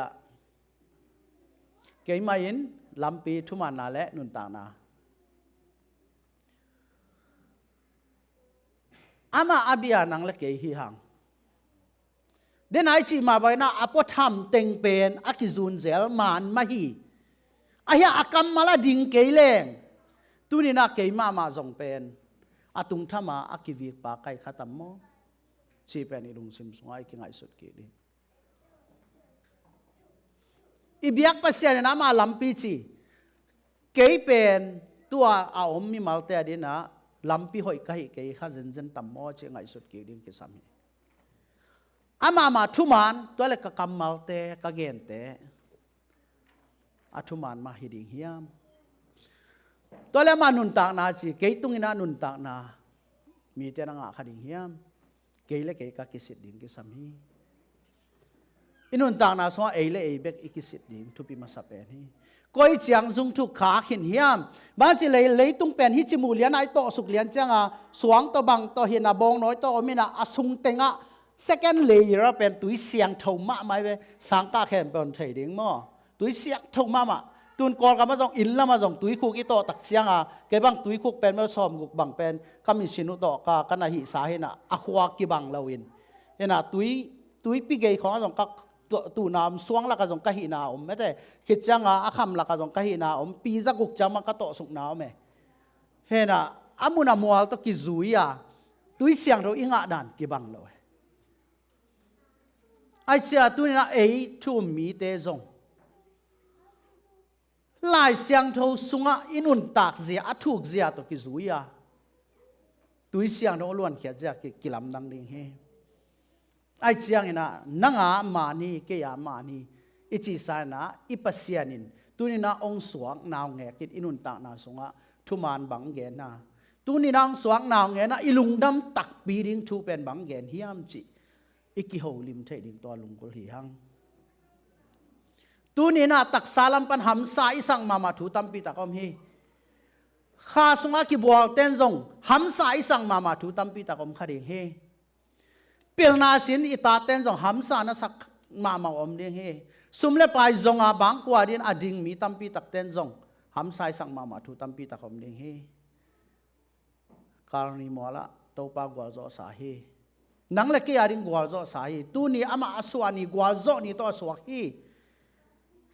เกยมาอินลำปีทุมานนาและนุนตางนาอามาอาบิยานังเล็กเกยฮีหังเดนไอชีมาใบนาอปอทำเต็งเป็นอากิซุนเซลมานมาฮีอาเฮียอากรรมมาลาดิงเกยเลงตุนีนาเกยมาจงเป็นอาตุงทำมาอากิวิกปาไกขัตมโมชีเป็นอิลุงซิมสงไอกิงไอสุดเกดีอีเบียกปัสยานามาลำปีจีเกยเป็นตัวอาอมมีมาลเตอดีนะลำปีหอยกะหิเกยข้าเซนเซนตัมโมเจงไอสุดเกดีกิสามีอามาทุมานตัวเล็กกะกัมมาลเตกะเกนเตอาทุมานมาฮิดิงเฮียมตัวเล็กมานุนตากนาจีเกยตุงอินานุนตากนามีเตนังอาคดิงเฮียมเกยเล็กเกยกะกิสิดดิงกิสามีอินุนตากนาสวะเอเลเอเบกอิกิสิดดิงทุปีมาสับเอ็นี่ก้อยเจียงจุงทุกขาขินเฮียมบ้านจีเลยตุงเป็นฮิจิมูเลียนไอโตสุกเลียนจังอ่ะสวงตัวบังตัวเห็นอ่ะบองน้อยตัวมินะอสุงเต็งอ่ะ second layer เป็นตุยเสียงเท่ามะไม่เว้สังกาแค่เป็นเทดิงมั่วตุยเสียงเท่ามะมะตุนกอลกับมาจงอินละมาจงตุยคุกอีโตตักเสียงอ่ะเก็บบังตุยคุกเป็นมาซ้อมกุกบังเป็นกามิชินุโตกากันหิสาเห็นอ่ะอควากิบังลาวินเห็นอ่ะตุยปีเกยของจงกักตูน้ำสวงละก็จงกะหินาอมไม่แต่คิดจังอ่ะอาคำละก็จงกะหินาอมปีจักุกจำมันก็โตสุกน้ำไหมเห็นอ่ะอามุนามัวตะกิจุยอ่ะตุยเสียงเราอิงอ่ะดันกิบังเลยไอเจ้าตุยน่ะเอทุ่มมีเตจงลายเสียงเท่าสุงอ่ะอินุนตากเสียอัทุกเสียตะกิจุยอ่ะตุยเสียงเราล้วนเขียนจากกิลำดังดิ่งเฮไอเจียงนะนังอามานีเกียมานีอิจิสานะอิปัสยานินตุนีนาองสวงนาวเงกินอินุนตานาสงะทุมานบังเกนะตุนีนางสวงนาวเงนะอิลุงดำตักปีดิงทูเป็นบังเกนเฮียมจิอิกิโฮลิมเทดิงตัวลุงกุลหิหังตุนีนาตักสาลัมปันหำสายสังมาทูตัมปีตะกอมฮีข้าสงะกิบัวเต้นจงหำสายสังมาทูตัมปีตะกอมขดิงเฮเปลนาสินอิตาเต้นจงหำสานะสักมาอมเดียงเฮสุมเลปายจงอาบังกว่าดินอดิงมีตัมปีตักเต้นจงหำสายสังมาทูตัมปีตะกอมเดียงเฮการณีมัวละโตปากวาจอสาเฮนังเล็กกี่อาริงกวาจอสาเฮตูนี่อามาอสวานีกวาจอนี่ตัวสวกฮี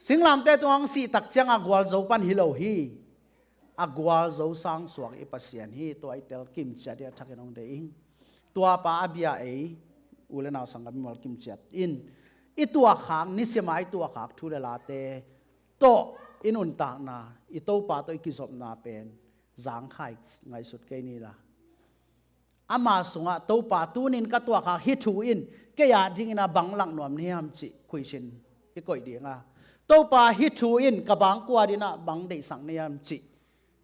สิงลำเตตัวงสีตักจังอากวาจอปันฮิโลฮีอากวาจอสังสวกอิปัสยันฮีตัวไอเตลกิมจัดเดียทักกันองเดิงตัวป้าเบียเออุเลนาสังกัดมอลกิมจัดอินอีตัวขางนิสมาไอตัวขางทุเรลาเตโตอินุนตากนาอีโตป้าตัวอิกิศบนาเป็นจางไข่ไงสุดเกนี่ละอามาสงะโตป้าตูนินกับตัวขางฮิทูอินเกียดิ้งนะบังหลังนวมนี่ฮัมจิคุยชินอีกอยเดียงอ่ะโตป้าฮิทูอินกับบังกว่าดินะบังเดสังนี่ฮัมจิ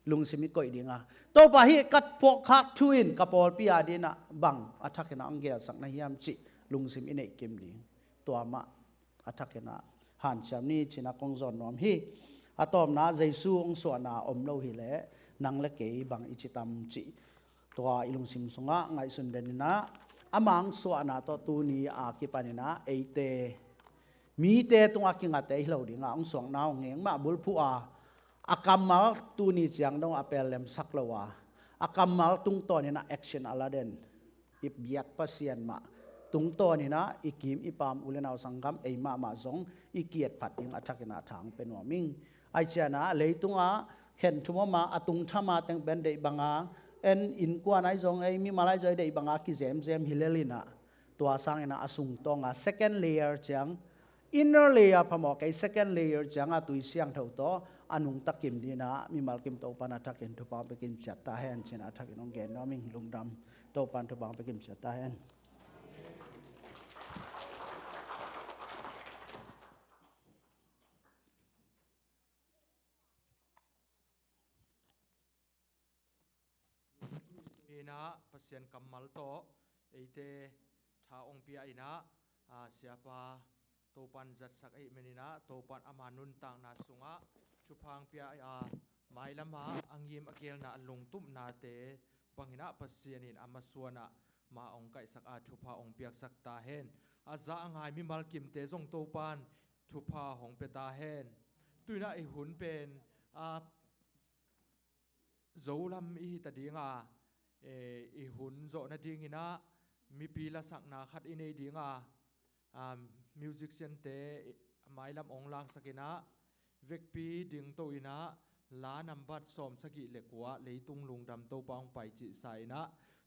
ลุงสิมิกอยเดียงอ่ะโตป้าฮิกัดพวกคักทูอินกับปอลปีอาดินะบังอัทักนะอังเกียสังนี่ฮัมจิลุงสิมิเนกิมดีตัวมาอัทักนะหันจำนี่ชินะกงจอนนวมฮีอะตอมนะเจซูองสวนาอมโลหิเลนังเล็กเกยบังอิจิตัมจิตัวอิลุงซิมสงะไงสุนเดนินะอามังสวนาตัวตูนีอากิปานินะเอเตมีเตตรงอากิงาเตฮิโลดิงาองสวงนาวเงงมาบุลผู้อากำมาตูนีเจียงดงอเปลเลมสักละวาอากำมาตุงตัวนี่นะแอคชั่นอลาเดน ip biak pasian ma tung to ni na ikim ipam ulenau sangam eima ma zong ikiat phating athakina thang penwaming ai chana leitunga khen thuma ma atung thama teng ben dei banga en in kwa nai zong ei mi malai joi dei banga ki zem zem hilelina tua sang ina asung tonga second layer chang inner layer phamo kai second layer changa tui siang tho to anung takim dina mi malkim to pan athakin thu pa pekin chatta hen chen athakin ong gen noming lungdam to pan thu pa pekin chatta hen ina pasien kamal to eite tha ong pia ina siapa topan zat sak ei menina topan amanun tang na sunga chupang pia mai lama angim akel na lung tum na te bangina pasienin amasuana ma ong kai sak a thupa ong piak sak ta hen aza angai mi malkim te jong topan thupa hong pe ta hen tuina e hun pen zolam i ta dinga i hun zo na dingina mi pila sak na khat in ei dinga musician te mai lam ong lang sakina vekpi ding to ina la number som sagi lekwa leitung lungdam to paung pai chi saina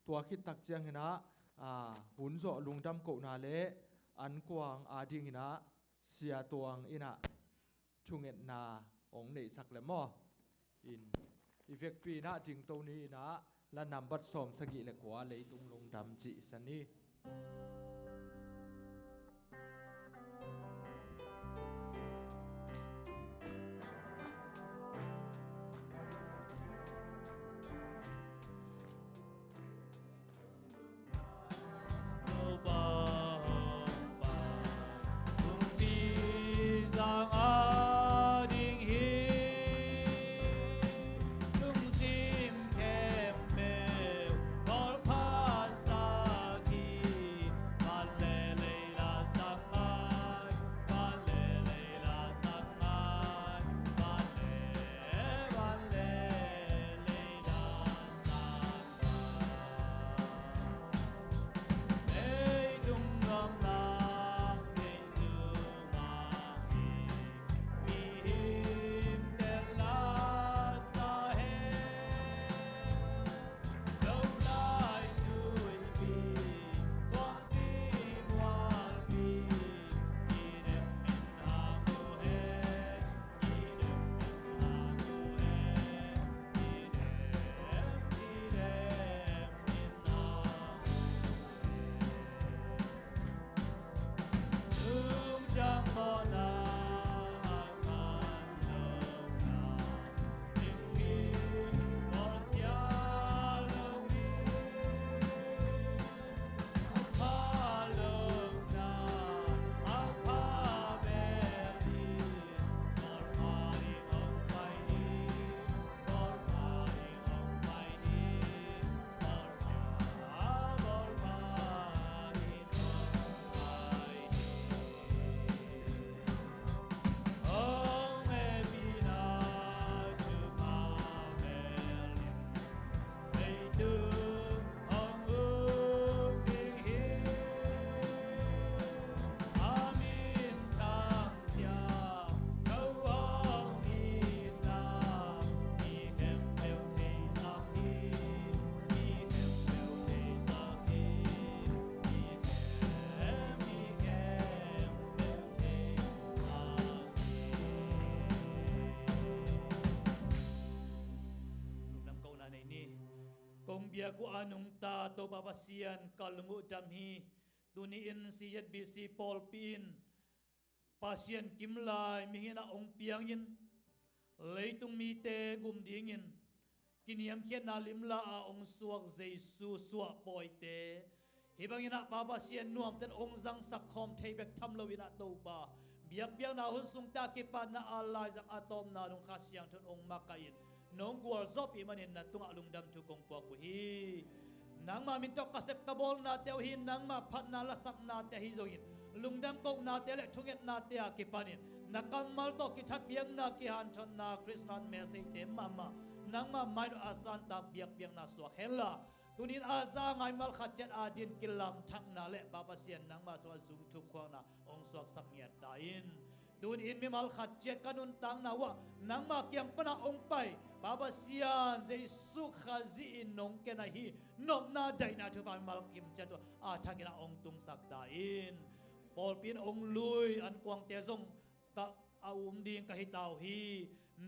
tua khit tak chiang ina hun zo lungdam ko na le an kwang a ding ina sia tuang ina thunget na ong nei sak le mo in effect pi na ding to ni na la number som sagi lekwa leitung lungdam chi sani bia ku anung ta to papasian kalungu damhi tuni in siyat bc Paul pin pasien kimlai mingina ong piangin leitung mi te gum dingin kiniam khiat na limla a ong suak jesu suwa poite hibangina papasian nuam ten ong zang sakhom theibek thamlowina to ba biak biak na hun sung ta ki pa na alai zang atom na nong khasyang thon ong makain nong gwal zop imanin na tunga lungdam tu kong po ko hi nang ma min to kasep kabol na teo hi nang ma phat na lasak na te hi zongin lungdam kok na te le thunget na te a ki panin nakamal to ki that biang na ki han thon na Christmas message te mama nang ma mai asan ta biak biak na so hela ตุนินอาซาไงมัลขัดเจ็ดอาดินกิลลำทักนาเละบาปเสียนนังมาสวสุงทุกควงนาองสวกสักเงียดตาอินตุนินมีมัลขัดเจ็ดกันุนตังนาวะนังมาเกียงปนาองไปบาปเสียนเจสุขจีอินนงเกนาฮีนบนาไดนาทุบามัลกิมเจตัวอาทักินาองตุงสักตาอินปอลปินองลุยอันกวางเตซงกะอาอุมดิงกะฮิตาวฮี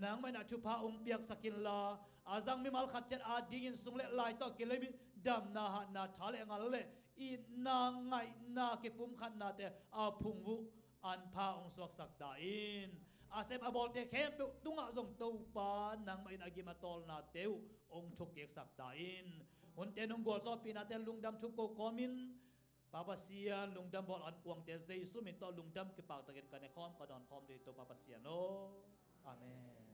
นังไม่นาทุพาองเปียกสกินลาอาจังมีมัลขัดเจ็ดอาดิงินสุงเละลายต่อกิเลบิดำนาหนาทาเลงัลเละอีนางไงนาเก็ปุ่มขันนาเตอาพุงวุอันพาองสวกสักดาอินอาเซมอบอลเตเข้มตุงอาจงตูปานางไม่นากิมาตอลนาเตวองชุกเกกสักดาอินหุ่นเตนุงกอลซอปีนาเตลุงดำชุกโกกอมินปาปาเซียนลุงดำบอลอันกวงเตเซซุมินต่อลุงดำกิปากตะเกนกันในคอมกระดอนคอมดีตัวปาปาเซียนโนอาเมน